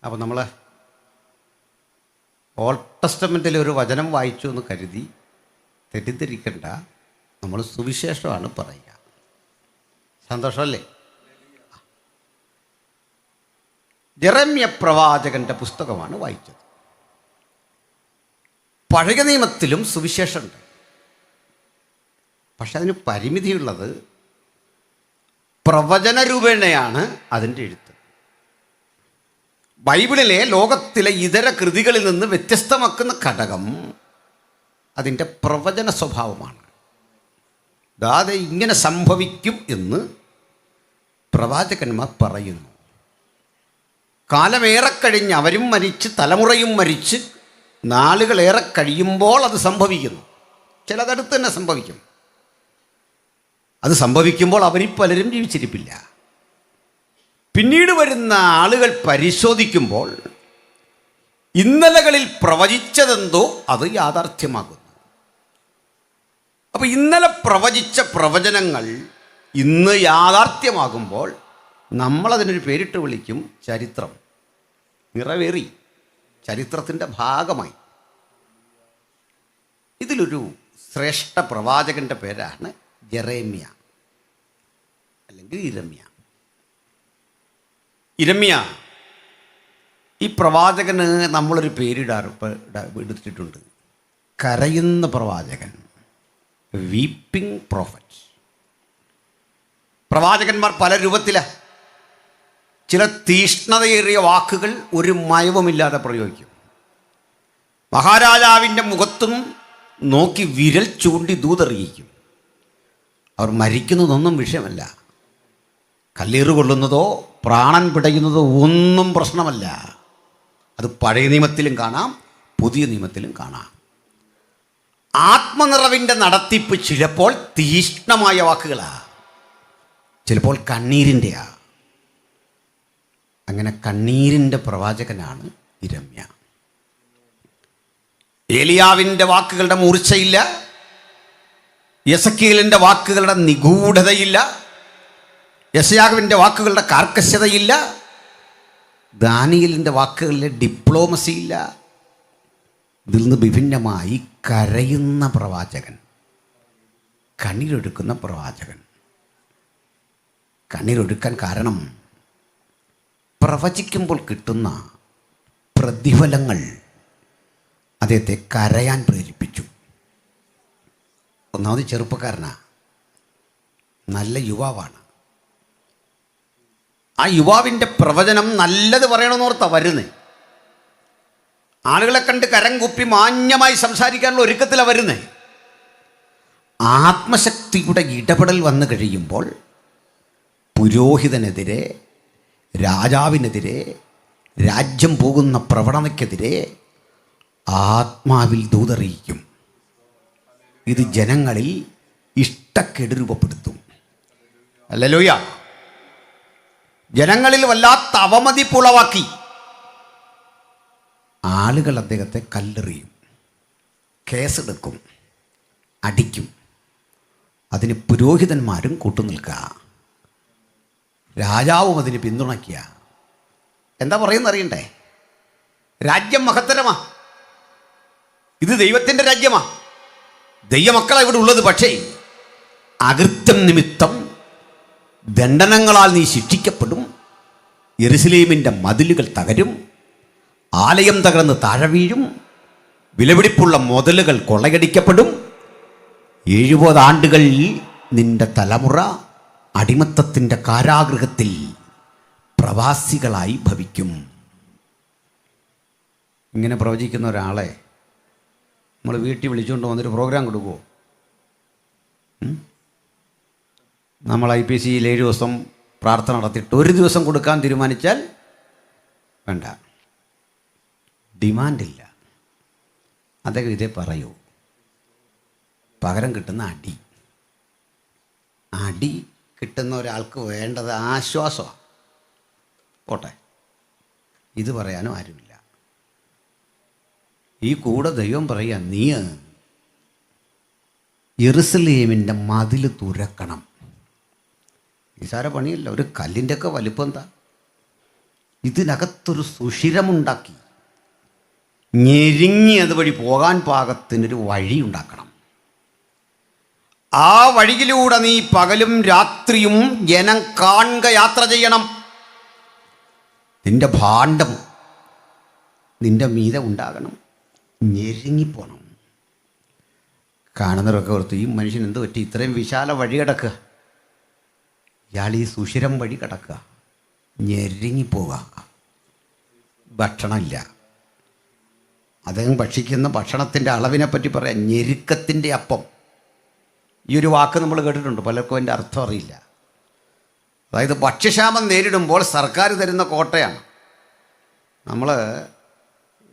അപ്പോൾ നമ്മൾ ഓൾഡ് ടെസ്റ്റമെൻറ്റിൽ ഒരു വചനം വായിച്ചു എന്ന് കരുതി തെറ്റിദ്ധരിക്കണ്ട, നമ്മൾ സുവിശേഷമാണ് പറയുക. സന്തോഷമല്ലേ? ജെറമ്യ പ്രവാചകൻ്റെ പുസ്തകമാണ് വായിച്ചത്. പഴയ നിയമത്തിലും സുവിശേഷമുണ്ട്, പക്ഷെ അതിന് പരിമിതിയുള്ളത് പ്രവചന രൂപേണയാണ് അതിൻ്റെ എഴുത്ത്. ബൈബിളിലെ ലോകത്തിലെ ഇതര കൃതികളിൽ നിന്ന് വ്യത്യസ്തമാക്കുന്ന ഘടകം അതിൻ്റെ പ്രവചന സ്വഭാവമാണ്. അതായത് ഇങ്ങനെ സംഭവിക്കും എന്ന് പ്രവാചകന്മാർ പറയുന്നു. കാലമേറെ കഴിഞ്ഞ് അവരും മരിച്ച് തലമുറയും മരിച്ച് നാളുകളേറെ കഴിയുമ്പോൾ അത് സംഭവിക്കുന്നു. ചിലതടുത്ത് തന്നെ സംഭവിക്കും. അത് സംഭവിക്കുമ്പോൾ അവരിൽ പലരും ജീവിച്ചിരിപ്പില്ല. പിന്നീട് വരുന്ന ആളുകൾ പരിശോധിക്കുമ്പോൾ ഇന്നലകളിൽ പ്രവചിച്ചതെന്തോ അത് യാഥാർത്ഥ്യമാകുന്നു. അപ്പോൾ ഇന്നലെ പ്രവചിച്ച പ്രവചനങ്ങൾ ഇന്ന് യാഥാർത്ഥ്യമാകുമ്പോൾ നമ്മളതിനൊരു പേരിട്ട് വിളിക്കും ചരിത്രം. നിറവേറി, ചരിത്രത്തിൻ്റെ ഭാഗമായി. ഇതിലൊരു ശ്രേഷ്ഠ പ്രവാചകൻ്റെ പേരാണ് ജെറമ്യ അല്ലെങ്കിൽ ഇരമ്യ. ഇരമ്യ ഈ പ്രവാചകന് നമ്മളൊരു എടുത്തിട്ടുണ്ട്, കരയുന്ന പ്രവാചകൻ, വീപ്പിംഗ് പ്രോഫറ്റ്. പ്രവാചകന്മാർ പല രൂപത്തിലാണ്. ചില തീഷ്ണതയേറിയ വാക്കുകൾ ഒരു മയവുമില്ലാതെ പ്രയോഗിക്കും. മഹാരാജാവിൻ്റെ മുഖത്തും നോക്കി വിരൽ ചൂണ്ടി ദൂതറിയിക്കും. അവർ മരിക്കുന്നതൊന്നും വിഷയമല്ല. കല്ലേറ് കൊള്ളുന്നതോ പ്രാണൻ പിടയുന്നതോ ഒന്നും പ്രശ്നമല്ല. അത് പഴയ നിയമത്തിലും കാണാം, പുതിയ നിയമത്തിലും കാണാം. ആത്മനിറവിൻ്റെ നടത്തിപ്പ് ചിലപ്പോൾ തീഷ്ണമായ വാക്കുകളാണ്, ചിലപ്പോൾ കണ്ണീരിൻ്റെയാ. അങ്ങനെ കണ്ണീരിൻ്റെ പ്രവാചകനാണ് ഇരമ്യ. ഏലിയാവിൻ്റെ വാക്കുകളുടെ മൂർച്ചയില്ല, യെസക്കിയേലിൻ്റെ വാക്കുകളുടെ നിഗൂഢതയില്ല, യെശയ്യാവിൻ്റെ വാക്കുകളുടെ കാർക്കശ്യതയില്ല, ദാനിയേലിൻ്റെ വാക്കുകളിലെ ഡിപ്ലോമസിയില്ല. ഇതിൽ നിന്ന് വിഭിന്നമായി കരയുന്ന പ്രവാചകൻ, കണ്ണീരൊഴുക്കുന്ന പ്രവാചകൻ. കണ്ണീരൊഴുക്കാൻ കാരണം പ്രവചിക്കുമ്പോൾ കിട്ടുന്ന പ്രതിഫലങ്ങൾ അദ്ദേഹത്തെ കരയാൻ പ്രേരിപ്പിച്ചു. ഒന്നാമത് ചെറുപ്പക്കാരനാണ്, നല്ല യുവാവാണ്. ആ യുവാവിൻ്റെ പ്രവചനം നല്ലത് പറയണമെന്നോർത്താണ് വരുന്നത്. ആളുകളെ കണ്ട് കരം കുപ്പി മാന്യമായി സംസാരിക്കാനുള്ള ഒരുക്കത്തിലാണ് വരുന്നത്. ആത്മശക്തിയുടെ ഇടപെടൽ വന്നു കഴിയുമ്പോൾ പുരോഹിതനെതിരെ, രാജാവിനെതിരെ, രാജ്യം പോകുന്ന പ്രവണതയ്ക്കെതിരെ ആത്മാവിൽ ദൂതറിയിക്കും. ഇത് ജനങ്ങളിൽ ഇഷ്ടക്കേട് രൂപപ്പെടുത്തും. ഹല്ലേലൂയ. ജനങ്ങളിൽ വല്ലാത്ത അവമതിപ്പുളവാക്കി ആളുകൾ അദ്ദേഹത്തെ കല്ലെറിയും, കേസെടുക്കും, അടിക്കും. അതിന് പുരോഹിതന്മാരും കൂട്ടുനിൽക്കുക, രാജാവും അതിന് പിന്തുണയ്ക്കുക. എന്താ പറയുന്നറിയണ്ടേ? രാജ്യം മഹത്തരമാ, ഇത് ദൈവത്തിൻ്റെ രാജ്യമാ, ദൈവമക്കളാണ് ഇവിടെ ഉള്ളത്. പക്ഷേ അകൃത്യം നിമിത്തം ദണ്ഡനങ്ങളാൽ നീ ശിക്ഷിക്കപ്പെടും. യെരുശലേമിൻ്റെ മതിലുകൾ തകരും, ആലയം തകർന്ന് താഴെ വീഴും, വിലപിടിപ്പുള്ള മുതലുകൾ കൊള്ളയടിക്കപ്പെടും. 70 ആണ്ടുകളിൽ നിന്റെ തലമുറ അടിമത്തത്തിൻ്റെ കാരാഗൃഹത്തിൽ പ്രവാസികളായി ഭവിക്കും. ഇങ്ങനെ പ്രവചിക്കുന്ന ഒരാളെ നമ്മൾ വീട്ടിൽ വിളിച്ചുകൊണ്ട് വന്നൊരു പ്രോഗ്രാം കൊടുക്കുമോ? നമ്മൾ IPCയിൽ 7 ദിവസം പ്രാർത്ഥന നടത്തിയിട്ട് ഒരു ദിവസം കൊടുക്കാൻ തീരുമാനിച്ചാൽ വേണ്ട, ഡിമാൻഡില്ല. അദ്ദേഹം ഇതേ പറയൂ. പകരം കിട്ടുന്ന അടി. അടി കിട്ടുന്ന ഒരാൾക്ക് വേണ്ടത് ആശ്വാസമാണ്. പോട്ടെ, ഇത് പറയാനും ആരുമില്ല. ഈ കൂടെ ദൈവം പറയുക, നീ യെരുശലേമിൻ്റെ മതിൽ തുരക്കണം. നിസാര പണിയല്ല. ഒരു കല്ലിൻ്റെയൊക്കെ വലിപ്പം എന്താ? ഇതിനകത്തൊരു സുഷിരമുണ്ടാക്കി ഞെരുങ്ങി അതുവഴി പോകാൻ പാകത്തിനൊരു വഴി ഉണ്ടാക്കണം. ആ വഴിയിലൂടെ നീ പകലും രാത്രിയും ജനം കാണുക യാത്ര ചെയ്യണം. നിന്റെ ഭാണ്ഡം നിന്റെ മീതെ ഉണ്ടാകണം. ഞെരുങ്ങിപ്പോണം. കാണുന്നവരൊക്കെ ഓർത്ത് ഈ മനുഷ്യൻ എന്ത് പറ്റി ഇത്രയും വിശാല വഴി കിടക്കുക, ഇയാൾ ഈ സുഷിരം വഴി കിടക്കുക, ഞെരുങ്ങിപ്പോവുക. ഭക്ഷണമില്ല. അദ്ദേഹം ഭക്ഷിക്കുന്ന ഭക്ഷണത്തിൻ്റെ അളവിനെ പറ്റി പറയാം, ഞെരുക്കത്തിൻ്റെ അപ്പം. ഈ ഒരു വാക്ക് നമ്മൾ കേട്ടിട്ടുണ്ട്, പലർക്കും അതിൻ്റെ അർത്ഥം അറിയില്ല. അതായത് ഭക്ഷ്യക്ഷാമം നേരിടുമ്പോൾ സർക്കാർ തരുന്ന കോട്ടയാണ്. നമ്മൾ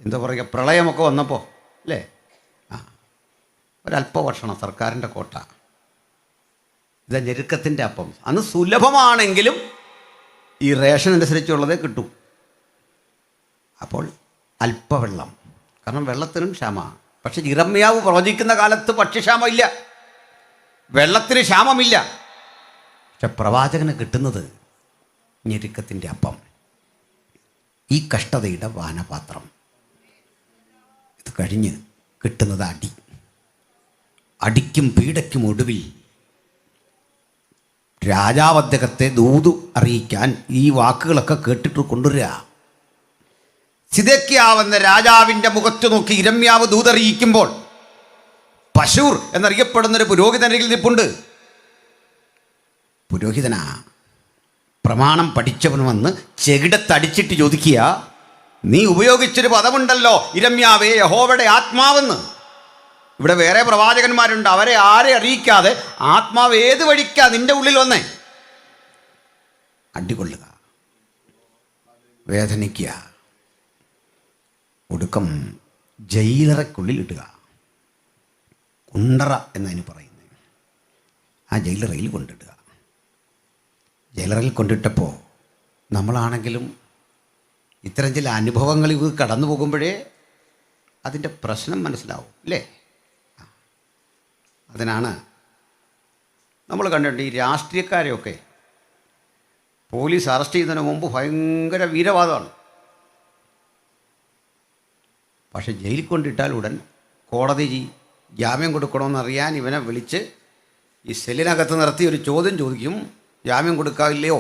എന്താ പറയുക, പ്രളയമൊക്കെ വന്നപ്പോൾ അല്ലേ, ഒരല്പ ഭക്ഷണം സർക്കാരിൻ്റെ കോട്ട. ഇത് ഞെരുക്കത്തിൻ്റെ അപ്പം. അന്ന് സുലഭമാണെങ്കിലും ഈ റേഷൻ അനുസരിച്ചുള്ളതേ കിട്ടൂ. അപ്പോൾ അല്പവെള്ളം, കാരണം വെള്ളത്തിനും ക്ഷാമമാണ്. പക്ഷെ യിരെമ്യാവ് പ്രവചിക്കുന്ന കാലത്ത് ഭക്ഷ്യക്ഷാമം ഇല്ല, വെള്ളത്തിന് ക്ഷാമമില്ല. പക്ഷെ പ്രവാചകന് കിട്ടുന്നത് ഞെരുക്കത്തിൻ്റെ അപ്പം, ഈ കഷ്ടതയുടെ പാനപാത്രം. ഇത് കഴിഞ്ഞ് കിട്ടുന്നത് അടി. അടിക്കും പീഡയ്ക്കും ഒടുവിൽ രാജാവ് അദ്ദേഹത്തെ ദൂത് അറിയിക്കാൻ ഈ വാക്കുകളൊക്കെ കേട്ടിട്ട് കൊണ്ടുവരിക. സിദെക്കീയാവെന്ന രാജാവിൻ്റെ മുഖത്ത് നോക്കി യിരെമ്യാവ് ദൂതറിയിക്കുമ്പോൾ പശൂർ എന്നറിയപ്പെടുന്നൊരു പുരോഹിതനരികിൽ നിൽപ്പുണ്ട്. പുരോഹിതനാ, പ്രമാണം പഠിച്ചവൻ വന്ന് ചെകിടത്തടിച്ചിട്ട് ചോദിക്കുക, നീ ഉപയോഗിച്ചൊരു പദമുണ്ടല്ലോ യിരെമ്യാവേ, യഹോവയുടെ ആത്മാവെന്ന്. ഇവിടെ വേറെ പ്രവാചകന്മാരുണ്ട്, അവരെ ആരെ അറിയിക്കാതെ ആത്മാവ് ഏത് വഴിക്കാ നിന്റെ ഉള്ളിൽ വന്നേ? അടികൊള്ളുക, വേദനിക്കുക, ഒടുക്കം ജയിലറയ്ക്കുള്ളിൽ ഇടുക. കുണ്ടറ എന്നതിന് പറയുന്നത്. ആ ജയിലറയിൽ കൊണ്ടിടുക. ജയിലറയിൽ കൊണ്ടിട്ടപ്പോൾ നമ്മളാണെങ്കിലും ഇത്തരം ചില അനുഭവങ്ങൾ ഇത് കടന്നു പോകുമ്പോഴേ അതിൻ്റെ പ്രശ്നം മനസ്സിലാവും അല്ലേ. അതിനാണ് നമ്മൾ കണ്ടിട്ടുണ്ട് ഈ രാഷ്ട്രീയക്കാരെയൊക്കെ പോലീസ് അറസ്റ്റ് ചെയ്യുന്നതിന് മുമ്പ് ഭയങ്കര വീരവാദമാണ്. പക്ഷെ ജയിലിൽ കൊണ്ടിട്ടാൽ ഉടൻ കോടതി ജാമ്യം കൊടുക്കണമെന്നറിയാൻ ഇവനെ വിളിച്ച് ഈ സെല്ലിനകത്ത് നിർത്തി ഒരു ചോദ്യം ചോദിക്കും, ജാമ്യം കൊടുക്കാവില്ലയോ?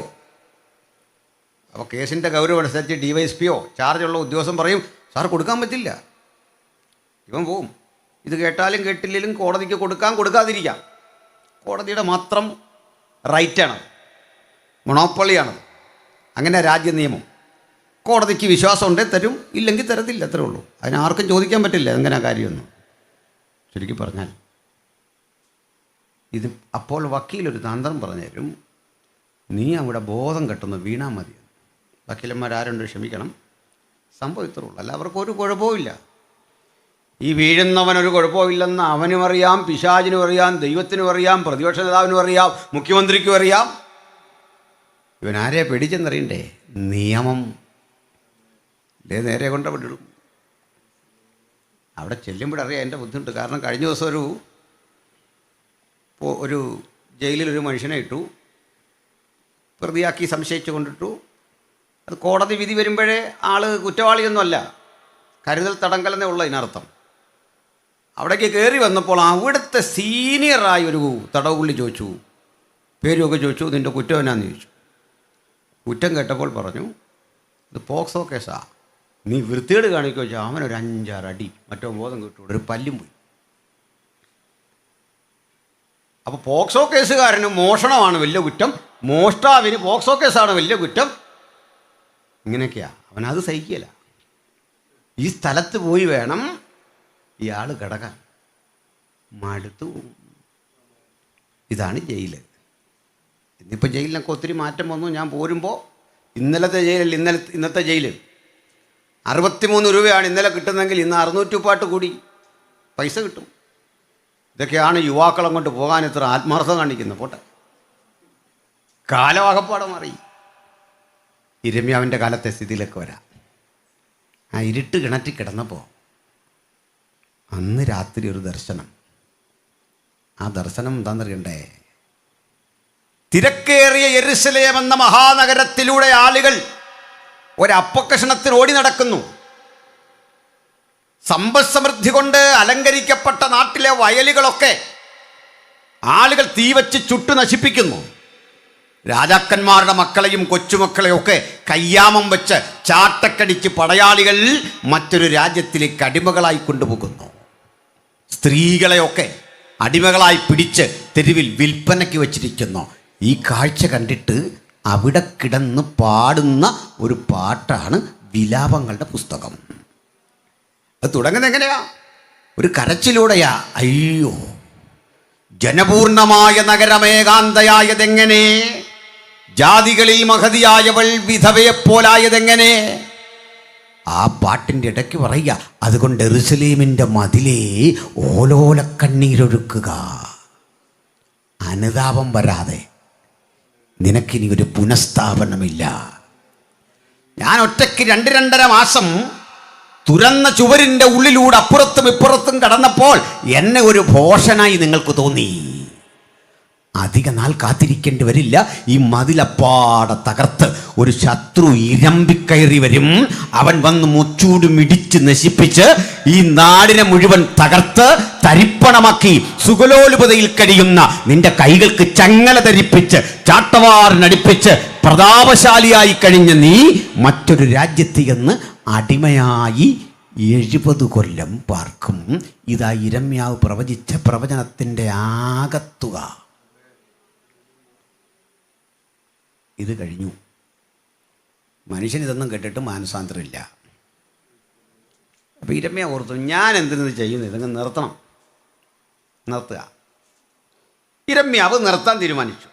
അപ്പോൾ കേസിൻ്റെ ഗൗരവം അനുസരിച്ച് DYSPയോ ചാർജുള്ള ഉദ്യോഗസ്ഥൻ പറയും, സാർ കൊടുക്കാൻ പറ്റില്ല. ഇവൻ പോവും. ഇത് കേട്ടാലും കേട്ടില്ലെങ്കിലും കോടതിക്ക് കൊടുക്കാതിരിക്കാം. കോടതിയുടെ മാത്രം റൈറ്റാണത്, മൊണോപ്പൊളിയാണത്. അങ്ങനെ രാജ്യ നിയമം. കോടതിക്ക് വിശ്വാസം ഉണ്ടെങ്കിൽ തരും, ഇല്ലെങ്കിൽ തരത്തില്ല, അത്രേ ഉള്ളൂ. അതിനാർക്കും ചോദിക്കാൻ പറ്റില്ല എങ്ങനെ കാര്യമൊന്നും. ശരിക്കും പറഞ്ഞാൽ ഇത് അപ്പോൾ വക്കീലൊരു തന്ത്രം പറഞ്ഞു തരും, നീ അവിടെ ബോധം കെട്ടുന്ന വീണാൽ മതി. വക്കീലന്മാരാരുണ്ട്, ക്ഷമിക്കണം, സംഭവം ഇത്രേ ഉള്ളൂ. അല്ല അവർക്കൊരു കുഴപ്പമില്ല. ഈ വീഴുന്നവനൊരു കുഴപ്പമില്ലെന്ന് അവനും അറിയാം, പിശാചിനും അറിയാം, ദൈവത്തിനും അറിയാം, പ്രതിപക്ഷ നേതാവിനും അറിയാം, മുഖ്യമന്ത്രിക്കും അറിയാം. ഇവനാരെ പേടിച്ചെന്നറിയണ്ടേ? നിയമം നേരെ കൊണ്ടവിടും. അവിടെ ചെല്ലുമ്പോഴറിയാം എൻ്റെ ബുദ്ധിമുട്ട്. കാരണം കഴിഞ്ഞ ദിവസം ഒരു ജയിലിലൊരു മനുഷ്യനെ ഇട്ടു, പ്രതിയാക്കി സംശയിച്ചു കൊണ്ടിട്ടു. അത് കോടതി വിധി വരുമ്പോഴേ ആൾ കുറ്റവാളിയൊന്നുമല്ല, കരുതൽ തടങ്കലെന്നേ ഉള്ളൂ ഇതിനർത്ഥം. അവിടേക്ക് കയറി വന്നപ്പോൾ അവിടുത്തെ സീനിയറായ ഒരു തടവുപുള്ളി ചോദിച്ചു, പേരുമൊക്കെ ചോദിച്ചു, നിൻ്റെ കുറ്റം എന്നാന്ന് ചോദിച്ചു. കുറ്റം കേട്ടപ്പോൾ പറഞ്ഞു, ഇത് പോക്സോ കേസാ, നീ വൃത്തികേട് കാണിക്കുക വെച്ചാൽ അവനൊരു 5-6 അടി, മറ്റോ ബോധം കിട്ടും, ഒരു പല്ലും പോയി. അപ്പോൾ പോക്സോ കേസുകാരന് മോഷണമാണ് വലിയ കുറ്റം, മോഷ്ടാവിന് പോക്സോ കേസാണ് വലിയ കുറ്റം. ഇങ്ങനെയൊക്കെയാ. അവനത് സഹിക്കില്ല. ഈ സ്ഥലത്ത് പോയി വേണം ഇയാൾ കിടക്കാൻ. മടുത്തു. ഇതാണ് ജയില്. ഇന്നിപ്പോൾ ജയിലിനൊക്കെ ഒത്തിരി മാറ്റം വന്നു. ഞാൻ പോരുമ്പോൾ ഇന്നത്തെ ജയില് 63 രൂപയാണ് ഇന്നലെ കിട്ടുന്നതെങ്കിൽ ഇന്ന് 600 കൂടി പൈസ കിട്ടും. ഇതൊക്കെയാണ് യുവാക്കൾ അങ്ങോട്ട് പോകാൻ ഇത്ര ആത്മാർത്ഥത കാണിക്കുന്നത്. പോട്ടെ, കാലവാകപ്പാടെ മാറി. യിരെമ്യാവിൻ്റെ കാലത്തെ സ്ഥിതിയിലേക്ക് വരാം. ആ ഇരുട്ട് കിണറ്റി കിടന്നപ്പോൾ അന്ന് രാത്രി ഒരു ദർശനം. ആ ദർശനം എന്താണെന്നറിയണ്ടേ? തിരക്കേറിയ യെരുശലേം എന്ന മഹാനഗരത്തിലൂടെ ആളുകൾ ഒരപ്പക്കഷണത്തിന് ഓടി നടക്കുന്നു. സമ്പദ് സമൃദ്ധി കൊണ്ട് അലങ്കരിക്കപ്പെട്ട നാട്ടിലെ വയലുകളൊക്കെ ആളുകൾ തീവച്ച് ചുട്ടു നശിപ്പിക്കുന്നു. രാജാക്കന്മാരുടെ മക്കളെയും കൊച്ചുമക്കളെയൊക്കെ കയ്യാമം വെച്ച് ചാട്ടക്കടിച്ച് പടയാളികൾ മറ്റൊരു രാജ്യത്തിലേക്ക് അടിമകളായി കൊണ്ടുപോകുന്നു. സ്ത്രീകളെയൊക്കെ അടിമകളായി പിടിച്ച് തെരുവിൽ വിൽപ്പനയ്ക്ക് വച്ചിരിക്കുന്നു. ഈ കാഴ്ച കണ്ടിട്ട് അവിടെ കിടന്ന് പാടുന്ന ഒരു പാട്ടാണ് വിലാപങ്ങളുടെ പുസ്തകം. അത് തുടങ്ങുന്നത് എങ്ങനെയാ? ഒരു കരച്ചിലൂടെയാ. അയ്യോ, ജനപൂർണമായ നഗരമേകാന്തയായതെങ്ങനെ, ജാതികളിൽ മഹതിയായവൾ വിധവയെപ്പോലായതെങ്ങനെ. ആ പാട്ടിൻ്റെ ഇടയ്ക്ക് പറയുക, അതുകൊണ്ട് യെരൂശലേമിൻ്റെ മതിലേ ഓലോല കണ്ണീരൊഴുക്കുക. അനുതാപം വരാതെ നിനക്കിനി ഒരു പുനഃസ്ഥാപനമില്ല. ഞാൻ ഒറ്റയ്ക്ക് 2-2.5 മാസം തുറന്ന ചുവരിൻ്റെ ഉള്ളിലൂടെ അപ്പുറത്തും ഇപ്പുറത്തും കടന്നപ്പോൾ എന്നെ ഒരു ഭോഷനായി നിങ്ങൾക്ക് തോന്നി. അധിക നാൾ കാത്തിരിക്കേണ്ടി വരില്ല. ഈ മതിലപ്പാടെ തകർത്ത് ഒരു ശത്രു ഇരമ്പിക്കയറി വരും. അവൻ വന്ന് മുച്ചൂടും ഇടിച്ച് നശിപ്പിച്ച് ഈ നാടിനെ മുഴുവൻ തകർത്ത് തരിപ്പണമാക്കി സുഖലോലുപതയിൽ കഴിയുന്ന നിന്റെ കൈകൾക്ക് ചങ്ങല ധരിപ്പിച്ച് ചാട്ടവാറിനടിപ്പിച്ച് പ്രതാപശാലിയായി കഴിഞ്ഞ നീ മറ്റൊരു രാജ്യത്ത് എന്ന് അടിമയായി 70 കൊല്ലം പാർക്കും. ഇതാ യിരെമ്യാവ് പ്രവചിച്ച പ്രവചനത്തിൻ്റെ ആകത്തുക. ഇത് കഴിഞ്ഞു. മനുഷ്യൻ ഇതൊന്നും കേട്ടിട്ട് മാനസാന്തരമില്ല. അപ്പോൾ യിരെമ്യാവ് ഓർത്തു, ഞാൻ എന്തിനത് ചെയ്യുന്നു, ഇതങ്ങ് നിർത്തുക. യിരെമ്യാവ് നിർത്താൻ തീരുമാനിച്ചു.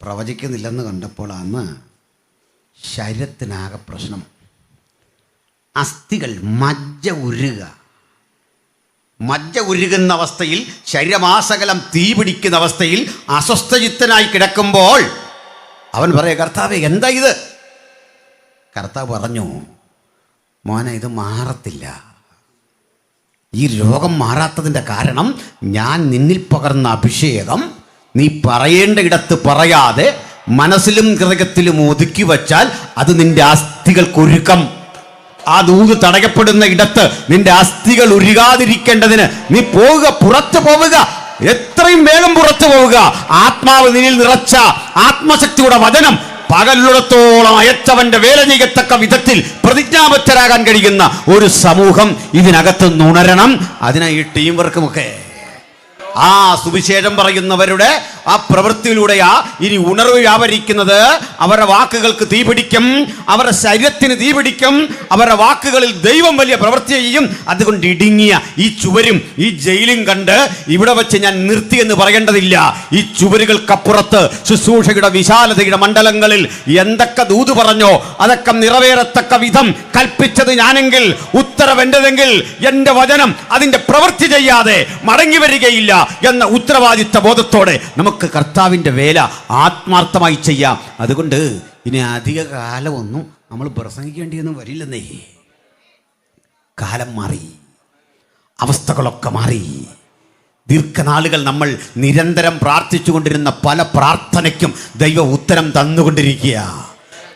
പ്രവചിക്കുന്നില്ലെന്ന് കണ്ടപ്പോൾ അന്ന് ശരീരത്തിനാകെ പ്രശ്നം. അസ്ഥികൾ മജ്ജ ഉരുകുന്ന അവസ്ഥയിൽ, ശരീരമാസകലം തീ പിടിക്കുന്ന അവസ്ഥയിൽ അസ്വസ്ഥചിത്തനായി കിടക്കുമ്പോൾ അവൻ പറയുക, കർത്താവേ എന്താ ഇത്? കർത്താവ് പറഞ്ഞു, മോനെ, ഇത് മാറത്തില്ല. ഈ രോഗം മാറാത്തതിൻ്റെ കാരണം ഞാൻ നിന്നിൽ പകർന്ന അഭിഷേകം നീ പറയേണ്ട ഇടത്ത് പറയാതെ മനസ്സിലും ഹൃദയത്തിലും ഒതുക്കി വച്ചാൽ അത് നിന്റെ അസ്ഥികൾക്കൊരുക്കം. ആ ദൂത് തടയപ്പെടുന്ന ഇടത്ത് നിന്റെ അസ്ഥികൾ ഉരുകാതിരിക്കേണ്ടതിന് നീ പുറത്തു പോവുക, എത്രയും വേഗം പുറത്തു പോവുക. ആത്മാവ് നിന്നിൽ നിറച്ച ആത്മശക്തിയുടെ വചനം പകലുള്ളത്തോളം അയച്ചവന്റെ വേല ചെയ്യത്തക്ക വിധത്തിൽ പ്രതിജ്ഞാബദ്ധരാകാൻ കഴിയുന്ന ഒരു സമൂഹം ഇതിനകത്ത് ഉണരണം. അതിനായി ഈ ടീം വർക്കുമൊക്കെ ആ സുവിശേഷം പറയുന്നവരുടെ ആ പ്രവൃത്തിയിലൂടെയാ ഇനി ഉണർവ് വ്യാപരിക്കുന്നത്. അവരുടെ വാക്കുകൾക്ക് തീപിടിക്കും, അവരുടെ ശരീരത്തിന് തീപിടിക്കും, അവരുടെ വാക്കുകളിൽ ദൈവം വലിയ പ്രവൃത്തി ചെയ്യും. അതുകൊണ്ട് ഇടുങ്ങിയ ഈ ചുവരും ഈ ജയിലും കണ്ട് ഇവിടെ വെച്ച് ഞാൻ നിർത്തിയെന്ന് പറയേണ്ടതില്ല. ഈ ചുവരുകൾക്കപ്പുറത്ത് ശുശ്രൂഷയുടെ വിശാലതയുടെ മണ്ഡലങ്ങളിൽ എന്തൊക്കെ ദൂത് പറഞ്ഞോ അതൊക്കെ നിറവേറത്തക്ക വിധം കൽപ്പിച്ചത് ഞാനെങ്കിൽ, ഉത്തരവെൻ്റെതെങ്കിൽ എൻ്റെ വചനം അതിൻ്റെ പ്രവൃത്തി ചെയ്യാതെ മടങ്ങി വരികയില്ല എന്ന ഉത്തരവാദിത്വ ബോധത്തോടെ നമുക്ക് കർത്താവിൻ്റെ വേല ആത്മാർത്ഥമായി ചെയ്യാം. അതുകൊണ്ട് ഇനി അധിക കാലമൊന്നും നമ്മൾ പ്രസംഗിക്കേണ്ടിയൊന്നും വരില്ലെന്നേ. കാലം മാറി, അവസ്ഥകളൊക്കെ മാറി. ദീർഘനാളുകൾ നമ്മൾ നിരന്തരം പ്രാർത്ഥിച്ചു കൊണ്ടിരുന്ന പല പ്രാർത്ഥനയ്ക്കും ദൈവം ഉത്തരം തന്നുകൊണ്ടിരിക്കുക.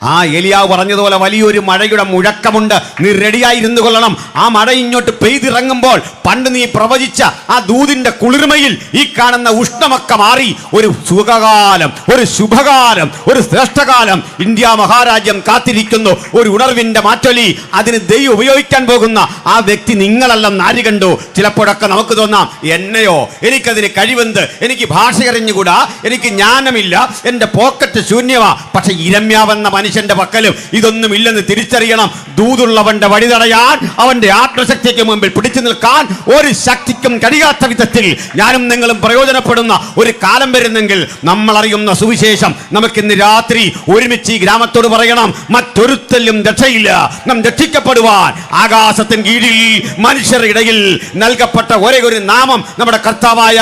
ആ എലിയാവ് പറഞ്ഞതുപോലെ വലിയൊരു മഴയുടെ മുഴക്കമുണ്ട്, നീ റെഡിയായിരുന്നു കൊള്ളണം. ആ മഴ ഇങ്ങോട്ട് പെയ്തിറങ്ങുമ്പോൾ പണ്ട് നീ പ്രവചിച്ച ആ ദൂതിന്റെ കുളിർമയിൽ ഈ കാണുന്ന ഉഷ്ണമൊക്കെ മാറി ഒരു സുഖകാലം, ഒരു ശുഭകാലം, ഒരു ശ്രേഷ്ഠകാലം ഇന്ത്യ മഹാരാജ്യം കാത്തിരിക്കുന്നു. ഒരു ഉണർവിന്റെ മാറ്റൊലി. അതിന് ദൈവം ഉപയോഗിക്കാൻ പോകുന്ന ആ വ്യക്തി നിങ്ങളെല്ലാം നാരി കണ്ടു. ചിലപ്പോഴൊക്കെ നമുക്ക് തോന്നാം, എന്നെയോ, എനിക്കതിന് കഴിവെന്ത്, എനിക്ക് ഭാഷ അറിഞ്ഞുകൂടാ, എനിക്ക് ജ്ഞാനമില്ല, എൻ്റെ പോക്കറ്റ് ശൂന്യമാ. പക്ഷെ യിരെമ്യാവെന്ന മനുഷ്യന്റെ പക്കലും ഇതൊന്നും ഇല്ലെന്ന് തിരിച്ചറിയണം. ദൂതുള്ളവന്റെ വഴി തടയാൻ, അവന്റെ ആത്മശക്തിക്ക് മുമ്പിൽ പിടിച്ചു നിൽക്കാൻ ഒരു ശക്തിക്കും കഴിയാത്ത വിധത്തിൽ ഞാനും നിങ്ങളും പ്രയോജനപ്പെടുന്ന ഒരു കാലം വരുന്നെങ്കിൽ നമ്മൾ അറിയുന്ന സുവിശേഷം നമുക്കിന്ന് രാത്രി ഒരുമിച്ച് ഈ ഗ്രാമത്തോട് പറയണം. മറ്റൊരുത്തലും രക്ഷയില്ല. നാം രക്ഷിക്കപ്പെടുവാൻ ആകാശത്തിന് കീഴിൽ മനുഷ്യരുടെ ഇടയിൽ നൽകപ്പെട്ട ഒരേ ഒരു നാമം നമ്മുടെ കർത്താവായ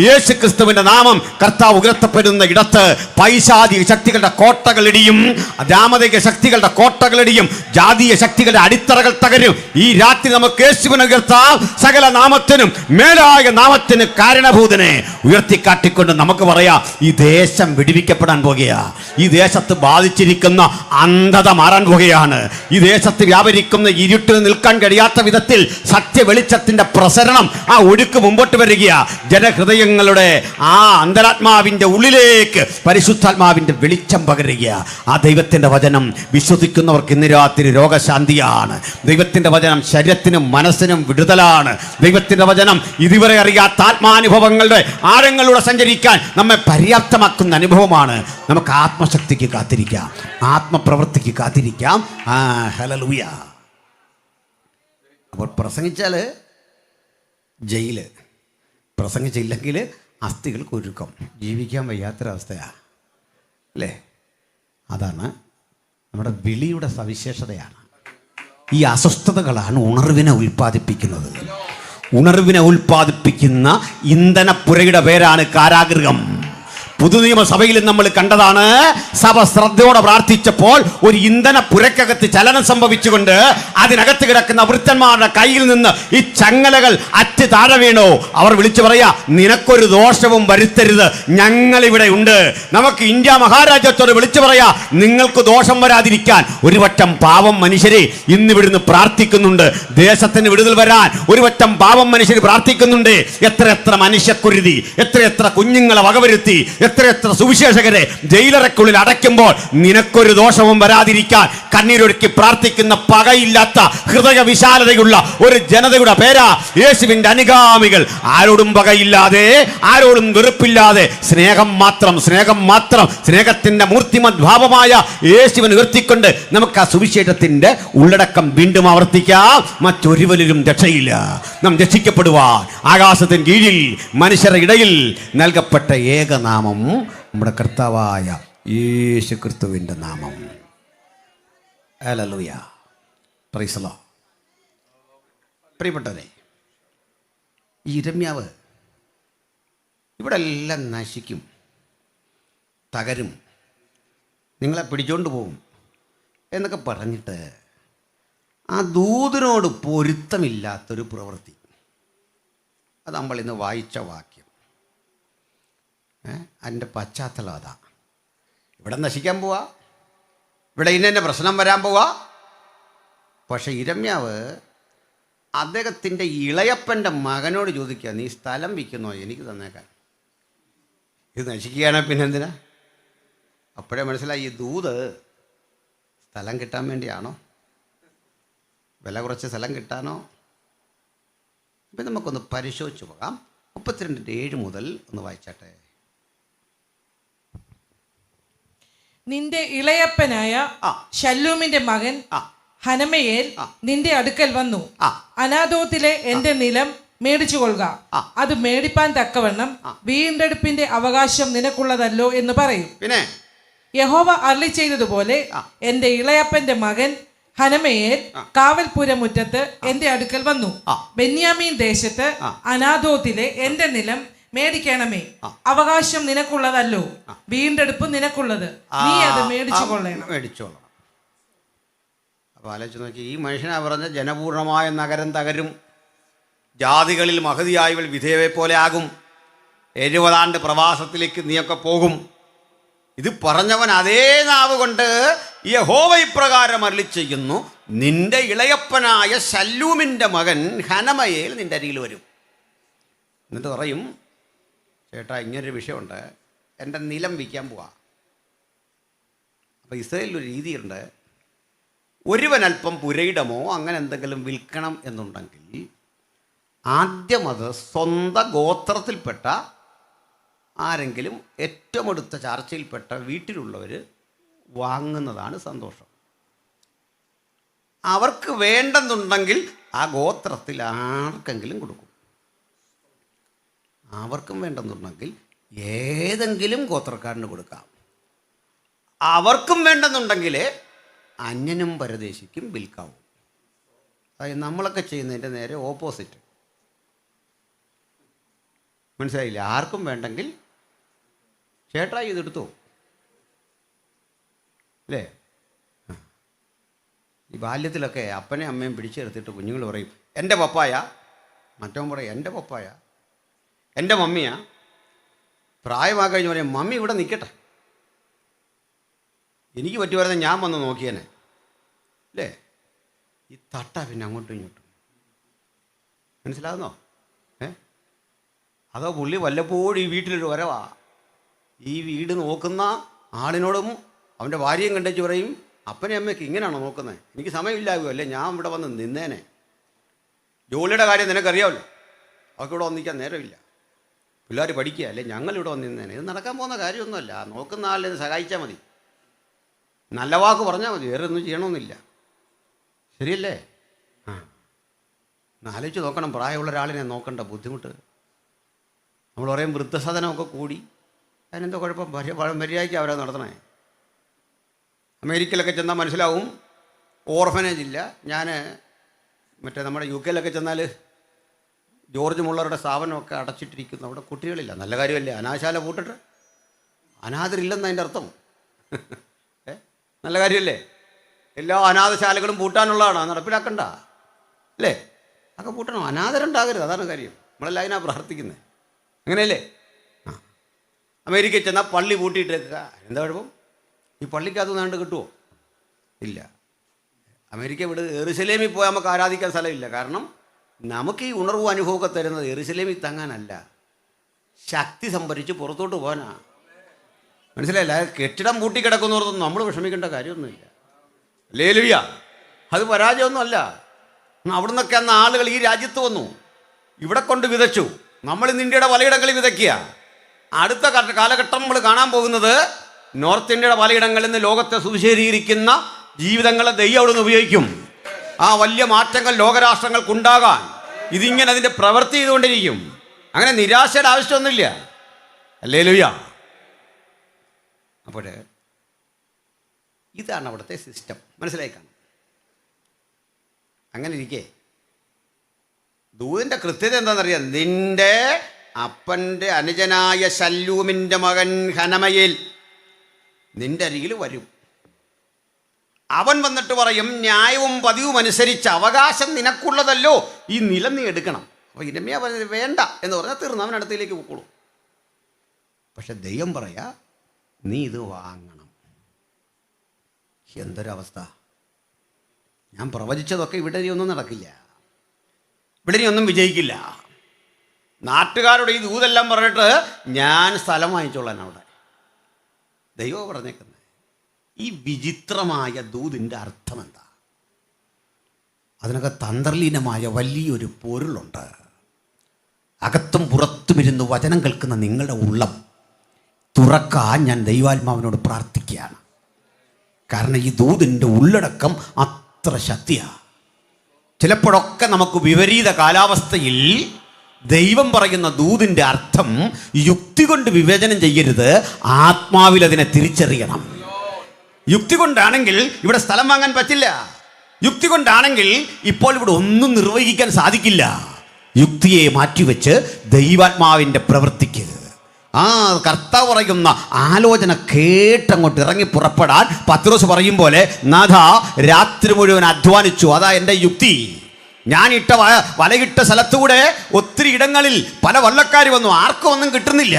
യേശു ക്രിസ്തുവിന്റെ നാമം. കർത്താവ് ഉയർത്തപ്പെടുന്ന ഇടത്ത് പൈശാചിക ശക്തികളുടെ കോട്ടകൾ ഇടിയും. അജാമതിക ശക്തികളുടെ കോട്ടകളിടിയും, ജാതീയ ശക്തികളുടെ അടിത്തറകൾ തകരും. ഈ രാത്രി നമുക്ക് യേശുവിനെ ഉയർത്താം. സകല നാമത്തിനും മേലായ നാമത്തിന് കാരണഭൂതനെ ഉയർത്തിക്കാട്ടിക്കൊണ്ട് നമുക്ക് പറയാം, ഈ ദേശം വിടുവിക്കപ്പെടാൻ പോകുകയാ. ഈ ദേശത്ത് ബാധിച്ചിരിക്കുന്ന അന്ധത മാറാൻ പോകുകയാണ്. ഈ ദേശത്ത് വ്യാപരിക്കുന്ന ഇരുട്ടിൽ നിൽക്കാൻ കഴിയാത്ത വിധത്തിൽ സത്യ വെളിച്ചത്തിന്റെ പ്രസരണം, ആ ഒഴുക്ക് മുമ്പോട്ട് വരികയാ. ജനഹൃദയങ്ങളുടെ ആ അന്തരാത്മാവിന്റെ ഉള്ളിലേക്ക് പരിശുദ്ധാത്മാവിന്റെ വെളിച്ചം പകരുകയാ. ആ ദൈവത്തിന്റെ വചനം വിശ്വസിക്കുന്നവർക്ക് ഇന്ന് രാത്രി രോഗശാന്തിയാണ്. ദൈവത്തിന്റെ വചനം ശരീരത്തിനും മനസ്സിനും വിടുതലാണ്. ദൈവത്തിന്റെ വചനം ഇതുവരെ അറിയാത്ത ആത്മാനുഭവങ്ങളുടെ ആഴങ്ങളിലൂടെ സഞ്ചരിക്കാൻ നമ്മെ പര്യാപ്തമാക്കുന്ന അനുഭവമാണ്. നമുക്ക് ആത്മശക്തിക്ക് കാത്തിരിക്കാം, ആത്മപ്രവൃത്തിക്ക് കാത്തിരിക്കാം. ഹല്ലേലൂയ. അപ്പോൾ പ്രസംഗിച്ചാൽ ജയില്, പ്രസംഗിച്ചില്ലെങ്കിൽ അസ്ഥികൾക്ക് ഒരുക്കം, ജീവിക്കാൻ വയ്യാത്തൊരവസ്ഥയാണ് അല്ലേ? അതാണ് നമ്മുടെ വിളിയുടെ സവിശേഷതയാണ്. ഈ അസ്വസ്ഥതകളാണ് ഉണർവിനെ ഉൽപ്പാദിപ്പിക്കുന്നത്. ഉണർവിനെ ഉൽപ്പാദിപ്പിക്കുന്ന ഇന്ധനപ്പുരയുടെ പേരാണ് കാരാഗൃഹം. പുതുനിയമസഭയിൽ നമ്മൾ കണ്ടതാണ്, സഭ ശ്രദ്ധയോടെ പ്രാർത്ഥിച്ചപ്പോൾ ഒരു ഇന്ധന പുരക്കകത്ത് ചലനം സംഭവിച്ചുകൊണ്ട് അതിനകത്ത് കിടക്കുന്ന വൃദ്ധന്മാരുടെ കയ്യിൽ നിന്ന് ഈ ചങ്ങലകൾ അറ്റ് താഴെ വീണു. അവർ വിളിച്ചു പറയാ, നിനക്കൊരു ദോഷവും വരുത്തരുത്, ഞങ്ങളിവിടെ ഉണ്ട്. നമുക്ക് ഇന്ത്യ മഹാരാജ്യത്തോട് വിളിച്ചു പറയാ, നിങ്ങൾക്ക് ദോഷം വരാതിരിക്കാൻ ഒരു വട്ടം പാവം മനുഷ്യരെ ഇന്നിവിടുന്ന് പ്രാർത്ഥിക്കുന്നുണ്ട്. ദേശത്തിന് വിടുതൽ വരാൻ ഒരു വട്ടം പാവം മനുഷ്യർ പ്രാർത്ഥിക്കുന്നുണ്ട്. എത്ര മനുഷ്യക്കുരുതി, എത്ര കുഞ്ഞുങ്ങളെ വകവരുത്തി, എത്ര സുവിശേഷകരെ ജയിലറയ്ക്കുള്ളിൽ അടയ്ക്കുമ്പോൾ നിനക്കൊരു ദോഷവും വരാതിരിക്കാൻ കണ്ണീരൊഴുക്കി പ്രാർത്ഥിക്കുന്ന പകയില്ലാത്ത ഹൃദയ വിശാലതയുള്ള ഒരു ജനതയുടെ പേരാ യേശുവിന്റെ അനുഗാമികൾ. ആരോടും പകയില്ലാതെ, ആരോടും വെറുപ്പില്ലാതെ, സ്നേഹം മാത്രം, സ്നേഹം മാത്രം, സ്നേഹത്തിന്റെ മൂർത്തിമത് ഭാവമായ യേശുവിനെ ഉയർത്തിക്കൊണ്ട് നമുക്ക് ആ സുവിശേഷത്തിന്റെ ഉള്ളടക്കം വീണ്ടും ആവർത്തിക്കാം. മറ്റൊരുവരിലും രക്ഷയില്ല. നാം രക്ഷിക്കപ്പെടുവാൻ ആകാശത്തിന് കീഴിൽ മനുഷ്യരുടെ ഇടയിൽ നൽകപ്പെട്ട ഏകനാമം നമ്മുടെ കർത്താവായ യേശു ക്രിസ്തുവിൻ്റെ നാമം. ഹല്ലേലൂയ. Praise the Lord. പ്രിയപ്പെട്ടവരെ, ഈ യിരെമ്യാവ് ഇവിടെ എല്ലാം നശിക്കും, തകരും, നിങ്ങളെ പിടിച്ചോണ്ട് പോകും എന്നൊക്കെ പറഞ്ഞിട്ട് ആ ദൂതനോട് പൊരുത്തമില്ലാത്തൊരു പ്രവൃത്തി, അത് നമ്മൾ ഇന്ന് വായിച്ച വാക്യം, അതിൻ്റെ പശ്ചാത്തലം അതാ. ഇവിടെ നശിക്കാൻ പോവാ, ഇവിടെ ഇന്ന പ്രശ്നം വരാൻ പോവാ. പക്ഷെ യിരെമ്യാവ് അദ്ദേഹത്തിൻ്റെ ഇളയപ്പൻ്റെ മകനോട് ചോദിക്കുക, നീ സ്ഥലം വിൽക്കുന്നോ, എനിക്ക് തന്നേക്കാൻ. ഇത് നശിക്കുകയാണെങ്കിൽ പിന്നെ എന്തിനാ? അപ്പോഴേ മനസ്സിലായി, ഈ ദൂത് സ്ഥലം കിട്ടാൻ വേണ്ടിയാണോ, വില കുറച്ച് സ്ഥലം കിട്ടാനോ? അപ്പം നമുക്കൊന്ന് പരിശോധിച്ച് പോകാം. 32:7 മുതൽ ഒന്ന് വായിച്ചാട്ടെ. നിന്റെ ഇളയപ്പനായ ശല്ലൂമിന്റെ മകൻ ഹനമയേൽ നിന്റെ അടുക്കൽ വന്നു, അനാഥോത്തിലെ എന്റെ നിലം മേടിച്ചു കൊള്ളുക, അത് മേടിപ്പാൻ തക്കവണ്ണം വീണ്ടെടുപ്പിന്റെ അവകാശം നിനക്കുള്ളതല്ലോ എന്ന് പറയും. പിന്നെ യഹോവ അരുളി ചെയ്തതുപോലെ എന്റെ ഇളയപ്പന്റെ മകൻ ഹനമയേൽ കാവൽപുരമുറ്റത്ത് എന്റെ അടുക്കൽ വന്നു, ബെന്യാമീൻ ദേശത്ത് അനാഥോത്തിലെ എന്റെ നിലം മേടിക്കണമേ, അവകാശം നിനക്കുള്ളതല്ലോ, വീണ്ടെടുപ്പ് നിനക്കുള്ളത്, നീ അത് മേടിച്ചോളണം. അപ്പൊ ആലോചിച്ച് നോക്കി, ഈ മനുഷ്യനാ പറഞ്ഞ ജനപൂർണമായ നഗരം തകരും, ജാതികളിൽ മഹതിയായവൾ വിധേയയെ പോലെ ആകും, 70 ആണ്ട് പ്രവാസത്തിലേക്ക് നീയൊക്കെ പോകും. ഇത് പറഞ്ഞവൻ അതേ നാവ് കൊണ്ട് യഹോവ ഇപ്രകാരം അരുളി ചെയ്യുന്നു, നിന്റെ ഇളയപ്പനായ ശല്ലൂമിൻ്റെ മകൻ ഹനമയേൽ നിന്റെ അരികിൽ വരും. എന്നിട്ട് പറയും, ചേട്ടാ ഇങ്ങനൊരു വിഷയമുണ്ട്, എൻ്റെ നിലം വിൽക്കാൻ പോവാ. അപ്പോൾ ഇസ്രായേലിലൊരു രീതിയുണ്ട്, ഒരുവനൽപ്പം പുരയിടമോ അങ്ങനെ എന്തെങ്കിലും വിൽക്കണം എന്നുണ്ടെങ്കിൽ ആദ്യം അത് സ്വന്തം ഗോത്രത്തിൽപ്പെട്ട ആരെങ്കിലും ഏറ്റവും അടുത്ത ചാർച്ചയിൽപ്പെട്ട വീട്ടിലുള്ളവർ വാങ്ങുന്നതാണ് സന്തോഷം. അവർക്ക് വേണ്ടെന്നുണ്ടെങ്കിൽ ആ ഗോത്രത്തിൽ ആർക്കെങ്കിലും കൊടുക്കും. അവർക്കും വേണ്ടെന്നുണ്ടെങ്കിൽ ഏതെങ്കിലും ഗോത്രക്കാരന് കൊടുക്കാം. അവർക്കും വേണ്ടെന്നുണ്ടെങ്കിൽ അന്യനും പരദേശിക്കും വിൽക്കാവും. അതായത് നമ്മളൊക്കെ ചെയ്യുന്നതിൻ്റെ നേരെ ഓപ്പോസിറ്റ്. മനസ്സിലായില്ല? ആർക്കും വേണ്ടെങ്കിൽ ചേട്ടാ ഇതെടുത്തോ, അല്ലേ? ബാല്യത്തിലൊക്കെ അപ്പനെയും അമ്മയും പിടിച്ചെടുത്തിട്ട് കുഞ്ഞുങ്ങൾ പറയും എൻ്റെ പപ്പായ, മറ്റവൻ പറയും എൻ്റെ പപ്പായ, എൻ്റെ മമ്മിയാ. പ്രായമായി കഴിഞ്ഞ് പറയും മമ്മി ഇവിടെ നിൽക്കട്ടെ, എനിക്ക് പറ്റി വരുന്നത് ഞാൻ വന്ന് നോക്കിയേനെ അല്ലേ. ഈ തട്ട പിന്നെ അങ്ങോട്ടും ഇങ്ങോട്ടും മനസ്സിലാകുന്നോ? അതോ പുള്ളി വല്ലപ്പോഴും ഈ വീട്ടിലൊരു വരവാ, ഈ വീട് നോക്കുന്ന ആളിനോടും അവൻ്റെ ഭാര്യയും കണ്ടേച്ച് പറയും അപ്പനെ അമ്മയ്ക്ക് ഇങ്ങനെയാണോ നോക്കുന്നത്, എനിക്ക് സമയമില്ലാകുമോ അല്ലേ, ഞാൻ ഇവിടെ വന്ന് നിന്നേനെ. ജോലിയുടെ കാര്യം നിനക്കറിയാമല്ലോ, അവർക്ക് ഇവിടെ വന്നിരിക്കാൻ നേരമില്ല, പിള്ളേർ പഠിക്കുക അല്ലേ, ഞങ്ങളിവിടെ വന്ന് നിന്നേനെ. ഇത് നടക്കാൻ പോകുന്ന കാര്യമൊന്നുമല്ല. നോക്കുന്ന ആളിനെ സഹായിച്ചാൽ മതി, നല്ല വാക്ക് പറഞ്ഞാൽ മതി, വേറെ ഒന്നും ചെയ്യണമെന്നില്ല. ശരിയല്ലേ? ആലോചിച്ച് നോക്കണം, പ്രായമുള്ള ഒരാളിനെ നോക്കേണ്ട ബുദ്ധിമുട്ട്. നമ്മൾ പറയും വൃദ്ധസദനമൊക്കെ കൂടി, അതിനെന്തോ കുഴപ്പം, മര്യാദയ്ക്ക് അവരത് നടത്തണേ. അമേരിക്കയിലൊക്കെ ചെന്നാൽ മനസ്സിലാവും, ഓർഫനേജ് ഇല്ല. ഞാൻ മറ്റേ നമ്മുടെ UK ചെന്നാൽ ജോർജ് മുള്ളറുടെ സ്ഥാപനമൊക്കെ അടച്ചിട്ടിരിക്കുന്നു, അവിടെ കുട്ടികളില്ല. നല്ല കാര്യമല്ലേ, അനാശാല പൂട്ടിട്ട് അനാഥരില്ലെന്ന് അതിൻ്റെ അർത്ഥം. നല്ല കാര്യമല്ലേ? എല്ലാ അനാഥശാലകളും പൂട്ടാനുള്ളതാണ്, നടപ്പിലാക്കണ്ട അല്ലേ? അതൊക്കെ പൂട്ടണം, അനാഥരുണ്ടാകരുത്, അതാണ് കാര്യം. നമ്മളെല്ലാം അതിനാണ് പ്രാർത്ഥിക്കുന്നത്, അങ്ങനെയല്ലേ? അമേരിക്കയിൽ ചെന്നാൽ പള്ളി പൂട്ടിയിട്ടേക്കുക, എന്താ കുഴപ്പം? ഈ പള്ളിക്കകത്ത് നാണ്ട് കിട്ടുമോ? ഇല്ല. അമേരിക്ക വിട്, യെറുശലേമിൽ പോയാൽ നമുക്ക് ആരാധിക്കാൻ സ്ഥലമില്ല. കാരണം നമുക്ക് ഈ ഉണർവ് അനുഭവമൊക്കെ തരുന്നത് യെറുശലേമിൽ തങ്ങാനല്ല, ശക്തി സംഭരിച്ച് പുറത്തോട്ട് പോകാനാ. മനസ്സിലായില്ല? കെട്ടിടം പൂട്ടിക്കിടക്കുന്നവർക്കൊന്നും നമ്മൾ വിഷമിക്കേണ്ട കാര്യമൊന്നുമില്ല. ഹല്ലേലൂയ. അത് പരാജയമൊന്നുമല്ല. അവിടുന്നൊക്കെ അന്ന് ആളുകൾ ഈ രാജ്യത്ത് വന്നു, ഇവിടെ കൊണ്ട് വിതച്ചു. നമ്മൾ ഇന്ന് ഇന്ത്യയുടെ പലയിടങ്ങളിൽ വിതയ്ക്കുക. അടുത്ത കാലഘട്ടം നമ്മൾ കാണാൻ പോകുന്നത് നോർത്ത് ഇന്ത്യയുടെ പലയിടങ്ങളിൽ നിന്ന് ലോകത്തെ സുവിശേഷീകരിക്കുന്ന ജീവിതങ്ങളെ ദൈവം അവിടുന്ന് ഉപയോഗിക്കും. ആ വലിയ മാറ്റങ്ങൾ ലോകരാഷ്ട്രങ്ങൾക്കുണ്ടാകാൻ ഇതിങ്ങനെ അതിൻ്റെ പ്രവൃത്തി ചെയ്തുകൊണ്ടിരിക്കും. അങ്ങനെ നിരാശയുടെ ആവശ്യമൊന്നുമില്ല. ഹല്ലേലൂയ. അപ്പോൾ ഇതാണ് അവിടുത്തെ സിസ്റ്റം, മനസ്സിലായി കാണും. അങ്ങനെ ഇരിക്കേ ദൂതിൻ്റെ കൃത്യത എന്താണെന്നറിയാം. നിന്റെ അപ്പൻ്റെ അനുജനായ ശല്ലൂമിൻ്റെ മകൻ ഹനമയേൽ നിന്റെ അരികിൽ വരും. അവൻ വന്നിട്ട് പറയും, ന്യായവും പതിവും അനുസരിച്ച് അവകാശം നിനക്കുള്ളതല്ലോ, ഈ നിലം നീ എടുക്കണം. അപ്പോൾ ഇരമ്യാ പറഞ്ഞത് വേണ്ട എന്ന് പറഞ്ഞാൽ തീർന്നു, അവൻ അടുത്തേക്ക് പോയിക്കോളൂ. പക്ഷെ ദൈവം പറയാ നീ ഇത് വാങ്ങണം. എന്തൊരവസ്ഥ! ഞാൻ പ്രവചിച്ചതൊക്കെ ഇവിടെ ഒന്നും നടക്കില്ല, ഇവിടെ ഒന്നും വിജയിക്കില്ല. നാട്ടുകാരുടെ ഈ ദൂതെല്ലാം പറഞ്ഞിട്ട് ഞാൻ സ്ഥലം വാങ്ങിച്ചോളാൻ അവിടെ. ദൈവം പറഞ്ഞേക്കുന്നത് ഈ വിചിത്രമായ ദൂതിൻ്റെ അർത്ഥം എന്താ? അതിനൊക്കെ തന്ത്രലീനമായ വലിയൊരു പൊരുളുണ്ട്. അകത്തും പുറത്തുമിരുന്ന് വചനം കേൾക്കുന്ന നിങ്ങളുടെ ഉള്ളം തുറക്കാൻ ഞാൻ ദൈവാത്മാവിനോട് പ്രാർത്ഥിക്കുകയാണ്. കാരണം ഈ ദൂതിൻ്റെ ഉള്ളടക്കം അത്ര ശക്തിയാണ്. ചിലപ്പോഴൊക്കെ നമുക്ക് വിപരീത കാലാവസ്ഥയിൽ ദൈവം പറയുന്ന ദൂതിൻ്റെ അർത്ഥം യുക്തി കൊണ്ട് വിവേചനം ചെയ്യരുത്, ആത്മാവിൽ അതിനെ തിരിച്ചറിയണം. യുക്തി കൊണ്ടാണെങ്കിൽ ഇവിടെ സ്ഥലം വാങ്ങാൻ പറ്റില്ല, യുക്തി കൊണ്ടാണെങ്കിൽ ഇപ്പോൾ ഇവിടെ ഒന്നും നിർവഹിക്കാൻ സാധിക്കില്ല. യുക്തിയെ മാറ്റിവെച്ച് ദൈവാത്മാവിൻ്റെ പ്രവൃത്തിക്ക് ആ കർത്താവ് പറയുന്ന ആലോചന കേട്ടങ്ങോട്ട് ഇറങ്ങി പുറപ്പെടാൻ പത്രോസ് പറയും പോലെ, നാഥ രാത്രി മുഴുവൻ അധ്വാനിച്ചു, അതാ എൻ്റെ യുക്തി. ഞാനിട്ട വലയിട്ട സ്ഥലത്തുകൂടെ ഒത്തിരി ഇടങ്ങളിൽ പല വള്ളക്കാർ വന്നു, ആർക്കും ഒന്നും കിട്ടുന്നില്ല.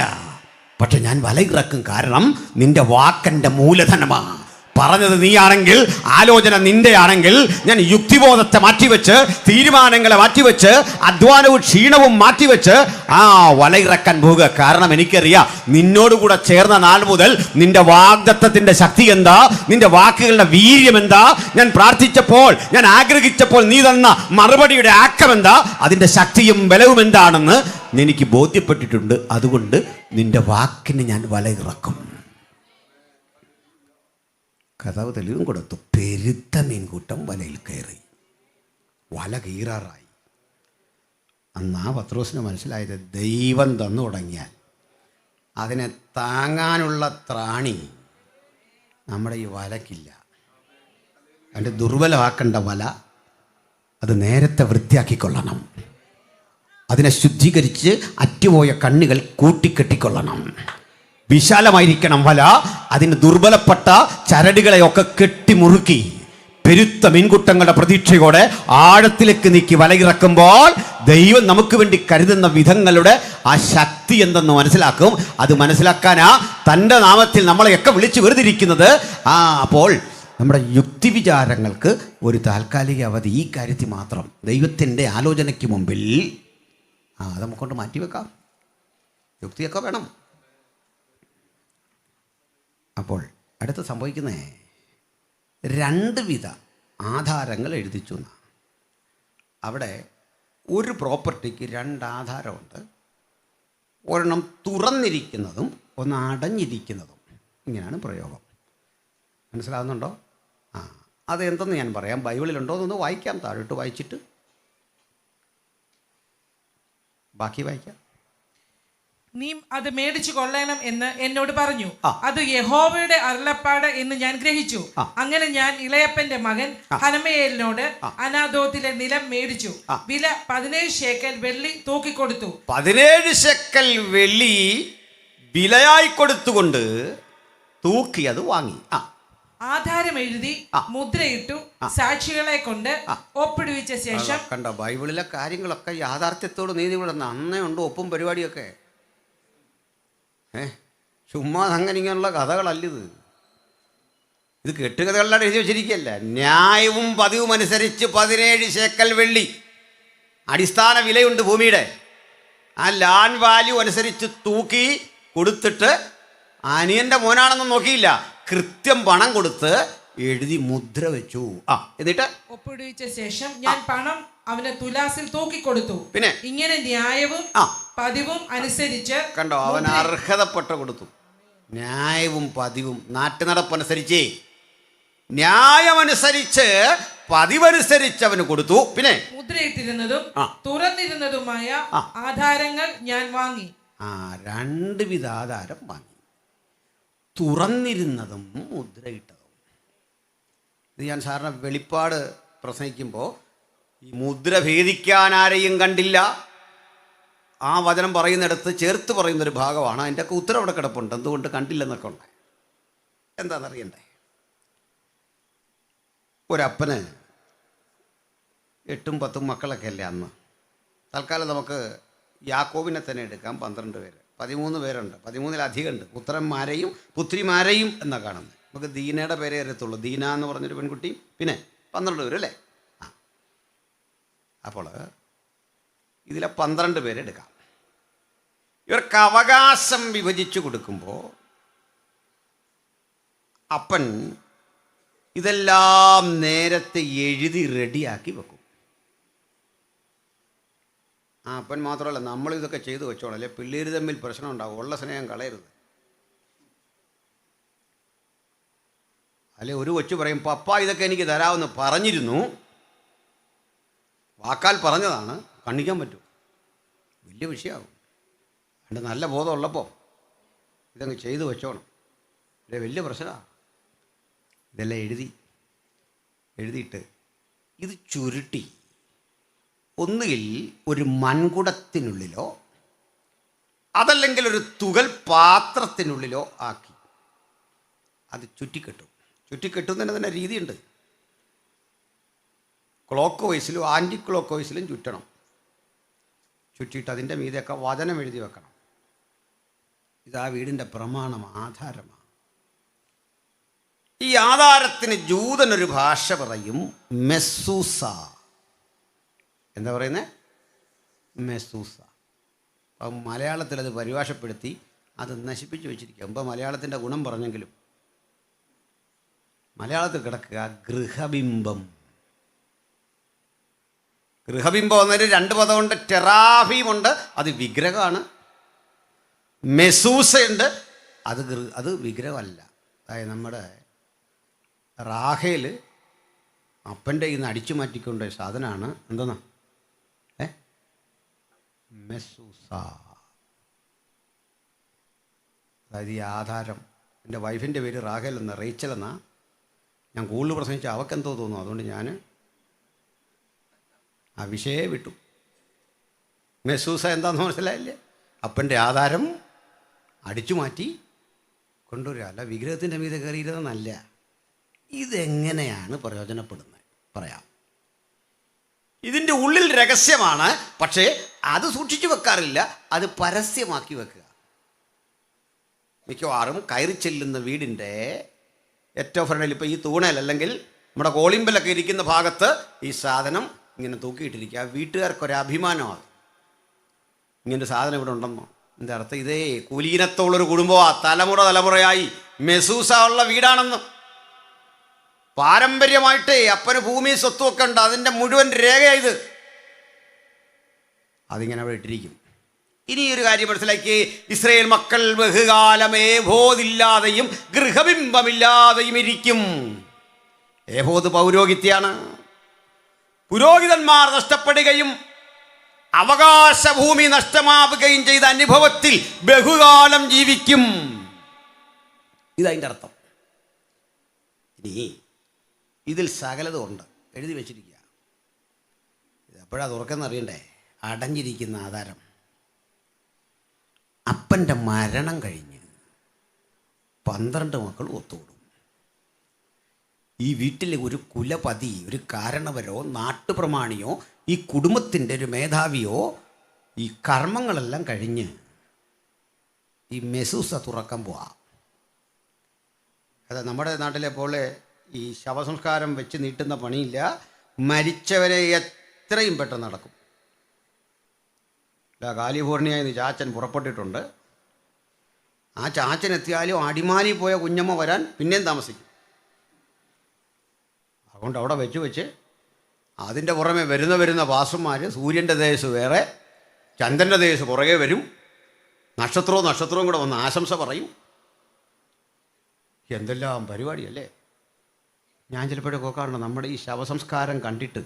പക്ഷെ ഞാൻ വലയിറക്കും, കാരണം നിന്റെ വാക്കെൻ്റെ മൂലധനമാണ്. പറഞ്ഞത് നീയാണെങ്കിൽ, ആലോചന നിന്റെ ആണെങ്കിൽ, ഞാൻ യുക്തിബോധത്തെ മാറ്റിവെച്ച്, തീരുമാനങ്ങളെ മാറ്റിവെച്ച്, അധ്വാനവും ക്ഷീണവും മാറ്റിവെച്ച് ആ വലയിറക്കാൻ പോകുക. കാരണം എനിക്കറിയാം നിന്നോടുകൂടെ ചേർന്ന നാൾ മുതൽ നിന്റെ വാഗ്ദത്തത്തിൻ്റെ ശക്തി എന്താ, നിന്റെ വാക്കുകളുടെ വീര്യം എന്താ, ഞാൻ പ്രാർത്ഥിച്ചപ്പോൾ, ഞാൻ ആഗ്രഹിച്ചപ്പോൾ നീ തന്ന മറുപടിയുടെ ആക്കം എന്താ, അതിൻ്റെ ശക്തിയും ബലവും എന്താണെന്ന് എനിക്ക് ബോധ്യപ്പെട്ടിട്ടുണ്ട്. അതുകൊണ്ട് നിന്റെ വാക്കിന് ഞാൻ വലയിറക്കും. കഥാവ് തെളിവും കൊടുത്തു. പെരുത്ത മീൻകൂട്ടം വലയിൽ കയറി, വല കീറാറായി. അന്ന് ആ പത്രോസിന് മനസ്സിലായത് ദൈവം തന്നു തുടങ്ങിയാൽ അതിനെ താങ്ങാനുള്ള ത്രാണി നമ്മുടെ ഈ വലക്കില്ല. അതിൻ്റെ ദുർബലമാക്കേണ്ട വല അത് നേരത്തെ വൃത്തിയാക്കിക്കൊള്ളണം. അതിനെ ശുദ്ധീകരിച്ച് അറ്റുപോയ കണ്ണികൾ കൂട്ടിക്കെട്ടിക്കൊള്ളണം. വിശാലമായിരിക്കണം വല. അതിന് ദുർബലപ്പെട്ട ചരടുകളെയൊക്കെ കെട്ടിമുറുക്കി പെരുത്ത മീൻകുട്ടങ്ങളുടെ പ്രതീക്ഷയോടെ ആഴത്തിലേക്ക് നീക്കി വലയിറക്കുമ്പോൾ ദൈവം നമുക്ക് വേണ്ടി കരുതുന്ന വിധങ്ങളുടെ ആ ശക്തി എന്തെന്ന് മനസ്സിലാക്കും. അത് മനസ്സിലാക്കാനാ തൻ്റെ നാമത്തിൽ നമ്മളെയൊക്കെ വിളിച്ചു വെറുതിരിക്കുന്നത്. അപ്പോൾ നമ്മുടെ യുക്തിവിചാരങ്ങൾക്ക് ഒരു താൽക്കാലിക അവധി ഈ കാര്യത്തിൽ മാത്രം. ദൈവത്തിൻ്റെ ആലോചനയ്ക്ക് മുമ്പിൽ അത് നമുക്കൊണ്ട് മാറ്റിവെക്കാം. യുക്തിയൊക്കെ വേണം. അപ്പോൾ അടുത്ത് സംഭവിക്കുന്നേ, രണ്ട് വിധ ആധാരങ്ങൾ എഴുതിച്ചു എന്നാണ്. അവിടെ ഒരു പ്രോപ്പർട്ടിക്ക് രണ്ട് ആധാരമുണ്ട്. ഒരെണ്ണം തുറന്നിരിക്കുന്നതും ഒന്ന് അടഞ്ഞിരിക്കുന്നതും. ഇങ്ങനെയാണ് പ്രയോഗം. മനസ്സിലാകുന്നുണ്ടോ? അതെന്തെന്ന് ഞാൻ പറയാം. ബൈബിളിലുണ്ടോ എന്നൊന്ന് വായിക്കാം. താഴോട്ട് വായിച്ചിട്ട് ബാക്കി വായിക്കാം. നീ അത് മേടിച്ചു കൊള്ളണം എന്ന് എന്നോട് പറഞ്ഞു. അത് യഹോവയുടെ അരുളപ്പാട് എന്ന് ഞാൻ ഗ്രഹിച്ചു. അങ്ങനെ ഞാൻ ഇളയപ്പന്റെ മകൻ ഹനമയേലിനോട് അനാഥോത്തിലെ നിലം മേടിച്ചു. വില 17 ശേക്കൽ വെള്ളി തൂക്കിക്കൊടുത്തു. 17 ശേക്കൽ വെള്ളി വിലയായി കൊടുത്തുകൊണ്ട് തൂക്കി അത് വാങ്ങി. ആധാരം എഴുതി മുദ്രയിട്ടു സാക്ഷികളെ കൊണ്ട് ഒപ്പിടുവിച്ച ശേഷം. കണ്ടോ, ബൈബിളിലെ കാര്യങ്ങളൊക്കെ യാഥാർത്ഥ്യത്തോട് നീതി കൂടെ നന്നേ ഉണ്ട്. ഒപ്പും പരിപാടിയൊക്കെ ചുമ്മാ അങ്ങനെ ഇങ്ങനെയുള്ള കഥകളല്ലിത്. ഇത് കെട്ടുകഥകളിലാണ് എഴുതി വെച്ചിരിക്കുകയല്ല. ന്യായവും പതിവും അനുസരിച്ച് 17 ശേക്കൽ വെള്ളി അടിസ്ഥാന വിലയുണ്ട് ഭൂമിയുടെ. ആ ലാൻഡ് വാല്യൂ അനുസരിച്ച് തൂക്കി കൊടുത്തിട്ട് അനിയൻ്റെ മോനാണെന്ന് നോക്കിയില്ല, കൃത്യം പണം കൊടുത്ത് എഴുതി മുദ്ര വെച്ചു. എന്നിട്ട് ഒപ്പിടുവിച്ച ശേഷം ഞാൻ പണം അവനെ തുലാസിൽ തൂക്കിക്കൊടുത്തു. പിന്നെ ഇങ്ങനെ ന്യായവും പതിവും അനുസരിച്ച്. കണ്ടോ, അവൻ അർഹതപ്പെട്ട കൊടുത്തു. ന്യായവും പതിവും, നാട്ടുനടപ്പനുസരിച്ച്, ന്യായമനുസരിച്ച്, പതിവനുസരിച്ച് അവന് കൊടുത്തു. പിന്നെ മുദ്രയിട്ടിരുന്നതും തുറന്നിരുന്നതുമായ ആധാരങ്ങൾ ഞാൻ വാങ്ങി. രണ്ട് വിധ ആധാരം വാങ്ങി. തുറന്നിരുന്നതും മുദ്രയിട്ടതും. ഇത് ഞാൻ സാറിന് വെളിപ്പാട് പ്രസംഗിക്കുമ്പോൾ ഈ മുദ്ര ഭേദിക്കാൻ ആരെയും കണ്ടില്ല, ആ വചനം പറയുന്നിടത്ത് ചേർത്ത് പറയുന്നൊരു ഭാഗമാണ്. അതിൻ്റെയൊക്കെ ഉത്തരം അവിടെ കിടപ്പുണ്ട്, എന്തുകൊണ്ട് കണ്ടില്ലെന്നൊക്കെ ഉണ്ട്. എന്താണെന്നറിയണ്ടേ? ഒരപ്പന് 8ഉം 10ഉം മക്കളൊക്കെ അല്ലേ അന്ന്. തൽക്കാലം നമുക്ക് യാക്കോബിനെ തന്നെ എടുക്കാം. 12 പേര്, 13 പേരുണ്ട്, 13-ലധികം ഉണ്ട്. പുത്രന്മാരെയും പുത്രിമാരെയും എന്നാണ് കാണുന്നത്. നമുക്ക് ദീനയുടെ പേരേ അറിയത്തുള്ളൂ. ദീന എന്ന് പറഞ്ഞൊരു പെൺകുട്ടിയും പിന്നെ 12 പേരും അല്ലേ. അപ്പോൾ ഇതിലെ 12 പേരെടുക്കാം. ഇവർക്ക് അവകാശം വിഭജിച്ചു കൊടുക്കുമ്പോൾ അപ്പൻ ഇതെല്ലാം നേരത്തെ എഴുതി റെഡിയാക്കി വെക്കും. അപ്പൻ മാത്രമല്ല, നമ്മളിതൊക്കെ ചെയ്തു വെച്ചോളാം, അല്ലെ പിള്ളേർ തമ്മിൽ പ്രശ്നം ഉണ്ടാവും. ഉള്ള സ്നേഹം കളയരുത്. അല്ലെ ഒരു കൊച്ചു പറയും, പപ്പ ഇതൊക്കെ എനിക്ക് തരാമെന്ന് പറഞ്ഞിരുന്നു, വാക്കാൽ പറഞ്ഞതാണ്, കണ്ണിക്കാൻ പറ്റും, വലിയ വിഷയമാകും. അതുകൊണ്ട് നല്ല ബോധമുള്ളപ്പോൾ ഇതങ്ങ് ചെയ്തു വെച്ചോണം. ഇത് വലിയ പ്രശ്നമാണ്. ഇതെല്ലാം എഴുതിയിട്ട് ഇത് ചുരുട്ടി ഒന്നുകിൽ ഒരു മൺകുടത്തിനുള്ളിലോ അതല്ലെങ്കിൽ ഒരു തുകൽ പാത്രത്തിനുള്ളിലോ ആക്കി അത് ചുറ്റിക്കെട്ടുന്നതിന് തന്നെ രീതിയുണ്ട്. ക്ലോക്ക് വൈസിലും ആൻറ്റി ക്ലോക്ക് വൈസിലും ചുറ്റണം. ചുറ്റിയിട്ട് അതിൻ്റെ മീതെയൊക്കെ വചനം എഴുതി വെക്കണം. ഇതാ വീടിൻ്റെ പ്രമാണം, ആധാരമാണ്. ഈ ആധാരത്തിന് ജൂതനൊരു ഭാഷ പറയും, മെസ്സൂസ. എന്താ പറയുന്നത്? മെസ്സൂസ. അപ്പം മലയാളത്തിൽ അത് പരിഭാഷപ്പെടുത്തി അത് നശിപ്പിച്ച് വെച്ചിരിക്കുക. മുമ്പ് മലയാളത്തിൻ്റെ ഗുണം പറഞ്ഞെങ്കിലും മലയാളത്തിൽ കിടക്കുക ഗൃഹബിംബം. ഗൃഹബിംബം എന്നൊരു 2 പദമുണ്ട്. ടെറാഫീമുണ്ട്, അത് വിഗ്രഹമാണ്. മെസൂസയുണ്ട്, അത് വിഗ്രഹമല്ല. അതായത് നമ്മുടെ റാഹേൽ അപ്പൻ്റെ ഇന്ന് അടിച്ചു മാറ്റിക്കൊണ്ട സാധനമാണ്. എന്തെന്നാ? മെസൂസ. അതായത് ഈ ആധാരം. എൻ്റെ വൈഫിൻ്റെ പേര് റാഹേൽ എന്ന, റേച്ചൽ എന്നാ. ഞാൻ കൂടുതൽ പ്രസംഗിച്ച അവക്കെന്തോ തോന്നുന്നു, അതുകൊണ്ട് ഞാൻ ആ വിഷയെ വിട്ടു. മെസൂസ എന്താണെന്ന് മനസ്സിലായില്ലേ? അപ്പൻ്റെ ആധാരം അടിച്ചു മാറ്റി കൊണ്ടുവരിക, അല്ല വിഗ്രഹത്തിൻ്റെ മീതെ കയറിയിരുന്നല്ല. ഇതെങ്ങനെയാണ് പ്രയോജനപ്പെടുന്നത്? പറയാം. ഇതിൻ്റെ ഉള്ളിൽ രഹസ്യമാണ്, പക്ഷേ അത് സൂക്ഷിച്ചു വെക്കാറില്ല, അത് പരസ്യമാക്കി വെക്കുക. മിക്കവാറും കയറി ചെല്ലുന്ന വീടിൻ്റെ ഏറ്റവും ഫ്രണ്ടിൽ, ഇപ്പോൾ ഈ തൂണയിൽ അല്ലെങ്കിൽ നമ്മുടെ കോളിമ്പലൊക്കെ ഇരിക്കുന്ന ഭാഗത്ത് ഈ സാധനം ഇങ്ങനെ തൂക്കിയിട്ടിരിക്കുക. ആ വീട്ടുകാർക്കൊരു അഭിമാനമാണ്, ഇങ്ങനൊരു സാധനം ഇവിടെ ഉണ്ടെന്നോ. എൻ്റെ അർത്ഥം ഇതേ കുലീനത്തോളൊരു കുടുംബമാണ്, തലമുറയായി മെസൂസ ഉള്ള വീടാണെന്ന്. പാരമ്പര്യമായിട്ട് അപ്പന് ഭൂമി സ്വത്തുമൊക്കെ ഉണ്ട്, അതിൻ്റെ മുഴുവൻ രേഖയായത്. അതിങ്ങനെ അവിടെ ഇട്ടിരിക്കും. ഇനി ഒരു കാര്യം മനസ്സിലാക്കി, ഇസ്രായേൽ മക്കൾ ബഹുകാലം ഏഭോദില്ലാതെയും ഗൃഹബിംബമില്ലാതെയും ഇരിക്കും. ഏഭോദ് പൗരോഹിത്യാണ്. പുരോഹിതന്മാർ നഷ്ടപ്പെടുകയും അവകാശഭൂമി നഷ്ടമാവുകയും ചെയ്ത അനുഭവത്തിൽ ബഹുകാലം ജീവിക്കും. ഇതതിൻ്റെ അർത്ഥം. ഇനി ഇതിൽ സകലതും ഉണ്ട്, എഴുതി വെച്ചിരിക്കുക. ഇതെപ്പോഴാണ് തുറക്കുന്ന അറിയണ്ടേ? അടഞ്ഞിരിക്കുന്ന ആധാരം. അപ്പൻ്റെ മരണം കഴിഞ്ഞ് 12 മക്കൾ ഒത്തുകൂടും. ഈ വീട്ടിലെ ഒരു കുലപതി, ഒരു കാരണവരോ നാട്ടുപ്രമാണിയോ ഈ കുടുംബത്തിൻ്റെ ഒരു മേധാവിയോ ഈ കർമ്മങ്ങളെല്ലാം കഴിഞ്ഞ് ഈ മെസൂസ തുറക്കാൻ പോവാം. അത് നമ്മുടെ നാട്ടിലെ പോലെ ഈ ശവസംസ്കാരം വെച്ച് നീട്ടുന്ന പണിയില്ല. മരിച്ചവരെ എത്രയും പെട്ടെന്ന് നടക്കും. കാലിഫോർണിയയിൽ നിന്ന് ചാച്ചൻ പുറപ്പെട്ടിട്ടുണ്ട്. ആ ചാച്ചൻ എത്തിയാലും അടിമാലി പോയ കുഞ്ഞമ്മ വരാൻ പിന്നെയും താമസിക്കും. അതുകൊണ്ട് അവിടെ വെച്ച് അതിൻ്റെ പുറമെ വരുന്ന പാസ്റ്റർമാർ സൂര്യൻ്റെ ദേശ് വേറെ, ചന്ദ്രൻ്റെ ദേശ് പുറകെ വരും. നക്ഷത്രവും കൂടെ വന്ന് ആശംസ പറയും. എന്തെല്ലാം പരിപാടിയല്ലേ. ഞാൻ ചിലപ്പോഴൊക്കെ കാണണം, നമ്മുടെ ഈ ശവസംസ്കാരം കണ്ടിട്ട്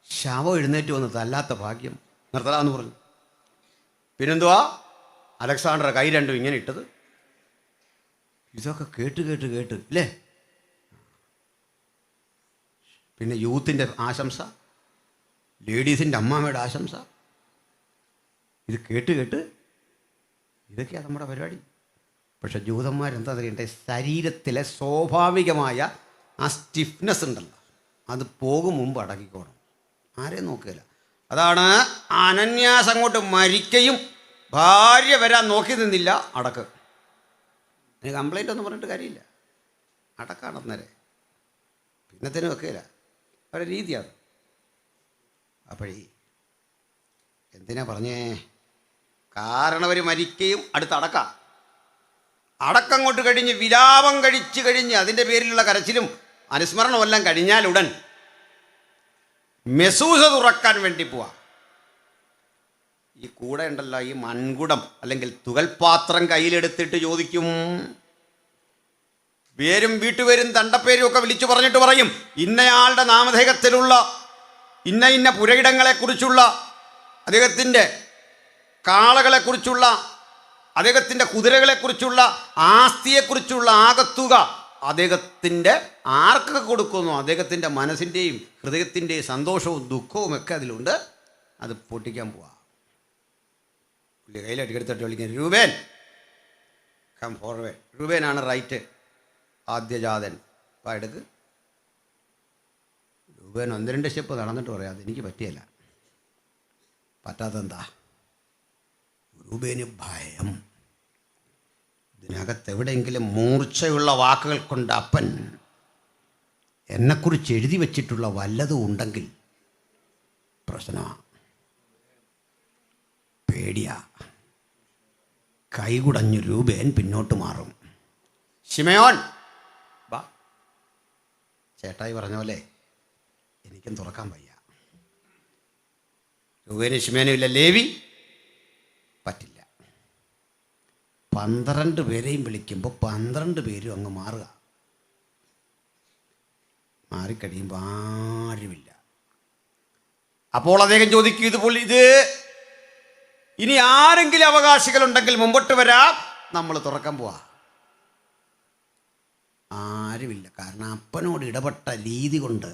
ശവം എഴുന്നേറ്റ് വന്ന് തല്ലാത്ത ഭാഗ്യം നിർത്തലാന്ന് പറഞ്ഞു. പിന്നെന്തുവാ അലക്സാണ്ടർ കൈ രണ്ടും ഇങ്ങനെ ഇട്ടത്. ഇതൊക്കെ കേട്ട് അല്ലേ. പിന്നെ യൂത്തിൻ്റെ ആശംസ, ലേഡീസിൻ്റെ അമ്മാമ്മയുടെ ആശംസ, ഇത് കേട്ട് ഇതൊക്കെയാണ് നമ്മുടെ പരിപാടി. പക്ഷെ ജൂതന്മാരെന്താ അറിയണ്ടേ? ശരീരത്തിലെ സ്വാഭാവികമായ ആ സ്റ്റിഫ്നെസ് ഉണ്ടല്ലോ, അത് പോകും മുമ്പ് അടക്കിക്കോണം. ആരെയും നോക്കുകയില്ല. അതാണ് അനന്യാസ് അങ്ങോട്ട് മരിക്കയും ഭാര്യ വരാൻ നോക്കി നിന്നില്ല, അടക്ക്. അതിന് കംപ്ലൈൻ്റ് ഒന്നും പറഞ്ഞിട്ട് കാര്യമില്ല, അടക്കാണെന്നേരെ. പിന്നത്തേനും വെക്കുകയില്ല, അവരുടെ രീതിയാണ്. അപ്പോഴേ എന്തിനാ പറഞ്ഞേ? കാരണം അവർ മരിക്കുകയും അടുത്ത് അടക്കങ്ങോട്ട് കഴിഞ്ഞ് വിലാപം കഴിച്ച് കഴിഞ്ഞ് അതിൻ്റെ പേരിലുള്ള കരച്ചിലും അനുസ്മരണമെല്ലാം കഴിഞ്ഞാലുടൻ മെസൂസ തുറക്കാൻ വേണ്ടി പോവാം. ഈ കൂടെ ഉണ്ടല്ലോ, ഈ മൺകുടം അല്ലെങ്കിൽ തുകൽപാത്രം കയ്യിലെടുത്തിട്ട് ചോദിക്കും. പേരും വീട്ടുപേരും തണ്ടപ്പേരും ഒക്കെ വിളിച്ചു പറഞ്ഞിട്ട് പറയും, ഇന്നയാളുടെ നാമധേയത്തിലുള്ള ഇന്ന പുരയിടങ്ങളെക്കുറിച്ചുള്ള, അദ്ദേഹത്തിൻ്റെ കാളകളെക്കുറിച്ചുള്ള, അദ്ദേഹത്തിൻ്റെ കുതിരകളെക്കുറിച്ചുള്ള, ആസ്തിയെക്കുറിച്ചുള്ള ആകത്തുക അദ്ദേഹത്തിൻ്റെ ആർക്കൊക്കെ കൊടുക്കുന്നു, അദ്ദേഹത്തിൻ്റെ മനസ്സിൻ്റെയും ഹൃദയത്തിൻ്റെയും സന്തോഷവും ദുഃഖവും ഒക്കെ അതിലുണ്ട്. അത് പൊട്ടിക്കാൻ പോവാം. പുള്ളി കയ്യിലായിട്ട് എടുത്തിട്ട് വിളിക്കുന്നത്, രൂപേൻ കം ഫോർവേഡ്. രൂപേനാണ് റൈറ്റ്, ആദ്യജാതൻ. അപ്പം എടുക്ക്. രൂപേൻ 1-2 സ്റ്റെപ്പ് നടന്നിട്ട് പറയാം, അതെനിക്ക് പറ്റിയല്ല. പറ്റാത്തെന്താ? രൂപേന് ഭയം. ഇതിനകത്ത് എവിടെയെങ്കിലും മൂർച്ചയുള്ള വാക്കുകൾ കൊണ്ട് അപ്പൻ എന്നെക്കുറിച്ച് എഴുതി വച്ചിട്ടുള്ള വല്ലതും ഉണ്ടെങ്കിൽ പ്രശ്നമാണ്. പേടിയാ. കൈകുടഞ്ഞു രൂപേൻ പിന്നോട്ട് മാറും. ശിമയോൻ വാ. ചേട്ടായി പറഞ്ഞ പോലെ എനിക്കും തുറക്കാൻ വയ്യ. രൂപേനും ശിമയോനും ഇല്ല. ലേവി പറ്റില്ല. 12 പേരെയും വിളിക്കുമ്പോൾ 12 പേരും അങ്ങ് മാറുക. മാറിക്കഴിയുമ്പോൾ ആരുമില്ല. അപ്പോൾ അദ്ദേഹം ചോദിക്കും, ഇത് ഇനി ആരെങ്കിലും അവകാശികളുണ്ടെങ്കിൽ മുമ്പോട്ട് വരാം, നമ്മൾ തുറക്കാൻ പോവാ. ആരുമില്ല. കാരണം അപ്പനോട് ഇടപെട്ട രീതി കൊണ്ട്,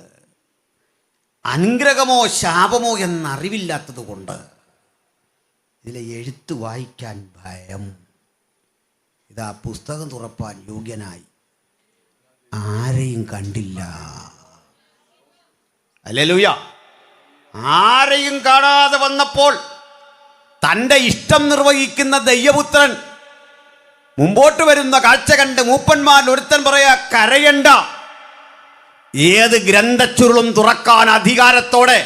അനുഗ്രഹമോ ശാപമോ എന്നറിവില്ലാത്തത് കൊണ്ട് ഇതിലെ എഴുത്ത് വായിക്കാൻ ഭയം. ഇതാ പുസ്തകം തുറപ്പാൻ യോഗ്യനായി. ആരെയും കണ്ടില്ല. ഹല്ലേലൂയ. ആരെയും കാണാതെ വന്നപ്പോൾ തൻ്റെ ഇഷ്ടം നിർവഹിക്കുന്ന ദൈവപുത്രൻ മുമ്പോട്ട് വരുന്ന കാഴ്ച കണ്ട് മൂപ്പന്മാരിൽ ഒരുത്തൻ പറയാ, കരയണ്ട. ഏത് ഗ്രന്ഥച്ചുരുളും തുറക്കാൻ അധികാരത്തോടെ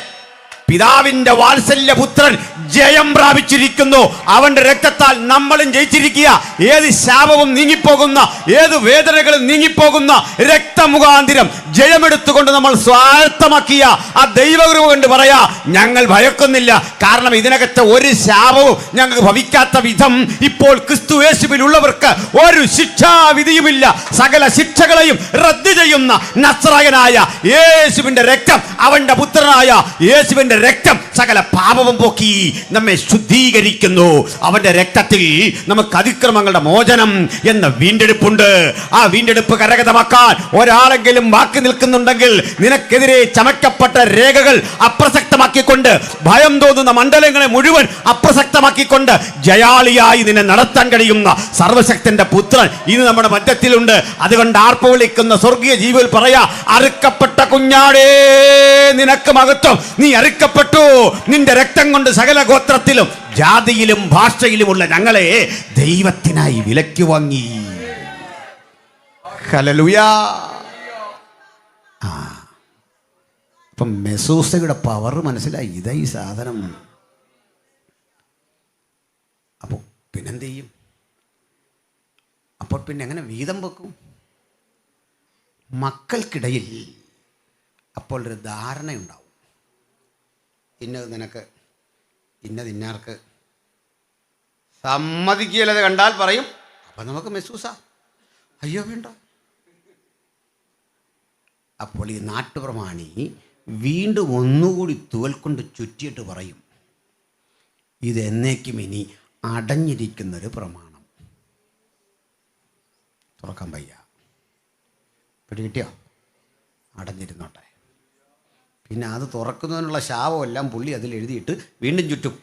പിതാവിന്റെ വാത്സല്യപുത്രൻ ജയം പ്രാപിച്ചിരിക്കുന്നു. അവന്റെ രക്തത്താൽ നമ്മളും ജയിച്ചിരിക്കുക. ഏത് ശാപവും നീങ്ങിപ്പോകുന്ന, ഏത് വേദനകളും നീങ്ങിപ്പോകുന്ന രക്തമുഖാന്തിരം ജയമെടുത്തുകൊണ്ട് നമ്മൾ സ്വായത്തമാക്കിയ ആ ദൈവകൃപ കൊണ്ട് പറയാ, ഞങ്ങൾ ഭയക്കുന്നില്ല. കാരണം ഇതിനകത്ത് ഒരു ശാപവും ഞങ്ങൾക്ക് ഭവിക്കാത്ത വിധം ഇപ്പോൾ ക്രിസ്തു യേശുവിലുള്ളവർക്ക് ഒരു ശിക്ഷാവിധിയുമില്ല. സകല ശിക്ഷകളെയും റദ്ദ് ചെയ്യുന്ന നസ്രായനായ യേശുവിന്റെ രക്തം, അവന്റെ പുത്രനായ യേശുവിന്റെ രക്തം സകല പാപവും പോക്കി നമ്മെ ശുദ്ധീകരിക്കുന്നു. അവന്റെ രക്തത്തിൽ നമുക്ക് അതിക്രമങ്ങളുടെ മോചനം എന്ന വീണ്ടെടുപ്പുണ്ട്. ആ വീണ്ടെടുപ്പ് കരഗതമാക്കാൻ ഒരാളെങ്കിലും ബാക്കി നിൽക്കുന്നുണ്ടെങ്കിൽ നിനക്കെതിരെ ചമയ്ക്കപ്പെട്ട രേഖകൾ അപ്രസക്തമാക്കിക്കൊണ്ട്, ഭയം തോന്നുന്ന മണ്ഡലങ്ങളെ മുഴുവൻ അപ്രസക്തമാക്കിക്കൊണ്ട് ജയാളിയായി നിന്നെ നടത്താൻ കഴിയുന്ന സർവശക്തന്റെ പുത്രൻ ഇന്ന് നമ്മുടെ മധ്യത്തിലുണ്ട്. അതുകൊണ്ട് ആർപ്പ് വിളിക്കുന്ന സ്വർഗീയ ജീവികൾ പറയാ, അറുക്കപ്പെട്ട കുഞ്ഞാടേ നിനക്ക് മഹത്വം. നീ അറുക്കപ്പെട്ടു. നിന്റെ രക്തം കൊണ്ട് സകല ഗോത്രത്തിലും ജാതിയിലും ഭാഷയിലുമുള്ള ഞങ്ങളെ ദൈവത്തിനായി വിലയ്ക്ക് വാങ്ങി. ഹല്ലേലൂയ. അപ്പം മെസൂസയുടെ പവർ മനസ്സിലായി. ഇതാ ഈ സാധനം. അപ്പോൾ പിന്നെന്ത് ചെയ്യും? അപ്പോൾ പിന്നെ എങ്ങനെ വീതം വെക്കും? മക്കൾക്കിടയിൽ അപ്പോൾ ഒരു ധാരണയുണ്ടാവും. ഇന്നത് നിനക്ക്, ഇന്നത് ഇന്നാർക്ക്. സമ്മതിക്കുകയല്ലത് കണ്ടാൽ പറയും, അപ്പം നമുക്ക് മെസൂസ. അയ്യോ വേണ്ട. അപ്പോൾ ഈ നാട്ടുപ്രമാണി വീണ്ടും ഒന്നുകൂടി തൂവൽ കൊണ്ട് ചുറ്റിയിട്ട് പറയും, ഇതെന്നേക്കും ഇനി അടഞ്ഞിരിക്കുന്നൊരു പ്രമാണം. തുറക്കാൻ വയ്യ. പിടി കിട്ടിയോ? അടഞ്ഞിരുന്നോട്ടെ. പിന്നെ അത് തുറക്കുന്നതിനുള്ള ശാപമെല്ലാം പുള്ളി അതിൽ എഴുതിയിട്ട് വീണ്ടും ചുറ്റും.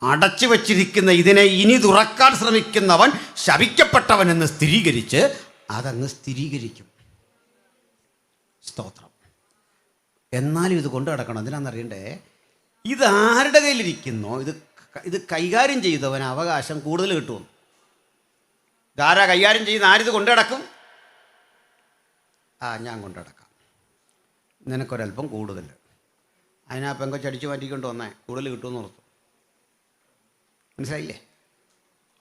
അടച്ചു വച്ചിരിക്കുന്ന ഇതിനെ ഇനി തുറക്കാൻ ശ്രമിക്കുന്നവൻ ശപിക്കപ്പെട്ടവൻ എന്ന് സ്ഥിരീകരിച്ച് അതങ്ങ് സ്ഥിരീകരിക്കും. സ്തോത്രം. എന്നാലും ഇത് കൊണ്ടു നടക്കണം. എന്തിനാണെന്നറിയണ്ടേ? ഇത് ആരുടെ കയ്യിലിരിക്കുന്നോ ഇത് കൈകാര്യം ചെയ്തവന് അവകാശം കൂടുതൽ കിട്ടുമെന്ന്. ഇതാരാ കൈകാര്യം ചെയ്യുന്ന? ആരിത് കൊണ്ടു നടക്കും? ഞാൻ കൊണ്ടു നടക്കാം. നിനക്കൊരൽപ്പം കൂടുതൽ. അതിനാ പെങ്കൊച്ചടിച്ച് മാറ്റിക്കൊണ്ട് വന്നേ, കൂടുതൽ കിട്ടുമെന്ന് ഓർത്തു. മനസ്സിലായില്ലേ?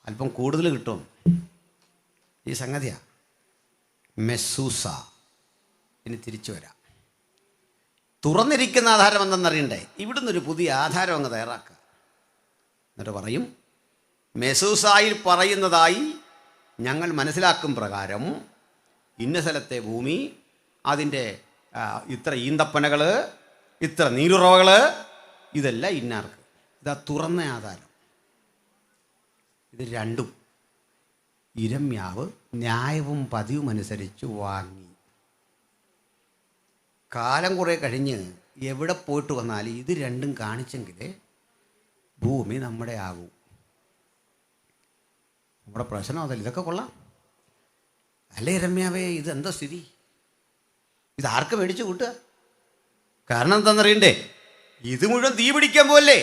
അല്പം കൂടുതൽ കിട്ടും. ഈ സംഗതിയാ മെസൂസ. ഇനി തിരിച്ചു വരാം. തുറന്നിരിക്കുന്ന ആധാരം എന്തെന്നറിയണ്ടേ? ഇവിടുന്ന് ഒരു പുതിയ ആധാരം അങ്ങ് തയ്യാറാക്കുക. എന്നിട്ട് പറയും, മെസൂസായിൽ പറയുന്നതായി ഞങ്ങൾ മനസ്സിലാക്കും പ്രകാരം ഇന്ന സ്ഥലത്തെ ഭൂമി, അതിൻ്റെ ഇത്ര ഈന്തപ്പനകൾ, ഇത്ര നീരുറവകൾ, ഇതെല്ലാം ഇന്നാർക്ക്. ഇതാ തുറന്ന ആധാരം. ഇത് രണ്ടും ഇരമ്യാവ് ന്യായവും പതിവും അനുസരിച്ച് വാങ്ങി. കാലം കുറേ കഴിഞ്ഞ് എവിടെ പോയിട്ട് വന്നാലും ഇത് രണ്ടും കാണിച്ചെങ്കിലേ ഭൂമി നമ്മുടെ ആകൂ. നമ്മുടെ പ്രശ്നം അതല്ല. ഇതൊക്കെ കൊള്ളാം അല്ലേ ഇരമ്യാവേ? ഇതെന്താ സ്ഥിതി? ഇതാർക്ക് മേടിച്ചു കൂട്ടുക? കാരണം എന്താണെന്നറിയണ്ടേ? ഇത് മുഴുവൻ തീ പിടിക്കാൻ പോവല്ലേ?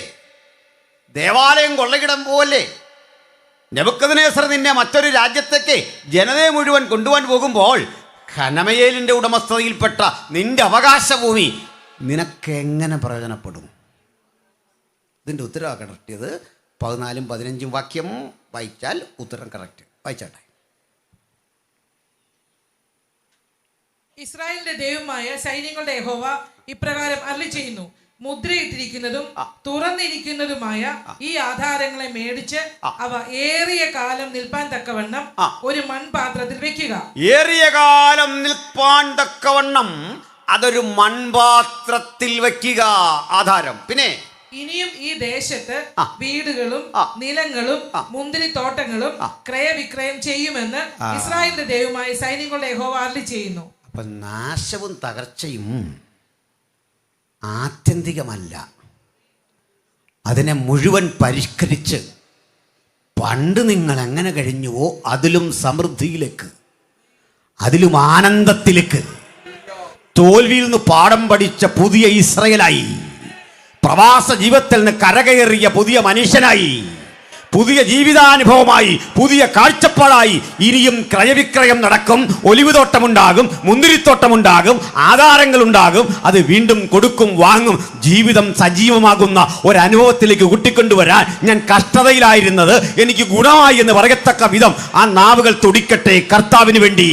ദേവാലയം കൊള്ളകിടാൻ പോവല്ലേ? നെബൂഖദ്നേസർ നിന്നെ മറ്റൊരു രാജ്യത്തേക്ക് ജനതയെ മുഴുവൻ കൊണ്ടുപോകാൻ പോകുമ്പോൾ ഹനമയേലിൻ്റെ ഉടമസ്ഥതയിൽപ്പെട്ട നിന്റെ അവകാശഭൂമി നിനക്കെങ്ങനെ പ്രയോജനപ്പെടും? ഇതിൻ്റെ ഉത്തരവാണ് കറക്റ്റിയത്. 14 15 വാക്യം വായിച്ചാൽ ഉത്തരം കറക്റ്റ്. വായിച്ചാട്ടെ. ഇസ്രായേലിന്റെ ദൈവമായ സൈന്യങ്ങളുടെ യഹോവ ഇപ്രകാരം അരുളിച്ചെയ്യുന്നു, മുദ്രയിട്ടിരിക്കുന്നതും തുറന്നിരിക്കുന്നതുമായ ഈ ആധാരങ്ങളെ മേടിച്ച് അവ ഏറിയ കാലം നിൽപ്പാൻ തക്കവണ്ണം ഒരു മൺപാത്രത്തിൽ വെക്കുക. ഏറിയ കാലം നിൽപ്പാൻ തക്കവണ്ണം അതൊരു മൺപാത്രത്തിൽ വെക്കുക. ആധാരം. പിന്നെ ഇനിയും ഈ ദേശത്ത് വീടുകളും നിലങ്ങളും മുന്തിരിത്തോട്ടങ്ങളും ക്രയവിക്രയം ചെയ്യുമെന്ന് ഇസ്രായേലിന്റെ ദൈവമായ സൈന്യങ്ങളുടെ യഹോവ അരുളിച്ചെയ്യുന്നു. അപ്പൊ നാശവും തകർച്ചയും ആത്യന്തികമല്ല. അതിനെ മുഴുവൻ പരിഷ്കരിച്ച് പണ്ട് നിങ്ങൾ എങ്ങനെ കഴിഞ്ഞുവോ അതിലും സമൃദ്ധിയിലേക്ക്, അതിലും ആനന്ദത്തിലേക്ക്, തോൽവിയിൽ നിന്ന് പാഠം പഠിച്ച പുതിയ ഇസ്രായേലായി, പ്രവാസ ജീവിതത്തിൽ നിന്ന് കരകയറിയ പുതിയ മനുഷ്യനായി, പുതിയ ജീവിതാനുഭവമായി, പുതിയ കാഴ്ചപ്പാടായി. ഇനിയും ക്രയവിക്രയം നടക്കും, ഒലിവുതോട്ടമുണ്ടാകും, മുന്തിരിത്തോട്ടമുണ്ടാകും, ആധാരങ്ങളുണ്ടാകും. അത് വീണ്ടും കൊടുക്കും, വാങ്ങും. ജീവിതം സജീവമാകുന്ന ഒരനുഭവത്തിലേക്ക് കൂട്ടിക്കൊണ്ടുവരാൻ ഞാൻ കഷ്ടതയിലായിരുന്നത് എനിക്ക് ഗുണമായി എന്ന് പറയത്തക്ക വിധം ആ നാവുകൾ തുടിക്കട്ടെ കർത്താവിന് വേണ്ടി.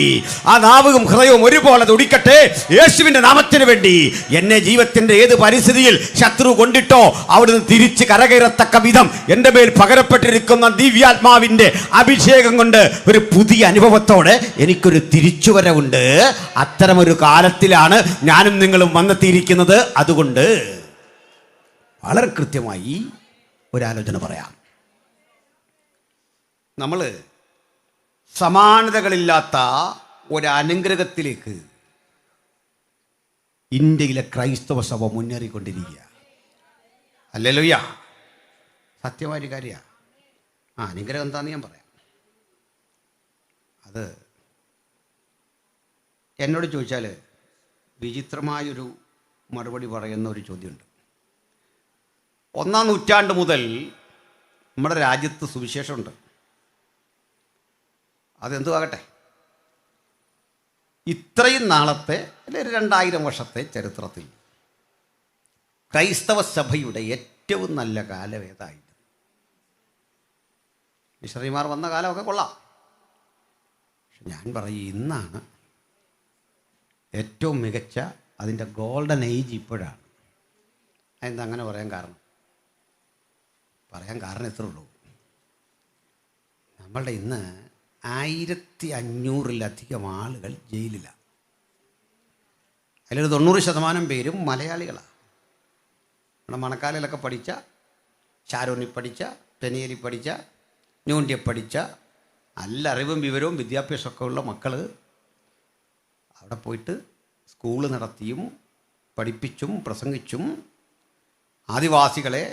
ആ നാവുകളും ഹൃദയവും ഒരുപോലെ തുടിക്കട്ടെ യേശുവിൻ്റെ നാമത്തിന് വേണ്ടി. എന്നെ ജീവിതത്തിൻ്റെ ഏത് പരിസ്ഥിതിയിൽ ശത്രു കൊണ്ടിട്ടോ അവിടുന്ന് തിരിച്ച് കരകയറത്തക്ക വിധം എൻ്റെ മേൽ പകരപ്പെട്ടിരിക്കുന്ന ദിവ്യാത്മാവിൻ്റെ അഭിഷേകം കൊണ്ട് ഒരു പുതിയ അനുഭവത്തോടെ എനിക്കൊരു തിരിച്ചുവരവുണ്ട്. അത്തരമൊരു കാലത്തിലാണ് ഞാനും നിങ്ങളും വന്നെത്തിയിരിക്കുന്നത്. അതുകൊണ്ട് വളരെ കൃത്യമായി ഒരാലോചന പറയാം. നമ്മൾ സമാനതകളില്ലാത്ത ഒരനുഗ്രഹത്തിലേക്ക് ഇന്ത്യയിലെ ക്രൈസ്തവ സഭ മുന്നേറിക്കൊണ്ടിരിക്കുക. ഹല്ലേലൂയ. സത്യമായ കാര്യമാണ്. അനുഗ്രഹം എന്താണെന്ന് ഞാൻ പറയാം. അത് എന്നോട് ചോദിച്ചാൽ വിചിത്രമായൊരു മറുപടി പറയുന്ന ഒരു ചോദ്യമുണ്ട്. 1-ാം നൂറ്റാണ്ട് മുതൽ നമ്മുടെ രാജ്യത്ത് സുവിശേഷമുണ്ട്. അതെന്തുവാകട്ടെ, ഇത്രയും നാളത്തെ അല്ലെങ്കിൽ 2000 വർഷത്തെ ചരിത്രത്തിൽ ക്രൈസ്തവ സഭയുടെ ഏറ്റവും നല്ല കാലം ഏതായിരുന്നു? മിഷണറിമാർ വന്ന കാലമൊക്കെ കൊള്ളാം. പക്ഷെ ഞാൻ പറയും ഇന്നാണ് ഏറ്റവും മികച്ച, അതിൻ്റെ ഗോൾഡൻ ഏജ് ഇപ്പോഴാണ്. അതെന്താ അങ്ങനെ പറയാൻ കാരണം ഇത്രേ ഉള്ളൂ. നമ്മളുടെ ഇന്ന് 1500-ലധികം ആളുകൾ ജയിലിലാണ്. അതിലൊരു 90% പേരും മലയാളികളാണ്. നമ്മുടെ മണക്കാലയിലൊക്കെ പഠിച്ച, ഷാരോണിൽ പഠിച്ച, പെനിയലിൽ പഠിച്ച, ന്യൂണ്ടിയെ പഠിച്ച, നല്ല അറിവും വിവരവും വിദ്യാഭ്യാസമൊക്കെ ഉള്ള മക്കൾ അവിടെ പോയിട്ട് സ്കൂള് നടത്തിയും പഠിപ്പിച്ചും പ്രസംഗിച്ചും ആദിവാസികളെ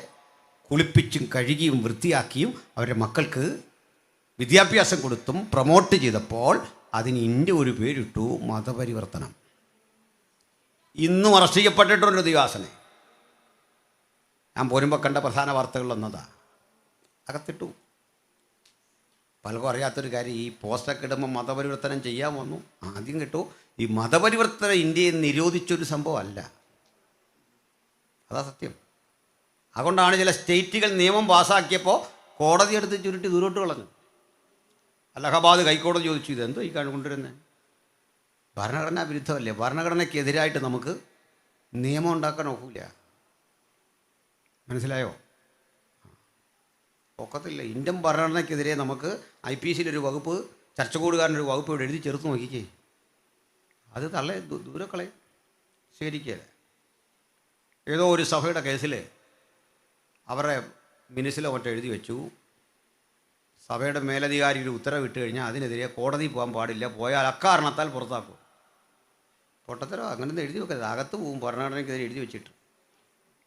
കുളിപ്പിച്ചും കഴുകിയും വൃത്തിയാക്കിയും അവരുടെ മക്കൾക്ക് വിദ്യാഭ്യാസം കൊടുത്തും പ്രൊമോട്ട് ചെയ്തപ്പോൾ അതിന് ഇന്ത്യ ഒരു പേരിട്ടു മതപരിവർത്തനം. ഇന്നും അറസ്റ്റ് ചെയ്യപ്പെട്ടിട്ടൊരു ദിവാസനെ ഞാൻ പോരുമ്പോൾ കണ്ട പ്രധാന വാർത്തകളിലൊന്നതാ. അകത്തിട്ടു. പലർക്കും അറിയാത്തൊരു കാര്യം, ഈ പോസ്റ്റൊക്കെ ഇടുമ്പോൾ മതപരിവർത്തനം ചെയ്യാൻ വന്നു. ആദ്യം കേട്ടു, ഈ മതപരിവർത്തനം ഇന്ത്യയിൽ നിരോധിച്ചൊരു സംഭവമല്ല. അതാ സത്യം. അതുകൊണ്ടാണ് ചില സ്റ്റേറ്റുകൾ നിയമം പാസ്സാക്കിയപ്പോൾ കോടതി എടുത്ത് ചുരുട്ടി ദൂരോട്ട് കളഞ്ഞു. അലഹബാദ് ഹൈക്കോടതി ചോദിച്ചു, ഇതെന്തോ ഈ കൊണ്ടുവരുന്നത്? ഭരണഘടനാ വിരുദ്ധമല്ലേ? ഭരണഘടനയ്ക്കെതിരായിട്ട് നമുക്ക് നിയമം ഉണ്ടാക്കാൻ ഒക്കില്ല. മനസ്സിലായോ? ഒക്കത്തില്ല. ഇന്ത്യൻ ഭരണഘടനയ്ക്കെതിരെ നമുക്ക് IPC-യിലൊരു വകുപ്പ്, ചർച്ചകൂടുകാരനൊരു വകുപ്പ് ഇവിടെ എഴുതി ചേർത്ത് നോക്കിക്കേ. അത് ദൂരക്കളെ ശരിക്കല്ല. ഏതോ ഒരു സഭയുടെ കേസിൽ അവരുടെ മിനിസിലോ മറ്റോ എഴുതി വെച്ചു, സഭയുടെ മേലധികാരി ഒരു ഉത്തരവിട്ട് കഴിഞ്ഞാൽ അതിനെതിരെ കോടതി പോകാൻ പാടില്ല, പോയാൽ അക്കാരണത്താൽ പുറത്താക്കും. പൊട്ടത്തരോ അങ്ങനെയൊന്നും എഴുതി വെക്കരുത്. അകത്ത് പോവും ഭരണഘടനയ്ക്കെതിരെ എഴുതി വെച്ചിട്ട്.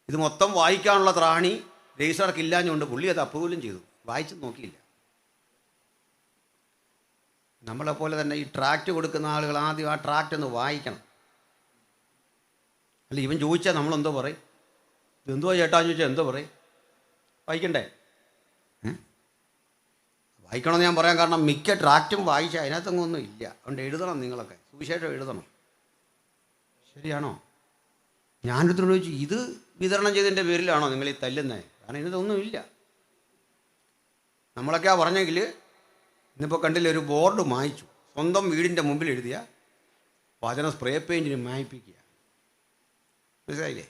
ഇത് മൊത്തം വായിക്കാനുള്ള ത്രാണി രജിസ്ട്രാർക്ക് ഇല്ലാഞ്ഞുകൊണ്ട് പുള്ളി അത് അപ്രൂവലും ചെയ്തു. വായിച്ച് നോക്കിയില്ല. നമ്മളെപ്പോലെ തന്നെ ഈ ട്രാക്റ്റ് കൊടുക്കുന്ന ആളുകൾ ആദ്യം ആ ട്രാക്റ്റ് ഒന്ന് വായിക്കണം. അല്ല, ഇവൻ ചോദിച്ചാൽ നമ്മളെന്തോ പറയും? ഇതെന്തോ ചേട്ടാന്ന് ചോദിച്ചാൽ എന്തോ പറയും? വായിക്കണ്ടേ? വായിക്കണമെന്ന് ഞാൻ പറയാൻ കാരണം മിക്ക ട്രാക്റ്റും വായിച്ചാൽ അതിനകത്തൊന്നും ഒന്നും ഇല്ല. അതുകൊണ്ട് എഴുതണം. നിങ്ങളൊക്കെ സുവിശേഷം എഴുതണം. ശരിയാണോ? ഞാനൊരു ചോദിച്ചു, ഇത് വിതരണം ചെയ്തതിൻ്റെ പേരിലാണോ നിങ്ങൾ ഈ തല്ലുന്നത്? കാരണം ഇതിനൊന്നുമില്ല. നമ്മളൊക്കെ പറഞ്ഞെങ്കിൽ ഇന്നിപ്പോൾ കണ്ടില്ല, ഒരു ബോർഡ് മായ്ച്ചു. സ്വന്തം വീടിൻ്റെ മുമ്പിൽ എഴുതിയ വചനം സ്പ്രേ പെയിൻറ്റിന് മായ്പ്പിക്കുക. മനസ്സിലായില്ലേ?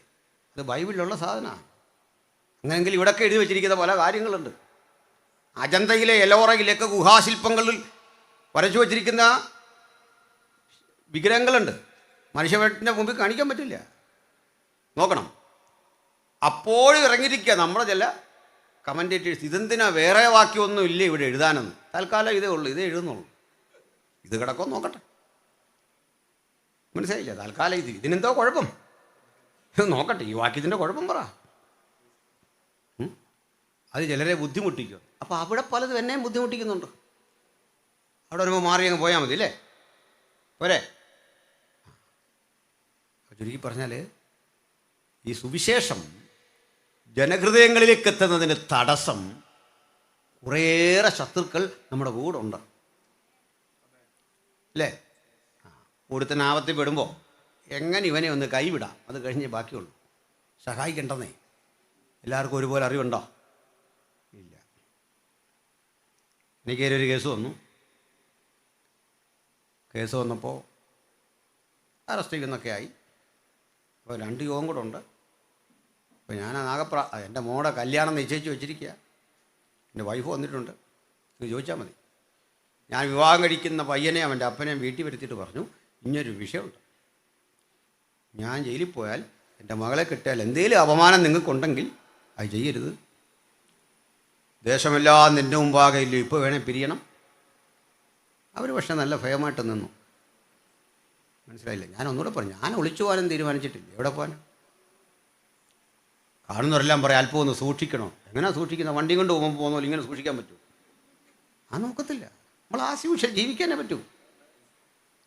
അത് ബൈബിളിലുള്ള സാധനമാണ്. അങ്ങനെയെങ്കിൽ ഇവിടെയൊക്കെ എഴുതി വെച്ചിരിക്കുന്ന പല കാര്യങ്ങളുണ്ട്. അജന്തയിലെ എലോറയിലൊക്കെ ഗുഹാശില്പങ്ങളിൽ വരച്ചു വച്ചിരിക്കുന്ന വിഗ്രഹങ്ങളുണ്ട്. മനുഷ്യൻ്റെ മുമ്പിൽ കാണിക്കാൻ പറ്റില്ല. നോക്കണം. അപ്പോഴും ഇറങ്ങിയിരിക്കുക നമ്മുടെ ചില കമൻറ്റേറ്റേഴ്സ്, ഇതെന്തിനാ വേറെ വാക്യമൊന്നും ഇല്ല ഇവിടെ എഴുതാനെന്ന്. തൽക്കാലം ഇതേ ഉള്ളൂ, ഇതേ എഴുതുന്നുള്ളൂ. ഇത് കിടക്കോ നോക്കട്ടെ. മനസ്സിലായില്ല? തൽക്കാലം ഇതിനെന്തോ കുഴപ്പം, ഇത് നോക്കട്ടെ. ഈ വാക്യത്തിൻ്റെ കുഴപ്പം പറ. അത് ചിലരെ ബുദ്ധിമുട്ടിക്കും. അപ്പോൾ അവിടെ പലതും എന്നെയും ബുദ്ധിമുട്ടിക്കുന്നുണ്ട്. അവിടെ വരുമ്പോൾ മാറി അങ്ങ് പോയാൽ മതി അല്ലേ? പോരെ? ചുരുക്കി പറഞ്ഞാൽ ഈ സുവിശേഷം ജനഹൃദയങ്ങളിലേക്ക് എത്തുന്നതിന് തടസ്സം കുറേയേറെ ശത്രുക്കൾ നമ്മുടെ കൂടെ ഉണ്ട്, അല്ലേ? ഒരുത്തൻ ആപത്തിൽ പെടുമ്പോൾ എങ്ങനെ ഇവനെ ഒന്ന് കൈവിടാം, അത് കഴിഞ്ഞേ ബാക്കിയുള്ളൂ. സഹായിക്കണ്ടെന്നേ. എല്ലാവർക്കും ഒരുപോലെ അറിവുണ്ടോ? ഇല്ല. എനിക്കൊരു കേസ് വന്നു. കേസ് വന്നപ്പോൾ അറസ്റ്റ് ചെയ്യുന്നൊക്കെ ആയി. അപ്പോൾ 2 യോഗം കൂടെ ഉണ്ട്. അപ്പോൾ ഞാൻ എൻ്റെ മോടെ കല്യാണം നിശ്ചയിച്ച് വെച്ചിരിക്കുക. എൻ്റെ വൈഫ് വന്നിട്ടുണ്ട്. ഇത് ചോദിച്ചാൽ മതി. ഞാൻ വിവാഹം കഴിക്കുന്ന പയ്യനെ അവൻ്റെ അപ്പനെയും വീട്ടിൽ വരുത്തിയിട്ട് പറഞ്ഞു, ഇങ്ങനൊരു വിഷയമുണ്ട്. ഞാൻ ജയിലിൽ പോയാൽ എൻ്റെ മകളെ കിട്ടിയാൽ എന്തെങ്കിലും അപമാനം നിങ്ങൾക്കുണ്ടെങ്കിൽ അത് ചെയ്യരുത്. ദേശമെല്ലാം നിൻ്റെ മുമ്പാകെ ഇല്ല, ഇപ്പോൾ വേണേൽ പിരിയണം. അവർ പക്ഷേ നല്ല ഭയമായിട്ട് നിന്നു. മനസ്സിലായില്ല? ഞാൻ ഒന്നുകൂടെ പറഞ്ഞു, ഞാൻ ഒളിച്ചു പോകാനും തീരുമാനിച്ചിട്ടില്ല. എവിടെ പോകാൻ? കാണുന്നവരെല്ലാം പറയാം അല്പം ഒന്ന് സൂക്ഷിക്കണോ. എങ്ങനെയാണ് സൂക്ഷിക്കുന്നത്? വണ്ടി കൊണ്ട് പോകുമ്പോൾ ഇങ്ങനെ സൂക്ഷിക്കാൻ പറ്റുമോ? ആ നോക്കത്തില്ല. നമ്മൾ ആ സൂക്ഷിച്ച് ജീവിക്കാനേ പറ്റൂ,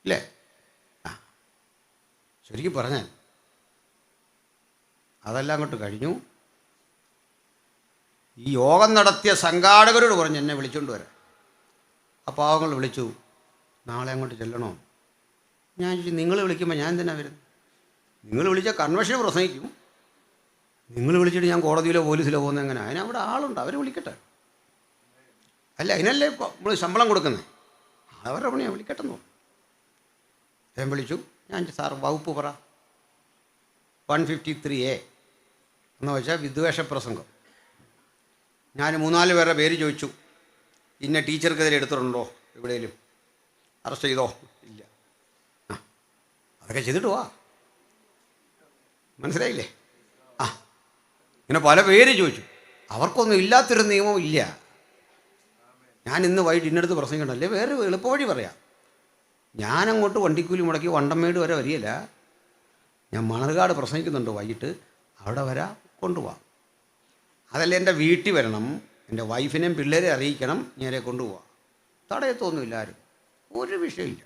ഇല്ലേ? ശരിക്കും പറഞ്ഞാൽ അതെല്ലാം അങ്ങോട്ട് കഴിഞ്ഞു. ഈ യോഗം നടത്തിയ സംഘാടകരോട് പറഞ്ഞ് എന്നെ വിളിച്ചുകൊണ്ട് വരാം. ആ പാവങ്ങൾ വിളിച്ചു, നാളെ അങ്ങോട്ട് ചെല്ലണോ? ഞാൻ ചോദിച്ചു, നിങ്ങൾ വിളിക്കുമ്പോൾ ഞാൻ എന്തിനാണ് വരുന്നത്? നിങ്ങൾ വിളിച്ചാൽ കൺവെൻഷന് പ്രസംഗിക്കും. നിങ്ങൾ വിളിച്ചിട്ട് ഞാൻ കോടതിയിലോ പോലീസിലോ പോകുന്നത് എങ്ങനെ? അതിനവിടെ ആളുണ്ട്, അവർ വിളിക്കട്ടെ. അല്ല, അതിനല്ലേ ഇപ്പോൾ നമ്മൾ ശമ്പളം കൊടുക്കുന്നത്. അവരുടെ പണിയാണ്, വിളിക്കട്ടെന്ന് പറഞ്ഞു. ഞാൻ വിളിച്ചു. ഞാൻ സാർ വകുപ്പ് പറ. 153A എന്ന് വെച്ചാൽ വിദ്വേഷ പ്രസംഗം. ഞാൻ 3-4 പേരുടെ പേര് ചോദിച്ചു. ഇന്ന ടീച്ചർക്കെതിരെ എടുത്തിട്ടുണ്ടോ, എവിടെയെങ്കിലും അറസ്റ്റ് ചെയ്തോ? ഇല്ല. അതൊക്കെ ചെയ്തിട്ട് വാ. മനസ്സിലായില്ലേ? ഇങ്ങനെ പല പേര് ചോദിച്ചു. അവർക്കൊന്നും ഇല്ലാത്തൊരു നിയമവും ഇല്ല. ഞാൻ ഇന്ന് വൈകിട്ട് ഇന്നടുത്ത് പ്രസംഗിക്കണല്ലേ, വേറെ എളുപ്പവഴി പറയാം. ഞാനങ്ങോട്ട് വണ്ടിക്കൂലി മുടക്കി വണ്ടമേട് വരെ വരികയില്ല. ഞാൻ മണർകാട് പ്രസംഗിക്കുന്നുണ്ട് വൈകിട്ട്, അവിടെ വരെ കൊണ്ടുപോകാം. അതല്ല, എൻ്റെ വീട്ടിൽ വരണം, എൻ്റെ വൈഫിനെയും പിള്ളേരെ അറിയിക്കണം, നേരെ കൊണ്ടുപോകാം. തടയത്തൊന്നുമില്ല ആരും, ഒരു വിഷയമില്ല.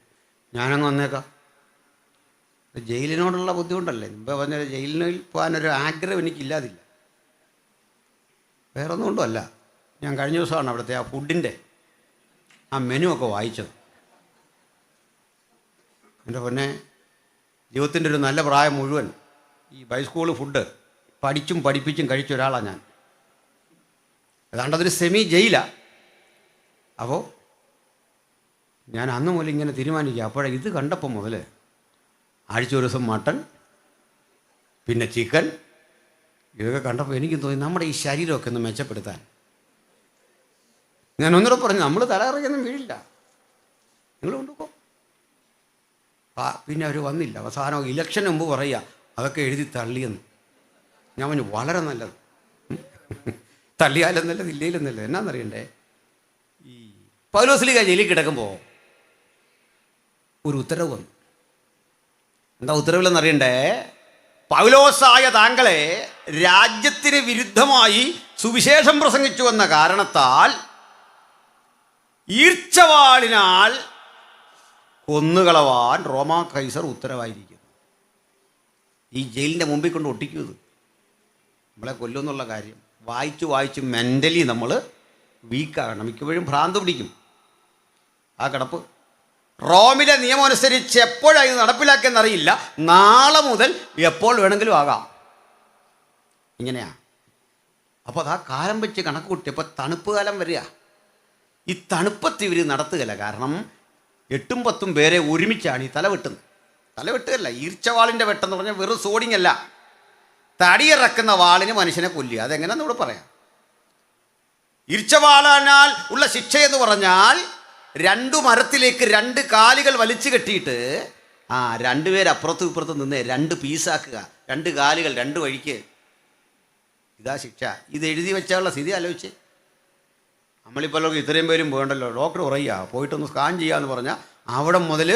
ഞാനങ്ങ് വന്നേക്കാം. ജയിലിനോടുള്ള ബുദ്ധിമുട്ടല്ലേ. മുമ്പ് പറഞ്ഞ ജയിലിന് പോകാനൊരു ആഗ്രഹം എനിക്കില്ലാതില്ല, വേറൊന്നും കൊണ്ടുമല്ല. ഞാൻ കഴിഞ്ഞ ദിവസമാണ് അവിടുത്തെ ആ ഫുഡിൻ്റെ ആ മെനു ഒക്കെ വായിച്ചത്. എൻ്റെ പൊന്നെ, ജീവിതത്തിൻ്റെ ഒരു നല്ല പ്രായം മുഴുവൻ ഈ ഹൈസ്കൂൾ ഫുഡ് പഠിച്ചും പഠിപ്പിച്ചും കഴിച്ച ഒരാളാണ് ഞാൻ. ഏതാണ്ട് അതൊരു സെമി ജയിലാണ്. അപ്പോൾ ഞാൻ അന്ന് മുതൽ ഇങ്ങനെ തീരുമാനിക്കുക. അപ്പോഴേ ഇത് കണ്ടപ്പോൾ മുതൽ ആഴ്ച ഒരു ദിവസം മട്ടൺ, പിന്നെ ചിക്കൻ, ഇതൊക്കെ കണ്ടപ്പോൾ എനിക്ക് തോന്നി നമ്മുടെ ഈ ശരീരമൊക്കെ ഒന്ന് മെച്ചപ്പെടുത്താൻ. ഞാൻ ഒന്നുകൂടെ പറഞ്ഞു, നമ്മൾ തലകറങ്ങൊന്നും വീഴില്ല, നിങ്ങൾ കൊണ്ടുപോ. പിന്നെ അവർ വന്നില്ല. അവസാനം ഇലക്ഷന് മുമ്പ് പറയുക അതൊക്കെ എഴുതി തള്ളിയെന്ന്. ഞാൻ പറഞ്ഞു വളരെ നല്ലത്. തള്ളിയാലും നല്ലത്, ഇല്ലേലും നല്ലത്. എന്നാന്നറിയണ്ടേ, ഈ പൗലോസ്ലീഹ ജയിലിൽ കിടക്കുമ്പോൾ ഒരു ഉത്തരവ് വന്നു. എന്താ ഉത്തരവില്ലെന്നറിയണ്ടേ? പൗലോസായ താങ്കളെ രാജ്യത്തിന് വിരുദ്ധമായി സുവിശേഷം പ്രസംഗിച്ചു എന്ന കാരണത്താൽ ഈർച്ചവാളിനാൽ കൊന്നുകളവാൻ റോമാ കൈസർ ഉത്തരവായിരിക്കുന്നു. ഈ ജയിലിൻ്റെ മുമ്പിൽ കൊണ്ട് ഒട്ടിക്കുന്നത് നമ്മളെ കൊല്ലുമെന്നുള്ള കാര്യം വായിച്ച് വായിച്ച് മെൻ്റലി നമ്മൾ വീക്കാകണം. മിക്കപ്പോഴും ഭ്രാന്ത് പിടിക്കും. ആ കിടപ്പ് റോമിലെ നിയമം അനുസരിച്ച് എപ്പോഴാണ് ഇത് നടപ്പിലാക്കിയെന്നറിയില്ല. നാളെ മുതൽ എപ്പോൾ വേണമെങ്കിലും ആകാം. ഇങ്ങനെയാണ്. അപ്പോൾ അത് ആ കാലം വെച്ച് കണക്ക് കൂട്ടിയപ്പോൾ തണുപ്പ് കാലം വരിക. ഈ തണുപ്പത്ത് ഇവർ നടത്തുകയില്ല. കാരണം 8-10 പേരെ ഒരുമിച്ചാണ് ഈ തല വെട്ടുന്നത്. തല വെട്ടുകയല്ല, ഈർച്ചവാളിൻ്റെ വെട്ടെന്ന് പറഞ്ഞാൽ വെറും സോഡിങ് അല്ല. തടിയിറക്കുന്ന വാളിന് മനുഷ്യനെ കൊല്ലുക. അതെങ്ങനെയാണെന്ന് ഇവിടെ പറയാം. ഈർച്ചവാളാനാൽ ഉള്ള ശിക്ഷയെന്ന് പറഞ്ഞാൽ 2 മരത്തിലേക്ക് 2 കാലുകൾ വലിച്ചു കെട്ടിയിട്ട് 2 പേര് അപ്പുറത്തും ഇപ്പുറത്തും നിന്ന് 2 പീസാക്കുക. 2 കാലുകൾ 2 വഴിക്ക്. ഇതാ ശിക്ഷ. ഇത് എഴുതി വെച്ചാലുള്ള സ്ഥിതി ആലോചിച്ച്. നമ്മളിപ്പോൾ ഇത്രയും പേരും പോകണ്ടല്ലോ. ഡോക്ടർ പറയുക പോയിട്ടൊന്ന് സ്കാൻ ചെയ്യാമെന്ന് പറഞ്ഞാൽ അവിടെ മുതൽ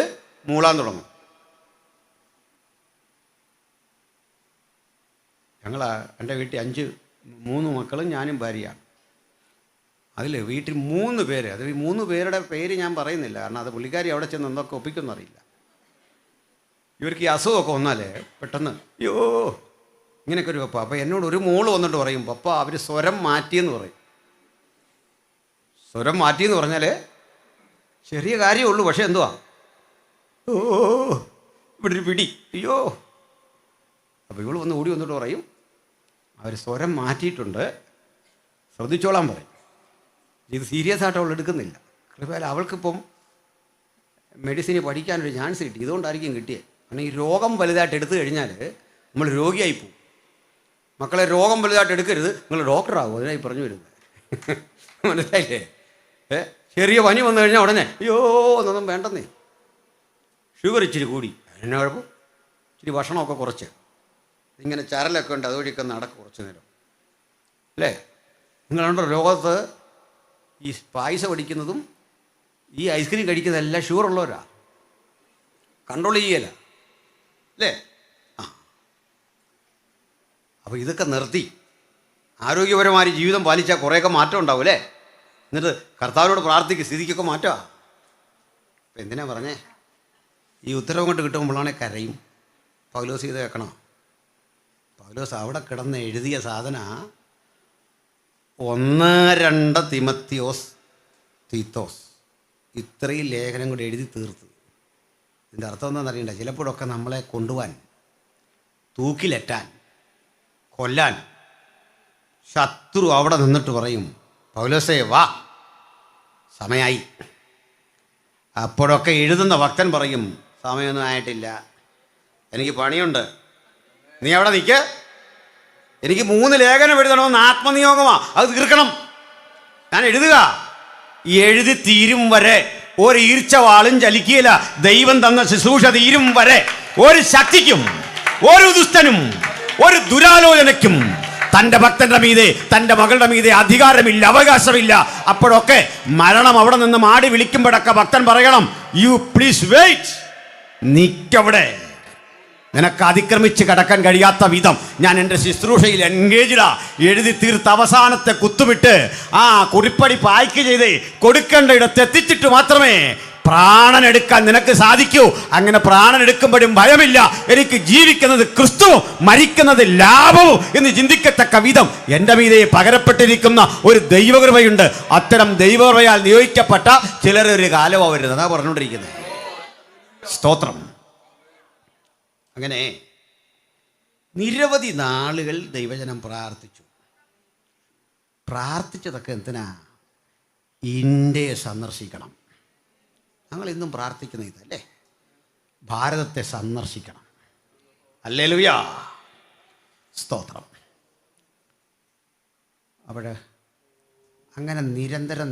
മൂളാൻ തുടങ്ങും. എൻ്റെ വീട്ടിൽ 3 മക്കളും ഞാനും ഭാര്യയാണ്. അതിൽ വീട്ടിൽ 3 പേര്, അത് ഈ 3 പേരുടെ പേര് ഞാൻ പറയുന്നില്ല. കാരണം അത് പുള്ളിക്കാരി അവിടെ ചെന്ന് എന്തൊക്കെ ഒപ്പിക്കുമെന്നറിയില്ല. ഇവർക്ക് ഈ അസുഖമൊക്കെ വന്നാലേ പെട്ടെന്ന് അയ്യോ ഇങ്ങനെയൊക്കെ ഒരു പപ്പ. അപ്പോൾ എന്നോട് ഒരു മോള് വന്നിട്ട് പറയും, പപ്പ അവർ സ്വരം മാറ്റിയെന്ന് പറയും. സ്വരം മാറ്റിയെന്ന് പറഞ്ഞാൽ ചെറിയ കാര്യമുള്ളൂ, പക്ഷേ എന്തുവാ, ഓ ഇവിടെ ഒരു പിടി, അയ്യോ. അപ്പോൾ ഇവൾ വന്ന് ഓടി വന്നിട്ട് പറയും അവർ സ്വരം മാറ്റിയിട്ടുണ്ട്, ശ്രദ്ധിച്ചോളാൻ പറയും. ഇത് സീരിയസ് ആയിട്ട് അവൾ എടുക്കുന്നില്ല. കൃപയാൽ അവൾക്കിപ്പം മെഡിസിന് പഠിക്കാനൊരു ചാൻസ് കിട്ടി. ഇതുകൊണ്ടായിരിക്കും കിട്ടിയത്. കാരണം ഈ രോഗം വലുതായിട്ട് എടുത്തു കഴിഞ്ഞാൽ നമ്മൾ രോഗിയായി പോകും. മക്കളെ രോഗം വലുതായിട്ട് എടുക്കരുത്, നിങ്ങൾ ഡോക്ടറാകും, അതിനായി പറഞ്ഞു വരുന്നത്. മനസ്സിലായില്ലേ? ചെറിയ പനി വന്നു കഴിഞ്ഞാൽ ഉടനെ അയ്യോ എന്നൊന്നും വേണ്ടെന്നേ. ഷുഗർ ഇച്ചിരി കൂടി, എന്നാ കുഴപ്പം, ഇച്ചിരി ഭക്ഷണമൊക്കെ കുറച്ച്, ഇങ്ങനെ ചരലൊക്കെ ഉണ്ട്, അതുവഴിയൊക്കെ നടക്കും കുറച്ച് നേരം, അല്ലേ? നിങ്ങളുണ്ടോ ലോകത്ത് ഈ പായസം അടിക്കുന്നതും ഈ ഐസ്ക്രീം കഴിക്കുന്നതെല്ലാം ഷുഗർ ഉള്ളവരാ, കൺട്രോൾ ചെയ്യല, അല്ലേ? ആ, അപ്പോൾ ഇതൊക്കെ നിർത്തി ആരോഗ്യപരമായ ജീവിതം പാലിച്ചാൽ കുറേയൊക്കെ മാറ്റം ഉണ്ടാവും, അല്ലേ? എന്നിട്ട് കർത്താവിനോട് പ്രാർത്ഥിക്കുക, സ്ഥിതിക്കൊക്കെ മാറ്റുക. അപ്പം എന്തിനാ പറഞ്ഞേ, ഈ ഉത്തരവ് കൊണ്ട് കിട്ടുമ്പോഴാണെ കരയും. പൗലോസ് ഇത് കേൾക്കണം. പൗലോസ് അവിടെ കിടന്ന് എഴുതിയ സാധന 1-2 തിമത്തിയോസ്, തീത്തോസ്, ഇത്രയും ലേഖനം കൂടി എഴുതി തീർത്ത്. ഇതിൻ്റെ അർത്ഥം എന്താണെന്ന് അറിയണ്ട. ചിലപ്പോഴൊക്കെ നമ്മളെ കൊണ്ടുപോകാൻ, തൂക്കിലെറ്റാൻ, കൊല്ലാൻ ശത്രു അവിടെ നിന്നിട്ട് പറയും, പൗലോസേ വാ, സമയമായി. അപ്പോഴൊക്കെ എഴുതുന്ന ഭക്തൻ പറയും, സമയമൊന്നും ആയിട്ടില്ല, എനിക്ക് പണിയുണ്ട്, നീ അവിടെ നിൽക്ക്, എനിക്ക് 3 ലേഖനം എഴുതണമെന്ന് ആത്മനിയോഗമാണ്, അത് തീർക്കണം, ഞാൻ എഴുതുക. എഴുതി തീരും വരെ ഒരു ഈർച്ചവാളും ചലിക്കുകയില്ല. ദൈവം തന്ന ശുശ്രൂഷ തീരും വരെ ഒരു ശക്തിക്കും, ഒരു ദുഷ്ടനും, ഒരു ദുരാലോചനയ്ക്കും തൻ്റെ ഭക്തന്റെ മീതെ, തൻ്റെ മകളുടെ മീതെ അധികാരമില്ല, അവകാശമില്ല. അപ്പോഴൊക്കെ മരണം അവിടെ നിന്ന് മാടി വിളിക്കുമ്പോഴൊക്കെ ഭക്തൻ പറയണം, യു പ്ലീസ് വെയിറ്റ്, നിക്കവിടെ, നിനക്ക് അതിക്രമിച്ച് കടക്കാൻ കഴിയാത്ത വിധം ഞാൻ എൻ്റെ ശുശ്രൂഷയിൽ എൻഗേജിഡാ. എഴുതി തീർത്ത് അവസാനത്തെ കുത്തുവിട്ട് ആ കുറിപ്പടി പായ്ക്ക് ചെയ്ത് കൊടുക്കേണ്ട ഇടത്ത് എത്തിച്ചിട്ട് മാത്രമേ പ്രാണൻ എടുക്കാൻ നിനക്ക് സാധിക്കൂ. അങ്ങനെ പ്രാണൻ എടുക്കുമ്പോഴും ഭയമില്ല, എനിക്ക് ജീവിക്കുന്നത് ക്രിസ്തു, മരിക്കുന്നത് ലാഭവും എന്ന് ചിന്തിക്കത്തക്ക വിധം എൻ്റെ മീതെ പകരപ്പെട്ടിരിക്കുന്ന ഒരു ദൈവകൃപയുണ്ട്. അത്തരം ദൈവകൃപയാൽ നിയോഗിക്കപ്പെട്ട ചിലരൊരു കാലമാണ് വരുന്നത്. അതാ പറഞ്ഞുകൊണ്ടിരിക്കുന്നത്. സ്തോത്രം. അങ്ങനെ നിരവധി നാളുകൾ ദൈവജനം പ്രാർത്ഥിച്ചതൊക്കെ എന്തിനാ? ഇന്ത്യയെ സന്ദർശിക്കണം. ഞങ്ങൾ ഇന്നും പ്രാർത്ഥിക്കുന്ന ഇതല്ലേ, ഭാരതത്തെ സന്ദർശിക്കണം. ഹല്ലേലൂയ, സ്തോത്രം. അവിടെ അങ്ങനെ നിരന്തരം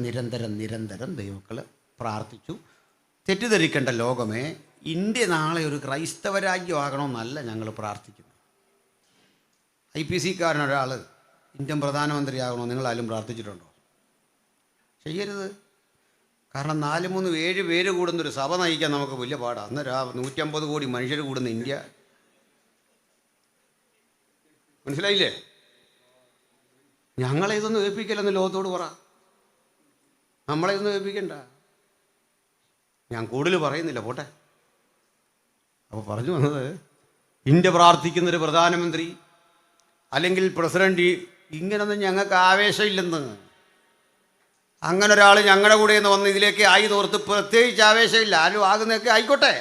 ദൈവമക്കൾ പ്രാർത്ഥിച്ചു. തെറ്റിദ്ധരിക്കേണ്ട ലോകമേ, ഇന്ത്യ നാളെ ഒരു ക്രൈസ്തവ രാജ്യമാകണമെന്നല്ല ഞങ്ങൾ പ്രാർത്ഥിക്കുന്നത്. IPC-കാരനൊരാൾ ഇന്ത്യൻ പ്രധാനമന്ത്രിയാകണോ നിങ്ങളാരും പ്രാർത്ഥിച്ചിട്ടുണ്ടോ? ചെയ്യരുത്. കാരണം 4-3-7 പേര് കൂടുന്നൊരു സഭ നയിക്കാൻ നമുക്ക് വലിയ പാടാണ്. അന്ന് 150 കോടി മനുഷ്യർ കൂടുന്ന ഇന്ത്യ, മനസ്സിലായില്ലേ? ഞങ്ങളെ ഇതൊന്നും ഏൽപ്പിക്കലെന്ന് ലോകത്തോട് പറ. നമ്മളെ ഇതൊന്നും ഏൽപ്പിക്കണ്ട. ഞാൻ കൂടുതൽ പറയുന്നില്ല, പോട്ടെ. അപ്പോൾ പറഞ്ഞു വന്നത്, ഇന്ത്യ പ്രാർത്ഥിക്കുന്നൊരു പ്രധാനമന്ത്രി അല്ലെങ്കിൽ പ്രസിഡന്റ്, ഇങ്ങനൊന്നും ഞങ്ങൾക്ക് ആവേശമില്ലെന്ന്. അങ്ങനെ ഒരാൾ ഞങ്ങളുടെ കൂടെ നിന്ന് വന്ന് ഇതിലേക്ക് ആയി തോർത്ത് പ്രത്യേകിച്ച് ആവേശമില്ല. ആരും ആകുന്നതൊക്കെ ആയിക്കോട്ടെ.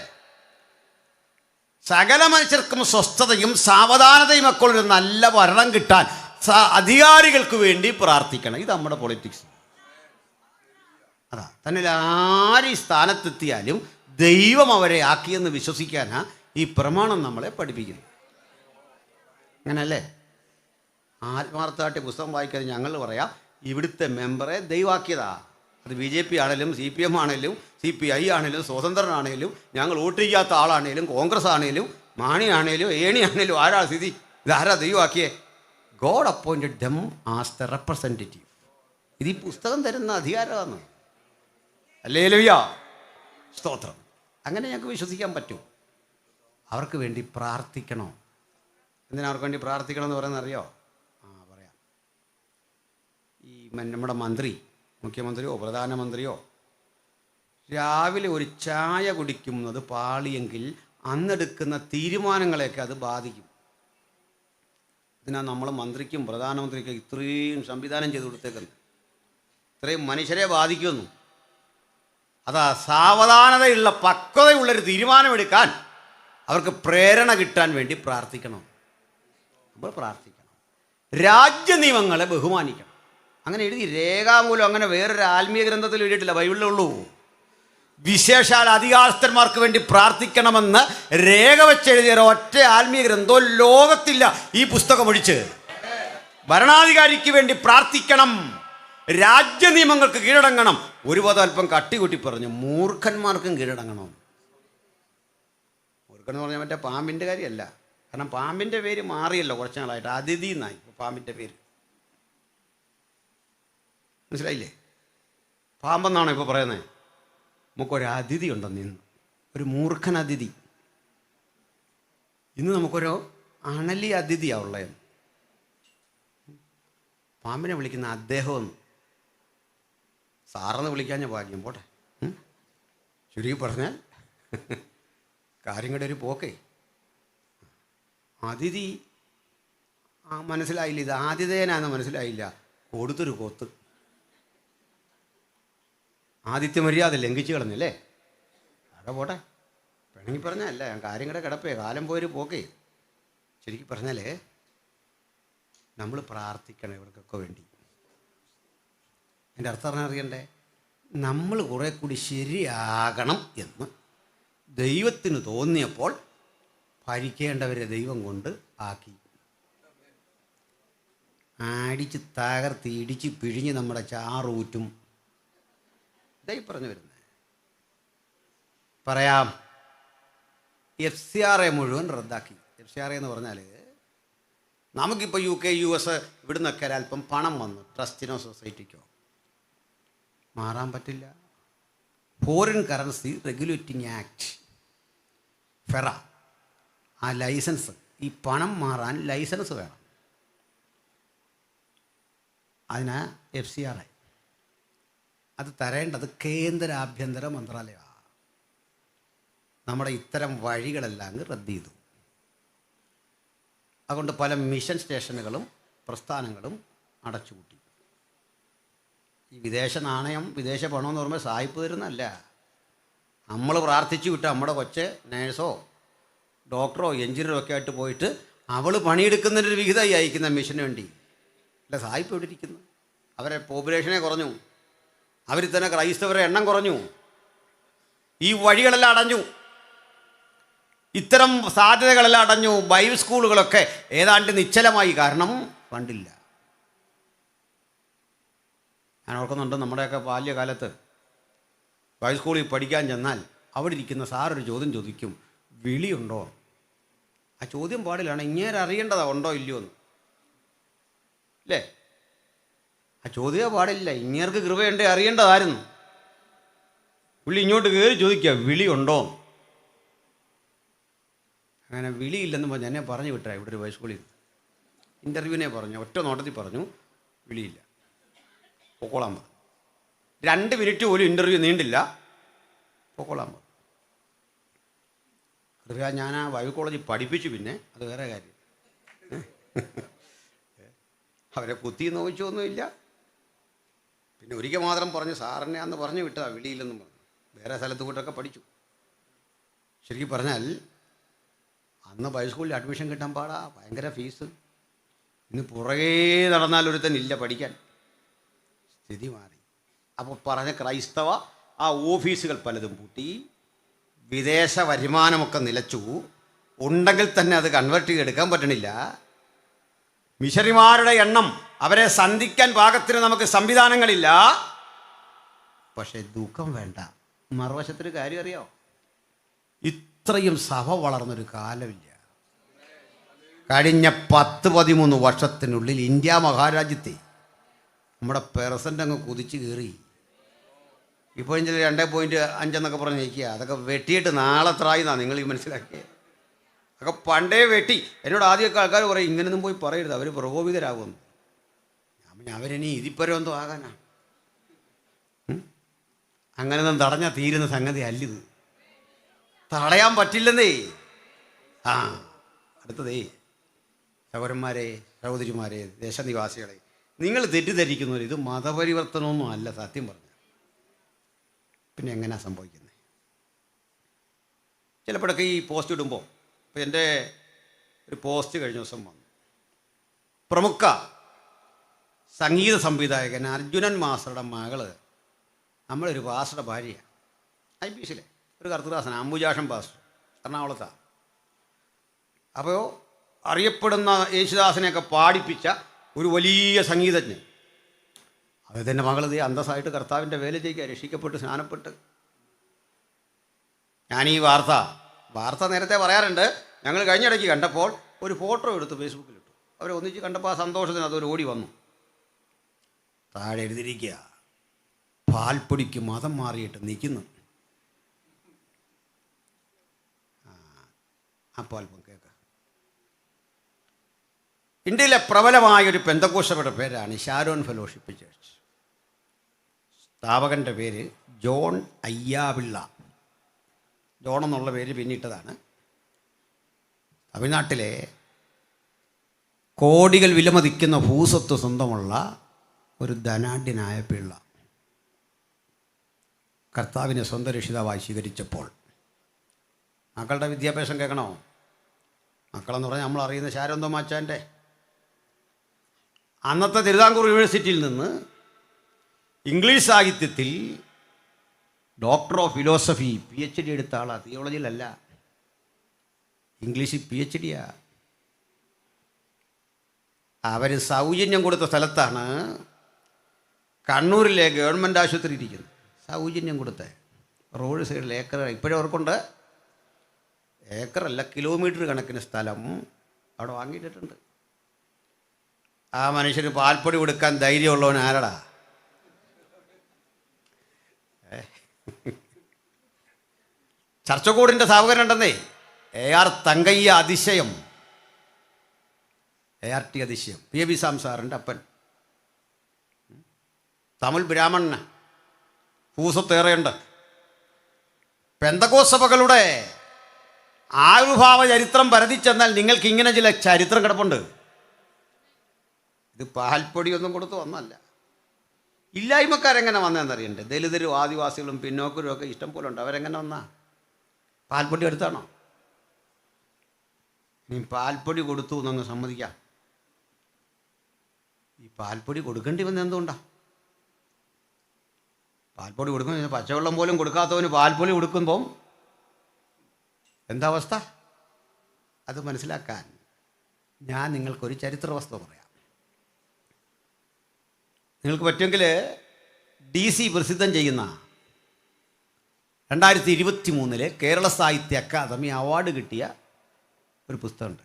സകല മനുഷ്യർക്കും സ്വസ്ഥതയും സാവധാനതയും ഒക്കെ ഒരു നല്ല ഭരണം കിട്ടാൻ അധികാരികൾക്ക് വേണ്ടി പ്രാർത്ഥിക്കണം. ഇത് നമ്മുടെ പൊളിറ്റിക്സ്. അതാ തന്നെ ആര് ഈ സ്ഥാനത്തെത്തിയാലും ദൈവം അവരെ ആക്കിയെന്ന് വിശ്വസിക്കാനാ ഈ പ്രമാണം നമ്മളെ പഠിപ്പിക്കുന്നത്. അങ്ങനല്ലേ? ആത്മാർത്ഥമായിട്ട് പുസ്തകം വായിക്കാതെ ഞങ്ങൾ പറയാം, ഇവിടുത്തെ മെമ്പറെ ദൈവമാക്കിയതാ. അത് BJP ആണെങ്കിലും CPM ആണെങ്കിലും CPI ആണെങ്കിലും സ്വതന്ത്രനാണെങ്കിലും ഞങ്ങൾ വോട്ട് ചെയ്യാത്ത ആളാണെങ്കിലും കോൺഗ്രസ് ആണെങ്കിലും മാണി ആണെങ്കിലും ഏണി ആണെങ്കിലും ആരാ സ്ഥിതി? ഇതാരാ ദൈവമാക്കിയേ? God appointed them as the representative. ഇത് ഈ പുസ്തകം തരുന്ന അധികാരമാണ്. ഹല്ലേലൂയ, സ്തോത്രം. അങ്ങനെ ഞങ്ങൾക്ക് വിശ്വസിക്കാൻ പറ്റും. അവർക്ക് വേണ്ടി പ്രാർത്ഥിക്കണോ? എന്തിനാ അവർക്ക് വേണ്ടി പ്രാർത്ഥിക്കണം എന്ന് പറയുന്നത് അറിയോ? പറയാം. ഈ നമ്മുടെ മന്ത്രി, മുഖ്യമന്ത്രിയോ പ്രധാനമന്ത്രിയോ രാവിലെ ഒരു ചായ കുടിക്കുന്നത് പാളിയെങ്കിൽ അന്നെടുക്കുന്ന തീരുമാനങ്ങളെയൊക്കെ അത് ബാധിക്കും. ഇതിനാ നമ്മൾ മന്ത്രിക്കും പ്രധാനമന്ത്രിക്കും ഇത്രയും സംവിധാനം ചെയ്ത് കൊടുത്തേക്കുന്നത്. ഇത്രയും മനുഷ്യരെ ബാധിക്കുന്നു. അതാ സാവധാനതയുള്ള പക്വതയുള്ളൊരു തീരുമാനമെടുക്കാൻ അവർക്ക് പ്രേരണ കിട്ടാൻ വേണ്ടി പ്രാർത്ഥിക്കണം. നമ്മൾ പ്രാർത്ഥിക്കണം. രാജ്യ നിയമങ്ങളെ ബഹുമാനിക്കണം. അങ്ങനെ എഴുതി രേഖാമൂലം അങ്ങനെ വേറൊരു ആത്മീയ ഗ്രന്ഥത്തിൽ എഴുതിയിട്ടില്ല, ബൈബിളിലുള്ളൂ. വിശേഷാൽ അധികാരസ്ഥന്മാർക്ക് വേണ്ടി പ്രാർത്ഥിക്കണമെന്ന് രേഖ വെച്ചെഴുതിയ ഒറ്റ ആത്മീയ ഗ്രന്ഥവും ലോകത്തില്ല ഈ പുസ്തകം ഒഴിച്ച്. ഭരണാധികാരിക്ക് വേണ്ടി പ്രാർത്ഥിക്കണം, രാജ്യ നിയമങ്ങൾക്ക് കീഴടങ്ങണം. ഒരു പദം അല്പം കട്ടികൂട്ടി പറഞ്ഞു, മൂർഖന്മാർക്കും കീഴടങ്ങണം. മൂർഖൻ എന്ന് പറഞ്ഞാൽ മറ്റേ പാമ്പിൻ്റെ കാര്യമല്ല. കാരണം പാമ്പിൻ്റെ പേര് മാറിയല്ലോ കുറച്ച് നാളായിട്ട്, അതിഥി എന്നായി പാമ്പിൻ്റെ പേര്. മനസ്സിലായില്ലേ? പാമ്പെന്നാണോ ഇപ്പോൾ പറയുന്നത്? നമുക്കൊരു അതിഥി ഉണ്ടെന്ന് ഇന്ന്, ഒരു മൂർഖൻ അതിഥി. ഇന്ന് നമുക്കൊരു അണലി അതിഥിയാണ് ഉള്ളത്. പാമ്പിനെ വിളിക്കുന്ന അദ്ദേഹമെന്ന്. സാറെന്ന് വിളിക്കാൻ ഞാൻ ഭാഗ്യം പോട്ടെ. ചുരുക്കി പറഞ്ഞാൽ കാര്യങ്ങളുടെ ഒരു പോക്കേ. അതിഥി മനസ്സിലായില്ല, ഇത് ആതിഥേയനാന്ന് മനസ്സിലായില്ല, കൊടുത്തൊരു കൊത്ത്. ആദിത്യ മര്യാദ ലംഘിച്ച് കളഞ്ഞല്ലേ. അവിടെ പോട്ടെ, വേണമെങ്കിൽ പറഞ്ഞല്ല, ഞാൻ കാര്യങ്ങളുടെ കിടപ്പേ, കാലം പോയൊരു പോക്കേ. ശരിക്കും പറഞ്ഞാൽ നമ്മൾ പ്രാർത്ഥിക്കണം ഇവർക്കൊക്കെ വേണ്ടി. എൻ്റെ അർത്ഥം അറിയണ്ടേ? നമ്മൾ കുറേ കൂടി ശരിയാകണം എന്ന് ദൈവത്തിന് തോന്നിയപ്പോൾ ഭരിക്കേണ്ടവരെ ദൈവം കൊണ്ട് ആക്കി. അടിച്ച് തകർത്ത് ഇടിച്ച് പിഴിഞ്ഞ് നമ്മുടെ ചാറൂറ്റും. ഇതായി പറഞ്ഞു വരുന്നത്. പറയാം, FCRA മുഴുവൻ റദ്ദാക്കി. FCRA എന്ന് പറഞ്ഞാൽ നമുക്കിപ്പോൾ UK US ഇവിടുന്നൊക്കെ ഒരല്പം പണം വന്നു, ട്രസ്റ്റിനോ സൊസൈറ്റിക്കോ മാറാൻ പറ്റില്ല. Foreign currency regulating act, FERA, ആ ലൈസൻസ്, ഈ പണം മാറാൻ ലൈസൻസ് വേണം. അതിന് FCRA അത് തരേണ്ടത് കേന്ദ്ര ആഭ്യന്തര മന്ത്രാലയമാണ്. നമ്മുടെ ഇത്തരം വഴികളെല്ലാം അങ്ങ് റദ്ദ് ചെയ്തു. അതുകൊണ്ട് പല മിഷൻ സ്റ്റേഷനുകളും പ്രസ്ഥാനങ്ങളും അടച്ചുപൂട്ടി. ഈ വിദേശ നാണയം, വിദേശ പണം എന്ന് പറയുമ്പോൾ സായിപ്പ് തരുന്നല്ല. നമ്മൾ പ്രാർത്ഥിച്ചു വിട്ട് നമ്മുടെ കൊച്ച് നേഴ്സോ ഡോക്ടറോ എഞ്ചിനീയറോ ഒക്കെ ആയിട്ട് പോയിട്ട് അവൾ പണിയെടുക്കുന്നതിനൊരു വിഹിതമായി അയക്കുന്ന മിഷന് വേണ്ടി. അല്ല, സായിപ്പ് എവിടെ ഇരിക്കുന്നു? അവരെ പോപ്പുലേഷനെ കുറഞ്ഞു, അവരിൽ തന്നെ ക്രൈസ്തവരെ എണ്ണം കുറഞ്ഞു, ഈ വഴികളെല്ലാം അടഞ്ഞു, ഇത്തരം സാധ്യതകളെല്ലാം അടഞ്ഞു. ബൈബിൾ സ്കൂളുകളൊക്കെ ഏതാണ്ട് നിശ്ചലമായി. കാരണം ഫണ്ടില്ല. ഞാൻ ഓർക്കുന്നുണ്ട്, നമ്മുടെയൊക്കെ ബാല്യകാലത്ത് ബൈബിൾ സ്കൂളിൽ പഠിക്കാൻ ചെന്നാൽ അവിടെ ഇരിക്കുന്ന സാറൊരു ചോദ്യം ചോദിക്കും, വിളിയുണ്ടോ? ആ ചോദ്യം പാടില്ലാണ്, ഇങ്ങേരെ അറിയേണ്ടതാ ഉണ്ടോ ഇല്ലയോ എന്ന്. അല്ലേ? ആ ചോദ്യമേ പാടില്ല, ഇങ്ങേർക്ക് കൃപയുണ്ടേ അറിയേണ്ടതായിരുന്നു. പുള്ളി ഇങ്ങോട്ട് കയറി ചോദിക്കുക, വിളിയുണ്ടോ? അങ്ങനെ വിളിയില്ലെന്ന് പറഞ്ഞ് എന്നെ പറഞ്ഞു വിട്ടാ. ഇവിടെ ഒരു ബൈബിൾ സ്കൂളിൽ ഇൻ്റർവ്യൂവിനെ പറഞ്ഞു, ഒറ്റ നോട്ടത്തിൽ പറഞ്ഞു വിളിയില്ല, പൊക്കോളാൻ പറഞ്ഞു. 2 മിനിറ്റ് പോലും ഇൻ്റർവ്യൂ നീണ്ടില്ല, പൊക്കോളാൻ പറഞ്ഞു. കൃപ ഞാൻ ആ ബൈബിൾ കോളേജിൽ പഠിപ്പിച്ചു. പിന്നെ അത് വേറെ കാര്യം. അവരെ കുത്തി നോവിച്ചൊന്നുമില്ല. പിന്നെ ഒരിക്കൽ മാത്രം പറഞ്ഞു, സാറിനെ അന്ന് പറഞ്ഞു വിട്ടതാ വിളിയില്ലെന്നും പറഞ്ഞു. വേറെ സ്ഥലത്ത് പോയിട്ടൊക്കെ പഠിച്ചു. ശരിക്കും പറഞ്ഞാൽ അന്ന് ബൈബിൾ സ്കൂളിൽ അഡ്മിഷൻ കിട്ടാൻ പാടാ, ഭയങ്കര ഫീസ്. ഇന്ന് പുറകേ നടന്നാലൊരുത്തനില്ല പഠിക്കാൻ. സ്ഥിതി മാറി. അപ്പോൾ പറഞ്ഞ ക്രൈസ്തവ ആ ഓഫീസുകൾ പലതും പൂട്ടി, വിദേശ വരുമാനമൊക്കെ നിലച്ചു. ഉണ്ടെങ്കിൽ തന്നെ അത് കൺവേർട്ട് ചെയ്തെടുക്കാൻ പറ്റണില്ല. മിഷണറിമാരുടെ എണ്ണം, അവരെ സന്ധിക്കാൻ പാകത്തിന് നമുക്ക് സംവിധാനങ്ങളില്ല. പക്ഷേ ദുഃഖം വേണ്ട. മറുവശത്തൊരു കാര്യം അറിയാമോ? ഇത്രയും സഭ വളർന്നൊരു കാലമില്ല. കഴിഞ്ഞ 10-13 വർഷത്തിനുള്ളിൽ ഇന്ത്യ മഹാരാജ്യത്തെ നമ്മുടെ പെർസെൻ്റ് അങ്ങ് കുതിച്ച് കയറി. ഇപ്പോൾ 2.5 എന്നൊക്കെ പറഞ്ഞ് നിൽക്കുക. അതൊക്കെ വെട്ടിയിട്ട് നാളെ എത്രയെന്നാണ് നിങ്ങൾ ഈ മനസ്സിലാക്കിയത്? അതൊക്കെ പണ്ടേ വെട്ടി. എന്നോട് ആദ്യമൊക്കെ ആൾക്കാർ പറയും, ഇങ്ങനെയൊന്നും പോയി പറയരുത്, അവർ പ്രകോപിതരാകുമെന്ന്. അവരിനി ഇതിപ്പരം എന്തോ ആകാനാണ്. അങ്ങനെയൊന്നും തടഞ്ഞാൽ തീരുന്ന സംഗതി അല്ലിത്. തടയാൻ പറ്റില്ലെന്നേ. ആ അടുത്തതേ, സഹോദരന്മാരെ, സഹോദരിമാരെ, ദേശനിവാസികളെ, നിങ്ങൾ തെറ്റിദ്ധരിക്കുന്നവർ, ഇത് മതപരിവർത്തനമൊന്നും അല്ല. സത്യം പറഞ്ഞു പിന്നെ എങ്ങനെയാണ് സംഭവിക്കുന്നത്? ചിലപ്പോഴൊക്കെ ഈ പോസ്റ്റ് ഇടുമ്പോൾ, ഇപ്പോൾ എൻ്റെ ഒരു പോസ്റ്റ് കഴിഞ്ഞ ദിവസം വന്നു. പ്രമുഖ സംഗീത സംവിധായകൻ അർജുനൻ മാസ്റ്ററുടെ മകള് നമ്മളൊരു പാസ്റ്ററുടെ ഭാര്യയാണ്. IPCയിലെ ഒരു കർത്തദാസൻ, അംബുജാക്ഷൻ പാസ്റ്റർ, എറണാകുളത്താണ്. അപ്പോൾ അറിയപ്പെടുന്ന യേശുദാസിനെയൊക്കെ പാടിപ്പിച്ച ഒരു വലിയ സംഗീതജ്ഞൻ. അദ്ദേഹത്തിൻ്റെ മകളിത് അന്തസ്സായിട്ട് കർത്താവിൻ്റെ വേല ചെയ്യുക, രക്ഷിക്കപ്പെട്ട് സ്നാനപ്പെട്ട്. ഞാൻ ഈ വാർത്ത നേരത്തെ പറയാറുണ്ട്. ഞങ്ങൾ കഴിഞ്ഞിടയ്ക്ക് കണ്ടപ്പോൾ ഒരു ഫോട്ടോ എടുത്ത് ഫേസ്ബുക്കിലിട്ടു. അവരെ ഒന്നിച്ച് കണ്ടപ്പോൾ ആ സന്തോഷത്തിന് അതൊരു ഓടി വന്നു. താഴെ എഴുതിയിരിക്കുക, പാൽപ്പൊടിക്ക് മതം മാറിയിട്ട് നിൽക്കുന്നു. അപ്പോൾ അല്പം കേൾക്കാം. ഇന്ത്യയിലെ പ്രബലമായൊരു പെന്തക്കോസ്തരുടെ പേരാണ് ഷാരോൺ ഫെലോഷിപ്പ് ചർച്ച്. സ്ഥാപകൻ്റെ പേര് ജോൺ അയ്യാപിള്ള. ജോൺ എന്നുള്ള പേര് പിന്നിട്ടതാണ്. തമിഴ്നാട്ടിലെ കോടികൾ വിലമതിക്കുന്ന ഭൂസ്വത്ത് സ്വന്തമുള്ള ഒരു ധനാഢ്യനായ പിള്ള കർത്താവിനെ സ്വന്തം രക്ഷിതാവായി സ്വീകരിച്ചപ്പോൾ മക്കളുടെ വിദ്യാഭ്യാസം കേൾക്കണോ? മക്കളെന്ന് പറഞ്ഞാൽ നമ്മൾ അറിയുന്ന ശാരന്തോ മാച്ചാൻ്റെ അന്നത്തെ തിരുവിതാംകൂർ യൂണിവേഴ്സിറ്റിയിൽ നിന്ന് ഇംഗ്ലീഷ് സാഹിത്യത്തിൽ ഡോക്ടർ ഓഫ് ഫിലോസഫി PhD എടുത്ത ആളാണ്. തിയോളജിയിലല്ല, ഇംഗ്ലീഷിൽ PhDയാ. അവർ സൗജന്യം കൊടുത്ത സ്ഥലത്താണ് കണ്ണൂരിലെ ഗവൺമെൻറ് ആശുപത്രി ഇരിക്കുന്നത്. സൗജന്യം കൊടുത്ത റോഡ് സൈഡിൽ ഏക്കർ, ഇപ്പോഴും അവർക്കുണ്ട്, ഏക്കറല്ല കിലോമീറ്റർ കണക്കിന് സ്ഥലം അവിടെ വാങ്ങിയിട്ടുണ്ട്. ആ മനുഷ്യന് പാൽപ്പൊടി കൊടുക്കാൻ ധൈര്യമുള്ളവൻ ആരടാ? ചർച്ചക്കൂടിൻ്റെ സ്ഥാപകനുണ്ടെന്നേ, AR തങ്കയ്യ അതിശയം, ART അതിശയം, PAB സാം സാറിൻ്റെ അപ്പൻ. തമിഴ് ബ്രാഹ്മണന് ഭൂസ്വത്തേറെയുണ്ട്. പെന്തക്കോസ്ത് സഭകളുടെ ആവിർഭാവ ചരിത്രം പരതിച്ചെന്നാൽ നിങ്ങൾക്ക് ഇങ്ങനെ ചില ചരിത്രം കിടപ്പുണ്ട്. ഇത് പാൽപ്പൊടിയൊന്നും കൊടുത്ത് വന്നല്ല. ഇല്ലായ്മക്കാരെങ്ങനെ വന്നതെന്നറിയണ്ടേ? ദലിതരും ആദിവാസികളും പിന്നോക്കരും ഒക്കെ ഇഷ്ടം പോലെ ഉണ്ട്. അവരെങ്ങനെ വന്നാ? പാൽപ്പൊടി എടുത്താണോ? നീ പാൽപ്പൊടി കൊടുത്തു എന്നങ്ങ് സമ്മതിക്കാം. ഈ പാൽപ്പൊടി കൊടുക്കേണ്ടി വന്നത് എന്തുകൊണ്ടാണ്? പാൽപ്പൊടി കൊടുക്കുന്ന പച്ചവെള്ളം പോലും കൊടുക്കാത്തവന് പാൽപ്പൊടി കൊടുക്കുമ്പം എന്താ അവസ്ഥ? അത് മനസ്സിലാക്കാൻ ഞാൻ നിങ്ങൾക്കൊരു ചരിത്ര വസ്തു പറയാം. നിങ്ങൾക്ക് പറ്റുമെങ്കിൽ DC പ്രസിദ്ധം ചെയ്യുന്ന 2023 കേരള സാഹിത്യ അക്കാദമി അവാർഡ് കിട്ടിയ ഒരു പുസ്തകമുണ്ട്.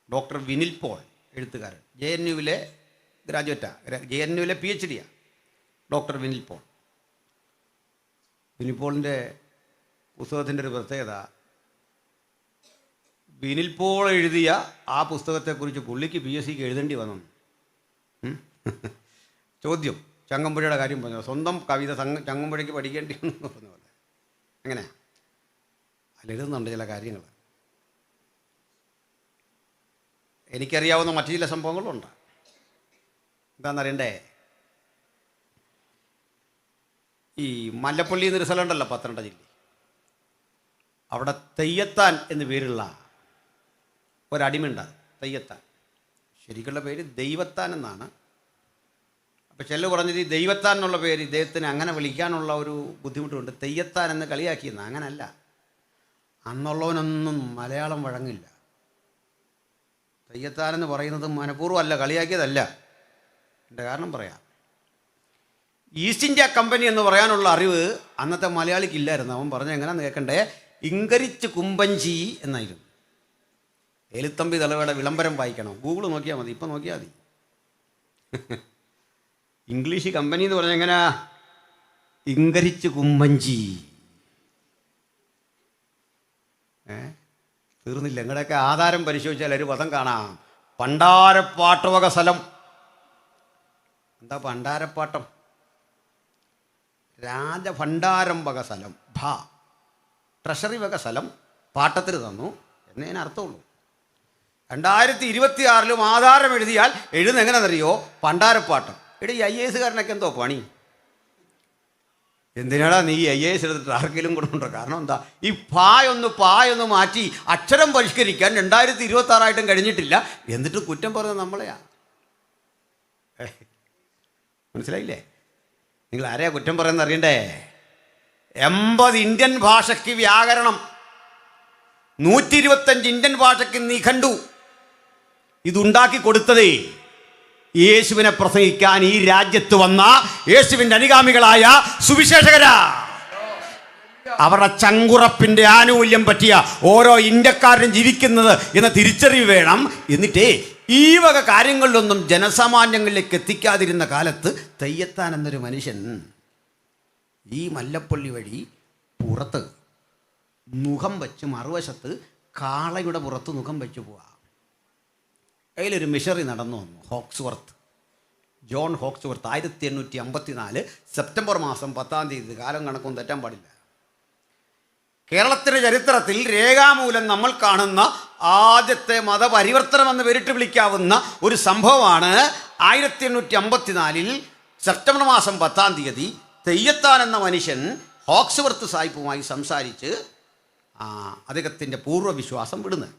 ഡോക്ടർ വിനിൽ പോൾ എഴുത്തുകാരൻ, JNUവിലെ ഗ്രാജുവേറ്റാണ്, JNUവിലെ PhDയാണ് ഡോക്ടർ വിനിൽ പോൾ. വിനിൽ പോളിൻ്റെ പുസ്തകത്തിൻ്റെ ഒരു പ്രത്യേകത, വിനിൽ പോൾ എഴുതിയ ആ പുസ്തകത്തെക്കുറിച്ച് പുള്ളിക്ക് PSCക്ക് എഴുതേണ്ടി വന്നു. ചോദ്യം, ചങ്ങമ്പുഴയുടെ കാര്യം പറഞ്ഞു, സ്വന്തം കവിത ചങ്ങമ്പുഴയ്ക്ക് പഠിക്കേണ്ടി വന്നു പറഞ്ഞ പോലെ. അങ്ങനെ അതിലെഴുതുന്നുണ്ട് ചില കാര്യങ്ങൾ. എനിക്കറിയാവുന്ന മറ്റു ചില സംഭവങ്ങളുണ്ട്. എന്താണെന്നറിയണ്ടേ? ഈ മല്ലപ്പള്ളി എന്നൊരു സ്ഥലമുണ്ടല്ലോ പത്തനംതിട്ട ജില്ലയിൽ, അവിടെ തെയ്യത്താൻ എന്ന് പേരുള്ള ഒരടിമയുണ്ട്. തെയ്യത്താൻ, ശരിക്കുള്ള പേര് ദൈവത്താൻ എന്നാണ്. അപ്പോൾ ചെല്ലു പറഞ്ഞത് ഈ ദൈവത്താൻ എന്നുള്ള പേര് ഇദ്ദേഹത്തിന് അങ്ങനെ വിളിക്കാനുള്ള ഒരു ബുദ്ധിമുട്ടുണ്ട്. തെയ്യത്താൻ എന്ന് കളിയാക്കിയെന്ന്. അങ്ങനല്ല, അന്നുള്ളവനൊന്നും മലയാളം വഴങ്ങില്ല. തെയ്യത്താൻ എന്ന് പറയുന്നത് മനഃപൂർവ്വം അല്ല, കളിയാക്കിയതല്ല. എൻ്റെ കാരണം പറയാം. ഈസ്റ്റ് ഇന്ത്യ കമ്പനി എന്ന് പറയാനുള്ള അറിവ് അന്നത്തെ മലയാളിക്കില്ലായിരുന്നു. അവൻ പറഞ്ഞ എങ്ങനെയാണെന്ന് കേൾക്കണ്ടേ? ഇങ്കരിച്ച് കുമ്പഞ്ചി എന്നായിരുന്നു. എലുത്തമ്പി തലവയുടെ വിളംബരം വായിക്കണം, ഗൂഗിൾ നോക്കിയാൽ മതി, ഇപ്പം നോക്കിയാൽ മതി. ഇംഗ്ലീഷ് കമ്പനി എന്ന് പറഞ്ഞാൽ എങ്ങനെയാ? ഇങ്കരിച്ച് കുമ്പഞ്ചി. തീർന്നില്ല. നിങ്ങളുടെയൊക്കെ ആധാരം പരിശോധിച്ചാൽ ഒരു പദം കാണാം, പണ്ടാരപ്പാട്ടവക സ്ഥലം. എന്താ പണ്ടാരപ്പാട്ടം? രാജഭണ്ഡാരം വക സ്ഥലം. ഭ ട്രഷറി വക സ്ഥലം പാട്ടത്തിന് തന്നു എന്നേ അർത്ഥമുള്ളൂ. 2026 ആധാരം എഴുതിയാൽ എഴുതെങ്ങനെയെന്നറിയോ? പണ്ടാരപ്പാട്ടം. ഈ IAS കാരനൊക്കെ എന്തോ പണി? എന്തിനാടാ നീ IAS എടുത്തിട്ട് ആർക്കെങ്കിലും കൊണ്ടുണ്ടോ? കാരണം എന്താ, ഈ പായൊന്ന് മാറ്റി അക്ഷരം പരിഷ്കരിക്കാൻ 2026 കഴിഞ്ഞിട്ടില്ല. എന്നിട്ട് കുറ്റം പറഞ്ഞത് നമ്മളെയാ. മനസ്സിലായില്ലേ? നിങ്ങൾ ആരെയാ കുറ്റം പറയുന്നത് അറിയണ്ടേ? 80 ഇന്ത്യൻ ഭാഷയ്ക്ക് വ്യാകരണം, 125 ഇന്ത്യൻ ഭാഷയ്ക്ക് നിഘണ്ടു ഇതുണ്ടാക്കി കൊടുത്തതേ യേശുവിനെ പ്രസംഗിക്കാൻ ഈ രാജ്യത്ത് വന്ന യേശുവിൻ്റെ അനുഗാമികളായ സുവിശേഷകരാ. അവരുടെ ചങ്കുറപ്പിൻ്റെ ആനുകൂല്യം പറ്റിയ ഓരോ ഇന്ത്യക്കാരനും ജീവിക്കുന്നത് എന്ന തിരിച്ചറിവ് വേണം. എന്നിട്ടേ ഈ വക കാര്യങ്ങളിലൊന്നും ജനസാമാന്യങ്ങളിലേക്ക് എത്തിക്കാതിരുന്ന കാലത്ത് തെയ്യത്താൻ എന്നൊരു മനുഷ്യൻ ഈ മല്ലപ്പള്ളി വഴി പുറത്ത് മുഖം വെച്ച് മറുവശത്ത് കാളയുടെ പുറത്ത് മുഖം വെച്ച് പോവാ. അതിലൊരു മിഷണറി നടന്നു വന്നു, ജോൺ ഹോക്സ്വർത്ത്. 1854 സെപ്റ്റംബർ മാസം 10-ാം തീയതി. കാലം കണക്കൊന്നും തെറ്റാൻ പാടില്ല. കേരളത്തിൻ്റെ ചരിത്രത്തിൽ രേഖാമൂലം നമ്മൾ കാണുന്ന ആദ്യത്തെ മതപരിവർത്തനം എന്ന് പേരിട്ട് വിളിക്കാവുന്ന ഒരു സംഭവമാണ് 1854 സെപ്റ്റംബർ മാസം 10-ാം തീയതി തെയ്യത്താൻ എന്ന മനുഷ്യൻ ഹോക്സ്വർത്ത് സാഹിബുമായി സംസാരിച്ച് അദ്ദേഹത്തിൻ്റെ പൂർവ്വവിശ്വാസം വിടുന്നത്.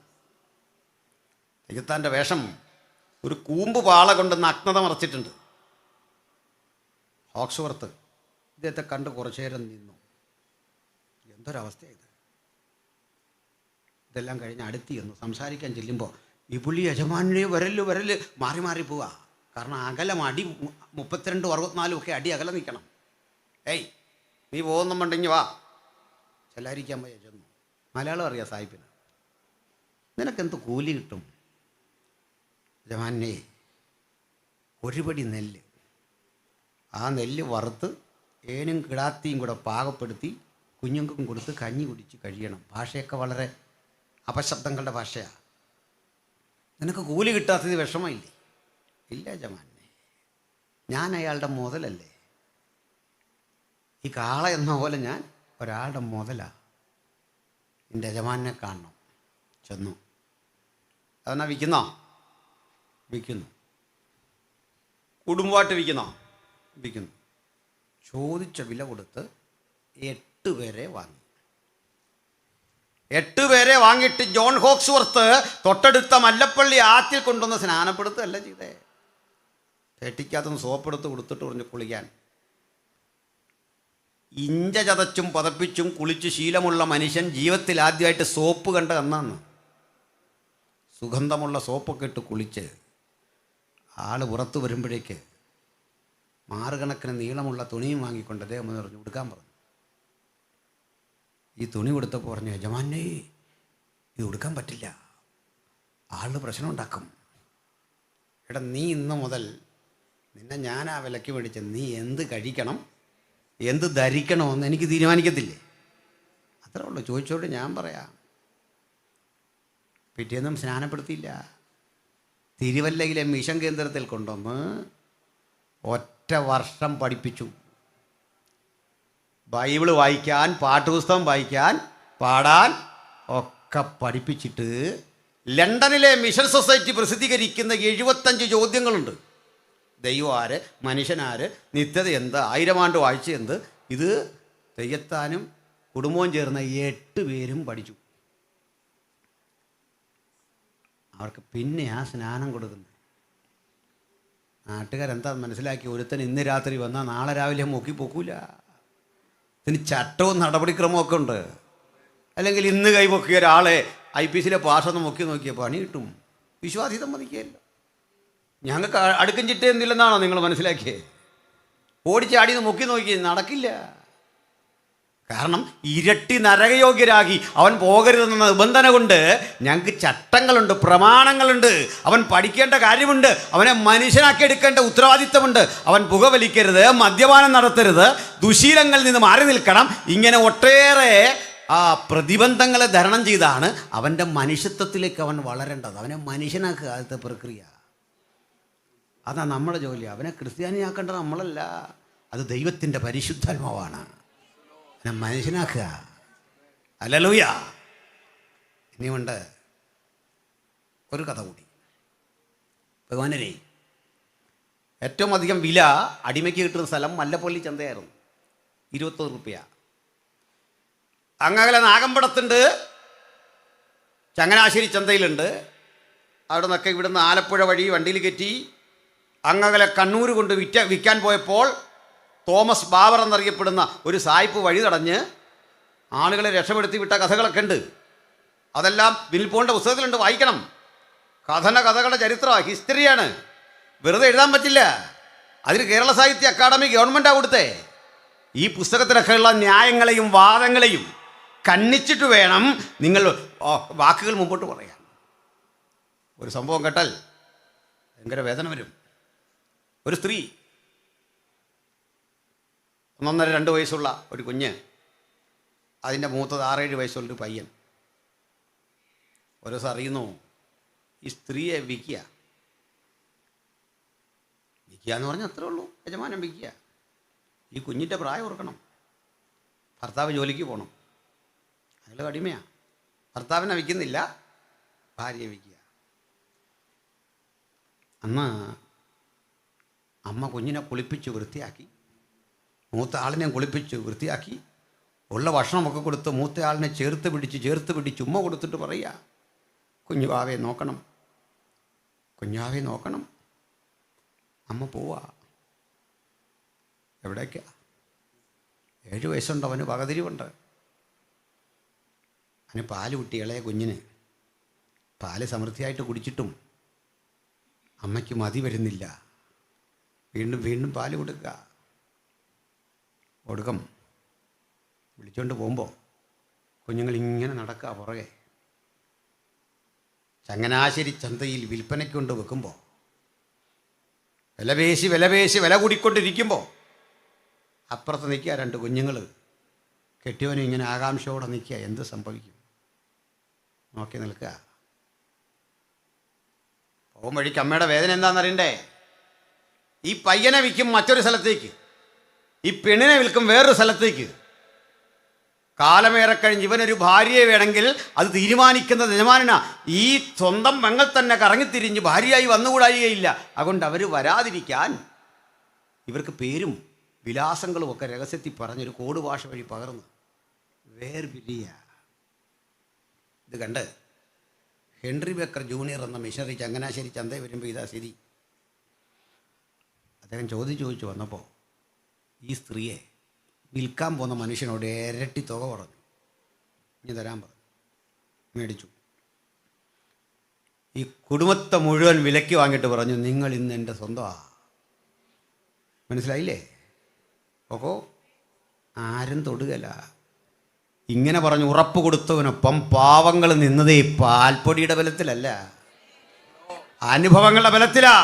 തെയ്യത്താൻ്റെ വേഷം ഒരു കൂമ്പ് പാള കൊണ്ട് നഗ്നത മറച്ചിട്ടുണ്ട്. ഹോക്സ്വർത്ത് ഇദ്ദേഹത്തെ കണ്ട് കുറച്ചു നേരം നിന്നു. എന്തൊരവസ്ഥയായത്! ഇതെല്ലാം കഴിഞ്ഞ് അടുത്ത് ചെന്നു സംസാരിക്കാൻ ചെല്ലുമ്പോൾ ഈ പുള്ളി യജമാനെ വരല് മാറി മാറി പോവുക. കാരണം അകലം അടി 32, 64 ഒക്കെ അടി അകലം നിൽക്കണം. ഏയ് നീ പോകുന്നുണ്ടെങ്കിൽ വാ, ചെല്ലാതിരിക്കാൻ പോയ ചെന്നു. മലയാളം അറിയാം സാഹിബിന്. നിനക്കെന്ത് കൂലി കിട്ടും? യജമാനെ, ഒരുപടി നെല്ല്, ആ നെല്ല് വറുത്ത് ഏനും കിടാത്തിയും കൂടെ പാകപ്പെടുത്തി കുഞ്ഞുങ്ങൾക്കും കൊടുത്ത് കഞ്ഞി കുടിച്ച് കഴിയണം. ഭാഷയൊക്കെ വളരെ അപശബ്ദങ്ങളുടെ ഭാഷയാണ്. നിനക്ക് കൂലി കിട്ടാത്തത് വിഷമമില്ലേ? ഇല്ല യജമാനെ, ഞാൻ അയാളുടെ മുതലല്ലേ. ഈ കാള എന്ന പോലെ ഞാൻ ഒരാളുടെ മുതലാണ്. എൻ്റെ യജമാനെ കാണണം. ചെന്നു. അതെന്നാ വിൽക്കുന്നോ? വിൽക്കുന്നു. കുടുംബമായിട്ട് വിൽക്കുന്നോ? വിൽക്കുന്നു. ചോദിച്ച വില കൊടുത്ത് 8 പേരെ വാങ്ങി. 8 പേരെ വാങ്ങിയിട്ട് ജോൺ ഹോക്സ്വർത്ത് തൊട്ടടുത്ത മല്ലപ്പള്ളി ആറ്റിൽ കൊണ്ടുവന്ന് സ്നാനപ്പെടുത്തുകയല്ല ചെയ്തേ. പെട്ടിക്കകത്തുനിന്ന് സോപ്പെടുത്ത് കൊടുത്തിട്ട് പറഞ്ഞു കുളിക്കാൻ. ഇഞ്ച ചതച്ചും പതപ്പിച്ചും കുളിച്ച് ശീലമുള്ള മനുഷ്യൻ ജീവിതത്തിൽ ആദ്യമായിട്ട് സോപ്പ് കണ്ട അന്നാണ്. സുഗന്ധമുള്ള സോപ്പൊക്കെ ഇട്ട് കുളിച്ച് ആൾ പുറത്ത് വരുമ്പോഴേക്ക് മാറുകണക്കിന് നീളമുള്ള തുണിയും വാങ്ങിക്കൊണ്ട് അദ്ദേഹം പറഞ്ഞു കൊടുക്കാൻ പറഞ്ഞു. ഈ തുണി കൊടുത്തപ്പോൾ പറഞ്ഞു, യജമാനെ ഇത് കൊടുക്കാൻ പറ്റില്ല, ആളിന് പ്രശ്നം ഉണ്ടാക്കും. എടാ, നീ ഇന്ന് മുതൽ നിന്നെ ഞാൻ ആ വിലയ്ക്ക് മേടിച്ച് നീ എന്ത് കഴിക്കണം എന്ത് ധരിക്കണമെന്ന് എനിക്ക് തീരുമാനിക്കത്തില്ലേ? അത്രേ ഉള്ളൂ. ചോദിച്ചോട്ട് ഞാൻ പറയാം. പിറ്റേന്നും സ്നാനപ്പെടുത്തിയില്ല. തിരുവല്ലയിലെ മിഷൻ കേന്ദ്രത്തിൽ കൊണ്ടുവന്ന് ഒറ്റ വർഷം പഠിപ്പിച്ചു. ബൈബിള് വായിക്കാൻ, പാഠപുസ്തകം വായിക്കാൻ, പാടാൻ ഒക്കെ പഠിപ്പിച്ചിട്ട് ലണ്ടനിലെ മിഷൻ സൊസൈറ്റി പ്രസിദ്ധീകരിക്കുന്ന 75 ചോദ്യങ്ങളുണ്ട്. ദൈവം ആര്, മനുഷ്യനാര്, നിത്യത എന്ത്, 1000 ആണ്ട് വായിച്ച എന്ത്, ഇത് തെയ്യത്താനും കുടുംബവും ചേർന്ന 8 പേരും പഠിച്ചു. അവർക്ക് പിന്നെ ആ സ്നാനം കൊടുക്കുന്നത്. നാട്ടുകാരെന്താ മനസ്സിലാക്കി? ഒരുത്തൻ ഇന്ന് രാത്രി വന്നാൽ നാളെ രാവിലെ മുക്കി പൊക്കൂല. ഇതിന് ചട്ടവും നടപടിക്രമമൊക്കെ ഉണ്ട്. അല്ലെങ്കിൽ ഇന്ന് കൈപൊക്കിയ ഒരാളെ IPCയിലെ പാഷൊന്ന് മുക്കി നോക്കിയ പണി കിട്ടും. വിശ്വാസി സമ്മതിക്കുകയല്ലോ. ഞങ്ങൾക്ക് അടുക്കും ചിട്ട എന്തില്ലെന്നാണോ നിങ്ങൾ മനസ്സിലാക്കിയേ? ഓടിച്ചാടിന്ന് മുക്കി നോക്കി നടക്കില്ല. കാരണം ഇരട്ടി നരകയോഗ്യരാകി അവൻ പോകരുതെന്ന നിബന്ധന കൊണ്ട് ഞങ്ങൾക്ക് ചട്ടങ്ങളുണ്ട്, പ്രമാണങ്ങളുണ്ട്. അവൻ പഠിക്കേണ്ട കാര്യമുണ്ട്. അവനെ മനുഷ്യനാക്കി എടുക്കേണ്ട ഉത്തരവാദിത്തമുണ്ട്. അവൻ പുകവലിക്കരുത്, മദ്യപാനം നടത്തരുത്, ദുശീലങ്ങളിൽ നിന്ന് മാറി നിൽക്കണം. ഇങ്ങനെ ഒട്ടേറെ പ്രതിബന്ധങ്ങളെ ധരണം ചെയ്താണ് അവൻ്റെ മനുഷ്യത്വത്തിലേക്ക് അവൻ വളരേണ്ടത്. അവനെ മനുഷ്യനാക്കുക ആദ്യത്തെ പ്രക്രിയ. അതാ നമ്മുടെ ജോലി. അവനെ ക്രിസ്ത്യാനിയാക്കേണ്ടത് നമ്മളല്ല, അത് ദൈവത്തിൻ്റെ പരിശുദ്ധാത്മാവാണ്. അവനെ മനുഷ്യനാക്കുക. ഹല്ലേലൂയ. ഇനിയുണ്ട് ഒരു കഥ കൂടി. ഭഗവാനരെ, ഏറ്റവും അധികം വില അടിമയ്ക്ക് കിട്ടുന്ന സ്ഥലം മല്ലപ്പള്ളി ചന്തയായിരുന്നു. 21 റുപ്യ. അങ്ങകലെ നാഗമ്പടത്തുണ്ട്, ചങ്ങനാശ്ശേരി ചന്തയിലുണ്ട്. അവിടെ നിന്നൊക്കെ ഇവിടുന്ന് ആലപ്പുഴ വഴി വണ്ടിയിൽ കയറ്റി അങ്ങകലെ കണ്ണൂർ കൊണ്ട് വിൽക്കാൻ പോയപ്പോൾ തോമസ് ബാബർ എന്നറിയപ്പെടുന്ന ഒരു സായിപ്പ് വഴി തടഞ്ഞ് ആളുകളെ രക്ഷപ്പെടുത്തി വിട്ട കഥകളൊക്കെ ഉണ്ട്. അതെല്ലാം വിൽപോണിൻ്റെ പുസ്തകത്തിലുണ്ട്, വായിക്കണം. കഥകളുടെ ചരിത്രമാണ്, ഹിസ്റ്ററിയാണ്, വെറുതെ എഴുതാൻ പറ്റില്ല. അതിന് കേരള സാഹിത്യ അക്കാദമി ഗവൺമെൻറ്റാണ് കൊടുത്തേ. ഈ പുസ്തകത്തിലൊക്കെയുള്ള ന്യായങ്ങളെയും വാദങ്ങളെയും കണ്ണിച്ചിട്ട് വേണം നിങ്ങൾ വാക്കുകൾ മുമ്പോട്ട് പറയാൻ. ഒരു സംഭവം കേട്ടാൽ ഭയങ്കര വേദന വരും. ഒരു സ്ത്രീ, 1.5-2 വയസ്സുള്ള ഒരു കുഞ്ഞ്, അതിൻ്റെ മൂത്തത് 6-7 വയസ്സുള്ളൊരു പയ്യൻ. ഒരു ദിവസം അറിയുന്നു ഈ സ്ത്രീയെ വിൽക്കുക എന്ന് പറഞ്ഞാൽ അത്രേ ഉള്ളൂ, യജമാനം വിൽക്കുക. ഈ കുഞ്ഞിൻ്റെ പ്രായം ഓർക്കണം. ഭർത്താവ് ജോലിക്ക് പോകണം, അയാൾ അടിമയാണ്. ഭർത്താവിനെ വിൽക്കുന്നില്ല, ഭാര്യയെ വിൽക്കുക. അന്ന് അമ്മ കുഞ്ഞിനെ കുളിപ്പിച്ച് വൃത്തിയാക്കി, മൂത്ത ആളിനെ കുളിപ്പിച്ച് വൃത്തിയാക്കി, ഉള്ള ഭക്ഷണമൊക്കെ കൊടുത്ത് മൂത്ത ആളിനെ ചേർത്ത് പിടിച്ച് ഉമ്മ കൊടുത്തിട്ട് പറയുക, കുഞ്ഞുവാവെ നോക്കണം, കുഞ്ഞാവെ നോക്കണം. അമ്മ പോവാ. എവിടേക്കാ? 7 വയസ്സുണ്ട്, അവന് വകതിരിവുണ്ട്. അവന് പാല് കുട്ടി, ഇളയ കുഞ്ഞിന് പാല് സമൃദ്ധിയായിട്ട് കുടിച്ചിട്ടും അമ്മയ്ക്ക് മതി വരുന്നില്ല. വീണ്ടും പാല് കൊടുക്കുക. ഒടുക്കം വിളിച്ചുകൊണ്ട് പോകുമ്പോൾ കുഞ്ഞുങ്ങൾ ഇങ്ങനെ നടക്കുക പുറകെ. ചങ്ങനാശ്ശേരി ചന്തയിൽ വിൽപ്പനയ്ക്ക് കൊണ്ട് വെക്കുമ്പോൾ വില കൂടിക്കൊണ്ടിരിക്കുമ്പോൾ അപ്പുറത്ത് നിൽക്കുക 2 കുഞ്ഞുങ്ങൾ. കെട്ടിയവനും ഇങ്ങനെ ആകാംക്ഷയോടെ നിൽക്കുക, എന്ത് സംഭവിക്കും നോക്കി നിൽക്കുക. പോകും വഴിക്ക് അമ്മയുടെ വേദന എന്താണെന്നറിയണ്ടേ? ഈ പയ്യനെ വിൽക്കും മറ്റൊരു സ്ഥലത്തേക്ക്, ഈ പെണ്ണിനെ വിൽക്കും വേറൊരു സ്ഥലത്തേക്ക്. കാലമേറെ കഴിഞ്ഞ് ഇവനൊരു ഭാര്യയെ വേണമെങ്കിൽ അത് തീരുമാനിക്കുന്നത് യജമാനാ. ഈ സ്വന്തം പെങ്ങൾ തന്നെ കറങ്ങിത്തിരിഞ്ഞ് ഭാര്യയായി വന്നുകൂടായികയില്ല. അതുകൊണ്ട് അവർ വരാതിരിക്കാൻ ഇവർക്ക് പേരും വിലാസങ്ങളും ഒക്കെ രഹസ്യത്തിൽ പറഞ്ഞൊരു കോഡ് ഭാഷ വഴി പകർന്ന് വേർപിരിയ. ഇത് കണ്ട് ഹെൻറി ബേക്കർ ജൂനിയർ എന്ന മിഷണറി ചങ്ങനാശ്ശേരി ചന്തയിൽ വരുമ്പോൾ ഇതാ സ്ഥിതി. അദ്ദേഹം ചോദിച്ചു വന്നപ്പോൾ ഈ സ്ത്രീയെ വിൽക്കാൻ പോകുന്ന മനുഷ്യനോട് ഇരട്ടി തുക പറഞ്ഞു. ഇനി തരാൻ പറഞ്ഞു. മേടിച്ചു. ഈ കുടുംബത്തെ മുഴുവൻ വിലയ്ക്ക് വാങ്ങിയിട്ട് പറഞ്ഞു, നിങ്ങൾ ഇന്ന് എൻ്റെ സ്വന്തമാണ്. മനസ്സിലായില്ലേ? ഓഹോ, ആരും തൊടുകയില്ല. ഇങ്ങനെ പറഞ്ഞ് ഉറപ്പ് കൊടുത്തവനൊപ്പം പാവങ്ങൾ നിന്നതേ പാൽപ്പൊടിയുടെ ബലത്തിലല്ല, അനുഭവങ്ങളുടെ ബലത്തിലാ.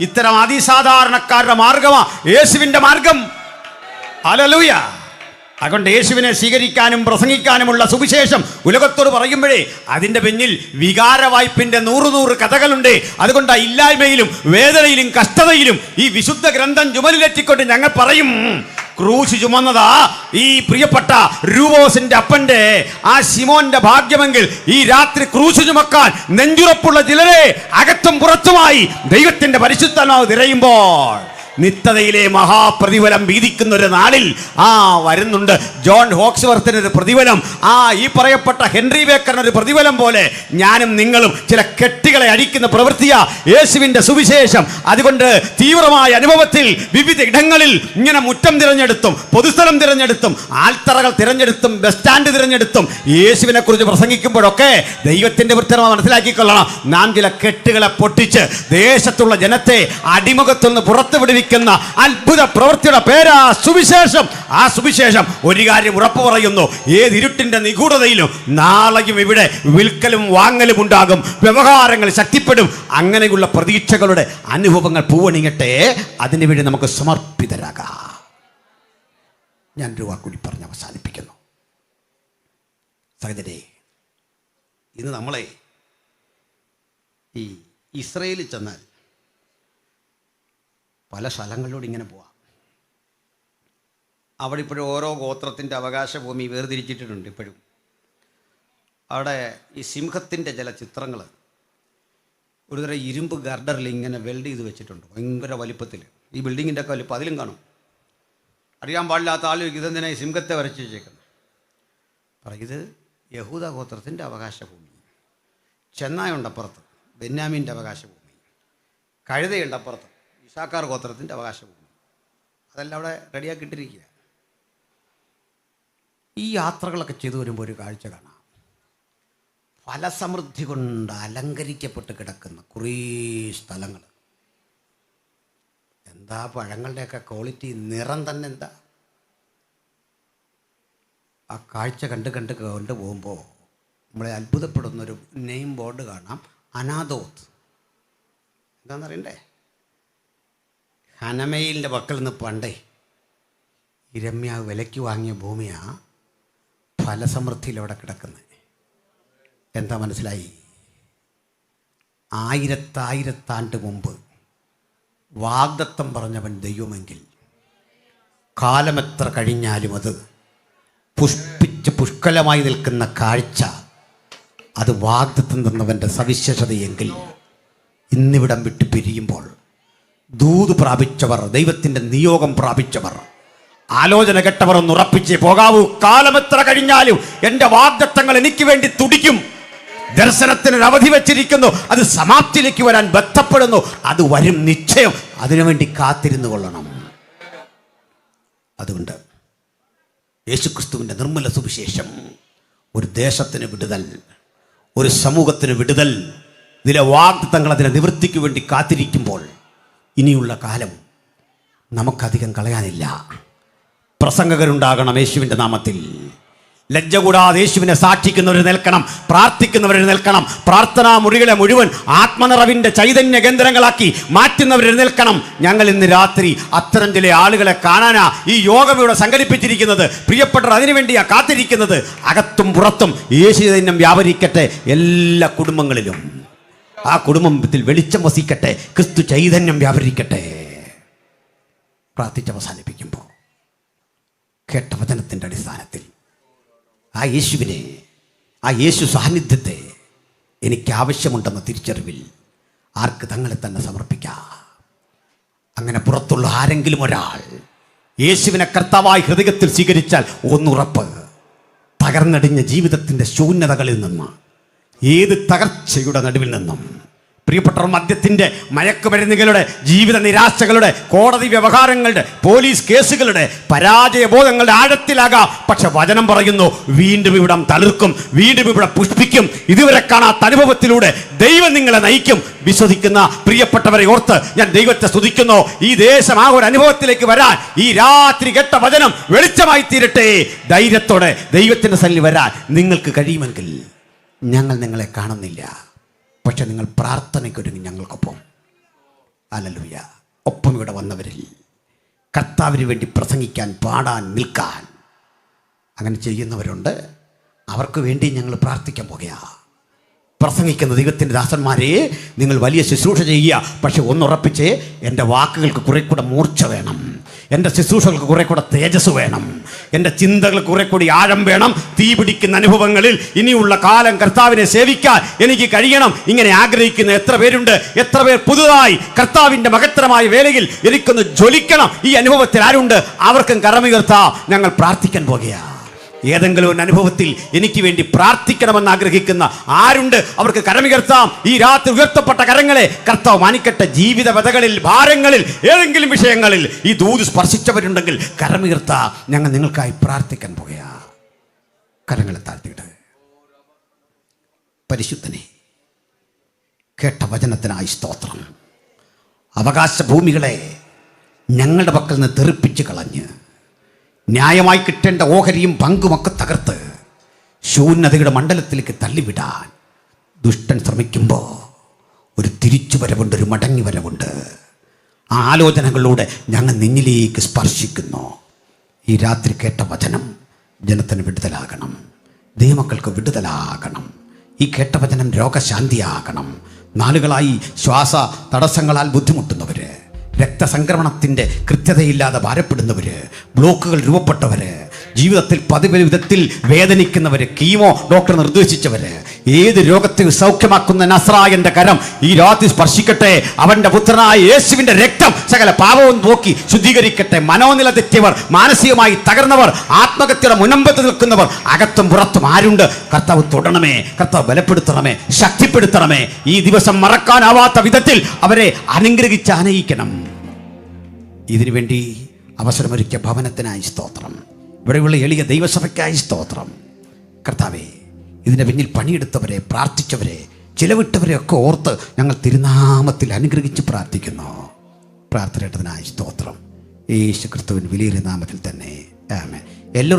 ഇത്തരം അതിസാധാരണക്കാരുടെ മാർഗമാ യേശുവിൻ്റെ മാർഗം. ഹല്ലേലൂയ. അതുകൊണ്ട് യേശുവിനെ സ്വീകരിക്കാനും പ്രസംഗിക്കാനുമുള്ള സുവിശേഷം ഉലകത്തോട് പറയുമ്പോഴേ അതിൻ്റെ പിന്നിൽ വികാരവായ്പിൻ്റെ 100 കഥകളുണ്ട്. അതുകൊണ്ട് ഇല്ലായ്മയിലും വേദനയിലും കഷ്ടതയിലും ഈ വിശുദ്ധ ഗ്രന്ഥം ചുമലിലെത്തിക്കൊണ്ട് ഞങ്ങൾ പറയും, ക്രൂശ് ചുമന്നതാ ഈ പ്രിയപ്പെട്ട രൂപോസിന്റെ അപ്പന്റെ ആ ശിമോന്റെ ഭാഗ്യമെങ്കിൽ ഈ രാത്രി ക്രൂശ് ചുമക്കാൻ നെഞ്ചുറപ്പുള്ള ചിലരെ അകത്തും പുറത്തുമായി ദൈവത്തിന്റെ പരിശുദ്ധാത്മാവ് തിരയുമ്പോൾ നിത്യതയിലെ മഹാപ്രതിഫലം വീതിക്കുന്ന ഒരു നാളിൽ വരുന്നുണ്ട്. ജോൺ ഹോക്സ്വർത്തിനൊരു പ്രതിഫലം, ഈ പറയപ്പെട്ട ഹെൻറി ബേക്കറിനൊരു പ്രതിഫലം പോലെ ഞാനും നിങ്ങളും ചില കെട്ടുകളെ അടിക്കുന്ന പ്രവൃത്തിയാ യേശുവിൻ്റെ സുവിശേഷം. അതുകൊണ്ട് തീവ്രമായ അനുഭവത്തിൽ വിവിധ ഇടങ്ങളിൽ ഇങ്ങനെ മുറ്റം തിരഞ്ഞെടുത്തും പൊതുസ്ഥലം തിരഞ്ഞെടുത്തും ആൽത്തറകൾ തിരഞ്ഞെടുത്തും ബസ് സ്റ്റാൻഡ് തിരഞ്ഞെടുത്തും യേശുവിനെ കുറിച്ച് പ്രസംഗിക്കുമ്പോഴൊക്കെ ദൈവത്തിൻ്റെ വൃത്തം മനസ്സിലാക്കിക്കൊള്ളണം. നാം ചില കെട്ടുകളെ പൊട്ടിച്ച് ദേശത്തുള്ള ജനത്തെ അടിമുഖത്തുനിന്ന് പുറത്തു വിടുവിക്കുന്ന അത്ഭുത പ്രവൃത്തിയുടെ പേരാ സുവിശേഷം. ആ സുവിശേഷം ഒരു കാര്യം ഉറപ്പു പറയുന്നു, ഏത് ഇരുട്ടിന്റെ നിഗൂഢതയിലും നാളെയും ഇവിടെ വിൽക്കലും വാങ്ങലും ഉണ്ടാകും, വ്യവഹാരങ്ങൾ ശക്തിപ്പെടും. അങ്ങനെയുള്ള പ്രതീക്ഷകളുടെ അനുഭവങ്ങൾ പൂവണിയട്ടെ. അതിനുവേണ്ടി നമുക്ക് സമർപ്പിതരാകാം. ഞാനൊരു വാക്കുകൂടി പറഞ്ഞ് അവസാനിപ്പിക്കുന്നു. സഹോദരേ, ഇന്ന് നമ്മളെ ഈ ഇസ്രയേലിൽ ചെന്നാൽ പല സ്ഥലങ്ങളിലൂടെ ഇങ്ങനെ പോവാം. അവിടെ ഇപ്പോഴും ഓരോ ഗോത്രത്തിൻ്റെ അവകാശഭൂമി വേർതിരിച്ചിട്ടുണ്ട്. ഇപ്പോഴും അവിടെ ഈ സിംഹത്തിൻ്റെ ചില ചിത്രങ്ങൾ ഒരുതരം ഇരുമ്പ് ഗർഡറിൽ ഇങ്ങനെ വെൽഡ് ചെയ്ത് വെച്ചിട്ടുണ്ട്, ഭയങ്കര വലിപ്പത്തിൽ. ഈ ബിൽഡിങ്ങിൻ്റെ ഒക്കെ വലിപ്പം അതിലും കാണും. അറിയാൻ പാടില്ലാത്ത ആളുകൾക്ക് ഇതെന്തിനാ ഈ സിംഹത്തെ വരച്ച് വെച്ചേക്കുന്നത്? ഇത് യഹൂദ ഗോത്രത്തിൻ്റെ അവകാശഭൂമി. ചെന്നായുണ്ട് അപ്പുറത്ത്, ബെന്യാമീൻ്റെ അവകാശഭൂമി. കഴുതയുണ്ട് അപ്പുറത്ത്, ഇസാക്കാർ ഗോത്രത്തിൻ്റെ അവകാശഭൂമി. അതെല്ലാം അവിടെ റെഡിയാക്കിയിട്ടിരിക്കുക. ഈ യാത്രകളൊക്കെ ചെയ്തു വരുമ്പോൾ ഒരു കാഴ്ച കാണാം. ഫലസമൃദ്ധി കൊണ്ട് അലങ്കരിക്കപ്പെട്ട് കിടക്കുന്ന കുറേ സ്ഥലങ്ങൾ. എന്താ പഴങ്ങളുടെയൊക്കെ ക്വാളിറ്റി, നിറം തന്നെ എന്താ! ആ കാഴ്ച കണ്ട് പോകുമ്പോൾ നമ്മളെ അത്ഭുതപ്പെടുന്നൊരു നെയിം ബോർഡ് കാണാം, അനാദോത്ത്. എന്താണെന്നറിയണ്ടേ? ഹനമയിലിൻ്റെ പക്കൽ നിന്ന് പണ്ടേ ഇരമ്യാവ് വിലയ്ക്ക് വാങ്ങിയ ഭൂമിയാണ് ഫലസമൃദ്ധിയിൽ അവിടെ കിടക്കുന്നത്. എന്താ മനസ്സിലായി? ആയിരത്താണ്ട് മുമ്പ് വാഗ്ദത്തം പറഞ്ഞവൻ ദൈവമെങ്കിൽ കാലമെത്ര കഴിഞ്ഞാലും അത് പുഷ്പിച്ച് പുഷ്കലമായി നിൽക്കുന്ന കാഴ്ച, അത് വാഗ്ദത്തം തന്നവൻ്റെ സവിശേഷതയെങ്കിൽ ഇന്നിവിടം വിട്ട് പിരിയുമ്പോൾ ദൂത് പ്രാപിച്ചവർ, ദൈവത്തിൻ്റെ നിയോഗം പ്രാപിച്ചവർ, ആലോചന കെട്ടവർ ഒന്ന് ഉറപ്പിച്ചേ പോകാവൂ. കാലമെത്ര കഴിഞ്ഞാലും എൻ്റെ വാഗ്ദത്തങ്ങൾ എനിക്ക് വേണ്ടി തുടിക്കും. ദർശനത്തിനൊരു അവധി വെച്ചിരിക്കുന്നു, അത് സമാപ്തിയിലേക്ക് വരാൻ ബന്ധപ്പെടുന്നു, അത് വരും നിശ്ചയം. അതിനുവേണ്ടി കാത്തിരുന്നു കൊള്ളണം. അതുകൊണ്ട് യേശുക്രിസ്തുവിൻ്റെ നിർമ്മല സുവിശേഷം ഒരു ദേശത്തിന് വിടുതൽ, ഒരു സമൂഹത്തിന് വിടുതൽ, ഇതിലെ വാഗ്ദത്തങ്ങൾ അതിനെ നിവൃത്തിക്ക് വേണ്ടി കാത്തിരിക്കുമ്പോൾ ഇനിയുള്ള കാലം നമുക്കധികം കളയാനില്ല. പ്രസംഗകരുണ്ടാകണം യേശുവിൻ്റെ നാമത്തിൽ. ലജ്ജ കൂടാതെ യേശുവിനെ സാക്ഷിക്കുന്നവർ നിൽക്കണം, പ്രാർത്ഥിക്കുന്നവർ നിൽക്കണം. പ്രാർത്ഥനാ മുറികളെ മുഴുവൻ ആത്മനിറവിൻ്റെ ചൈതന്യ കേന്ദ്രങ്ങളാക്കി മാറ്റുന്നവർ നിൽക്കണം. ഞങ്ങൾ ഇന്ന് രാത്രി അത്തരം ചില ആളുകളെ കാണാനാ ഈ യോഗം ഇവിടെ സംഘടിപ്പിച്ചിരിക്കുന്നത്. പ്രിയപ്പെട്ടവർ അതിനുവേണ്ടിയാ കാത്തിരിക്കുന്നത്. അകത്തും പുറത്തും യേശു ചൈതന്യം വ്യാപരിക്കട്ടെ എല്ലാ കുടുംബങ്ങളിലും. ആ കുടുംബത്തിൽ വെളിച്ചം വസിക്കട്ടെ, ക്രിസ്തു ചൈതന്യം വ്യാപരിക്കട്ടെ. പ്രാർത്ഥിച്ചവസാനിപ്പിക്കുമ്പോൾ കേട്ട വചനത്തിൻ്റെ അടിസ്ഥാനത്തിൽ ആ യേശുവിനെ, ആ യേശു സാന്നിധ്യത്തെ എനിക്ക് ആവശ്യമുണ്ടെന്ന തിരിച്ചറിവിൽ ആർക്ക് തങ്ങളെ തന്നെ സമർപ്പിക്കാം. അങ്ങനെ പുറത്തുള്ള ആരെങ്കിലും ഒരാൾ യേശുവിനെ കർത്താവായി ഹൃദയത്തിൽ സ്വീകരിച്ചാൽ ഒന്നുറപ്പ്, തകർന്നടിഞ്ഞ ജീവിതത്തിൻ്റെ ശൂന്യതകളിൽ നിന്ന്, ഏത് തകർച്ചയുടെ നടുവിൽ നിന്നും, പ്രിയപ്പെട്ടവർ മദ്യത്തിൻ്റെ, മയക്കുമരുന്നുകളുടെ, ജീവിത നിരാശകളുടെ, കോടതി വ്യവഹാരങ്ങളുടെ, പോലീസ് കേസുകളുടെ, പരാജയബോധങ്ങളുടെ ആഴത്തിലാകാം. പക്ഷെ വചനം പറയുന്നു, വീണ്ടും ഇവിടം തളിർക്കും, വീണ്ടും ഇവിടെ പുഷ്പിക്കും. ഇതുവരെ കാണാത്ത അനുഭവത്തിലൂടെ ദൈവം നിങ്ങളെ നയിക്കും. വിശ്വസിക്കുന്ന പ്രിയപ്പെട്ടവരെ ഓർത്ത് ഞാൻ ദൈവത്തെ സ്തുതിക്കുന്നു. ഈ ദേശം ആ ഒരു അനുഭവത്തിലേക്ക് വരാൻ ഈ രാത്രി കേട്ട വചനം വെളിച്ചമായി തീരട്ടെ. ധൈര്യത്തോടെ ദൈവത്തിൻ്റെ സന്നിധിയിൽ വരാൻ നിങ്ങൾക്ക് കഴിയുമെങ്കിൽ, ഞങ്ങൾ നിങ്ങളെ കാണുന്നില്ല, പക്ഷെ നിങ്ങൾ പ്രാർത്ഥനയ്ക്കൊരുങ്ങി ഞങ്ങൾക്കൊപ്പം. ഹല്ലേലൂയ. ഒപ്പം ഇവിടെ വന്നവരിൽ കർത്താവിന് വേണ്ടി പ്രസംഗിക്കാൻ, പാടാൻ, നിൽക്കാൻ അങ്ങനെ ചെയ്യുന്നവരുണ്ട്. അവർക്ക് വേണ്ടി ഞങ്ങൾ പ്രാർത്ഥിക്കാൻ പോകുക. പ്രസംഗിക്കുന്ന ദൈവത്തിൻ്റെ ദാസന്മാരെ, നിങ്ങൾ വലിയ ശുശ്രൂഷ ചെയ്യുക. പക്ഷെ ഒന്നുറപ്പിച്ച്, എൻ്റെ വാക്കുകൾക്ക് കുറെ കൂടെ മൂർച്ച വേണം, എൻ്റെ ശുശ്രൂഷകൾക്ക് കുറെ കൂടെ തേജസ് വേണം, എൻ്റെ ചിന്തകൾക്ക് കുറെ കൂടി ആഴം വേണം. തീ പിടിക്കുന്ന അനുഭവങ്ങളിൽ ഇനിയുള്ള കാലം കർത്താവിനെ സേവിക്കാൻ എനിക്ക് കഴിയണം. ഇങ്ങനെ ആഗ്രഹിക്കുന്ന എത്ര പേരുണ്ട്? എത്ര പേർ പുതുതായി കർത്താവിൻ്റെ മഹത്തരമായ വേലയിൽ എനിക്കൊന്ന് ജ്വലിക്കണം, ഈ അനുഭവത്തിൽ ആരുണ്ട്? അവർക്കും കരമുയർത്താം. ഞങ്ങൾ പ്രാർത്ഥിക്കാൻ പോകുകയാണ്. ഏതെങ്കിലും ഒരു അനുഭവത്തിൽ എനിക്ക് വേണ്ടി പ്രാർത്ഥിക്കണമെന്ന് ആഗ്രഹിക്കുന്ന ആരുണ്ട്? അവർക്ക് കരമുയർത്താം. ഈ രാത്രി ഉയർത്തപ്പെട്ട കരങ്ങളെ കർത്താവ് മാനിക്കട്ടെ. ജീവിത വ്യതകളിൽ, ഭാരങ്ങളിൽ, ഏതെങ്കിലും വിഷയങ്ങളിൽ ഈ ദൂത് സ്പർശിച്ചവരുണ്ടെങ്കിൽ കരമുയർത്താം. ഞങ്ങൾ നിങ്ങൾക്കായി പ്രാർത്ഥിക്കാൻ പോകുക. കരങ്ങളെ താഴ്ത്തിയിട്ട്, പരിശുദ്ധനെ, കേട്ട വചനത്തിനായി സ്തോത്രം. അവകാശ ഭൂമികളെ ഞങ്ങളുടെ പക്കൽ നിന്ന് തെറിപ്പിച്ച് കളഞ്ഞ് ന്യായമായി കിട്ടേണ്ട ഓഹരിയും പങ്കുമൊക്കെ തകർത്ത് ശൂന്യതയുടെ മണ്ഡലത്തിലേക്ക് തള്ളിവിടാൻ ദുഷ്ടൻ ശ്രമിക്കുമ്പോൾ ഒരു തിരിച്ചുവരവുണ്ട്, ഒരു മടങ്ങി വരവുണ്ട്. ആ ആലോചനകളിലൂടെ ഞങ്ങൾ നിന്നിലേക്ക് സ്പർശിക്കുന്നു. ഈ രാത്രി കേട്ട വചനം ജനത്തിന് വിടുതലാകണം, ദൈവമക്കൾക്ക് വിടുതലാകണം. ഈ കേട്ട വചനം രോഗശാന്തിയാകണം. നാളുകളായി ശ്വാസ തടസ്സങ്ങളാൽ ബുദ്ധിമുട്ടുന്നവർ, രക്തസംക്രമണത്തിൻ്റെ കൃത്യതയില്ലാതെ ഭാരപ്പെടുന്നവർ, ബ്ലോക്കുകൾ രൂപപ്പെട്ടവർ, ജീവിതത്തിൽ പതിവ് വിധത്തിൽ വേദനിക്കുന്നവർ, കീമോ ഡോക്ടർ നിർദ്ദേശിച്ചവർ, ഏത് രോഗത്തെ സൗഖ്യമാക്കുന്ന നസ്രായന്റെ കരം ഈ രാത്രി സ്പർശിക്കട്ടെ. അവന്റെ പുത്രനായ യേശുവിന്റെ രക്തം സകല പാപവും നോക്കി ശുദ്ധീകരിക്കട്ടെ. മനോനില തെറ്റിയവർ, മാനസികമായി തകർന്നവർ, ആത്മഹത്യയുടെ മുനമ്പത്ത് നിൽക്കുന്നവർ, അകത്തും പുറത്തും ആരുണ്ട്, കർത്താവ് തൊടണമേ, കർത്താവ് ബലപ്പെടുത്തണമേ, ശക്തിപ്പെടുത്തണമേ. ഈ ദിവസം മറക്കാനാവാത്ത വിധത്തിൽ അവരെ അനുഗ്രഹിച്ച് ആനയിക്കണം. ഇതിനുവേണ്ടി അവസരമൊരുക്കിയ ഭവനത്തിനായി സ്തോത്രം. ഇവിടെയുള്ള എളിയ ദൈവസഭയ്ക്കായി സ്തോത്രം. കർത്താവേ, ഇതിൻ്റെ പിന്നിൽ പണിയെടുത്തവരെ, പ്രാർത്ഥിച്ചവരെ, ചിലവിട്ടവരെ ഒക്കെ ഓർത്ത് ഞങ്ങൾ തിരുനാമത്തിൽ അനുഗ്രഹിച്ച് പ്രാർത്ഥിക്കുന്നു. പ്രാർത്ഥനയിട്ടതിനായി സ്തോത്രം. യേശു ക്രിസ്തുവിൻ വിലയേറിയ നാമത്തിൽ തന്നെ ആമേൻ. എല്ലാവരും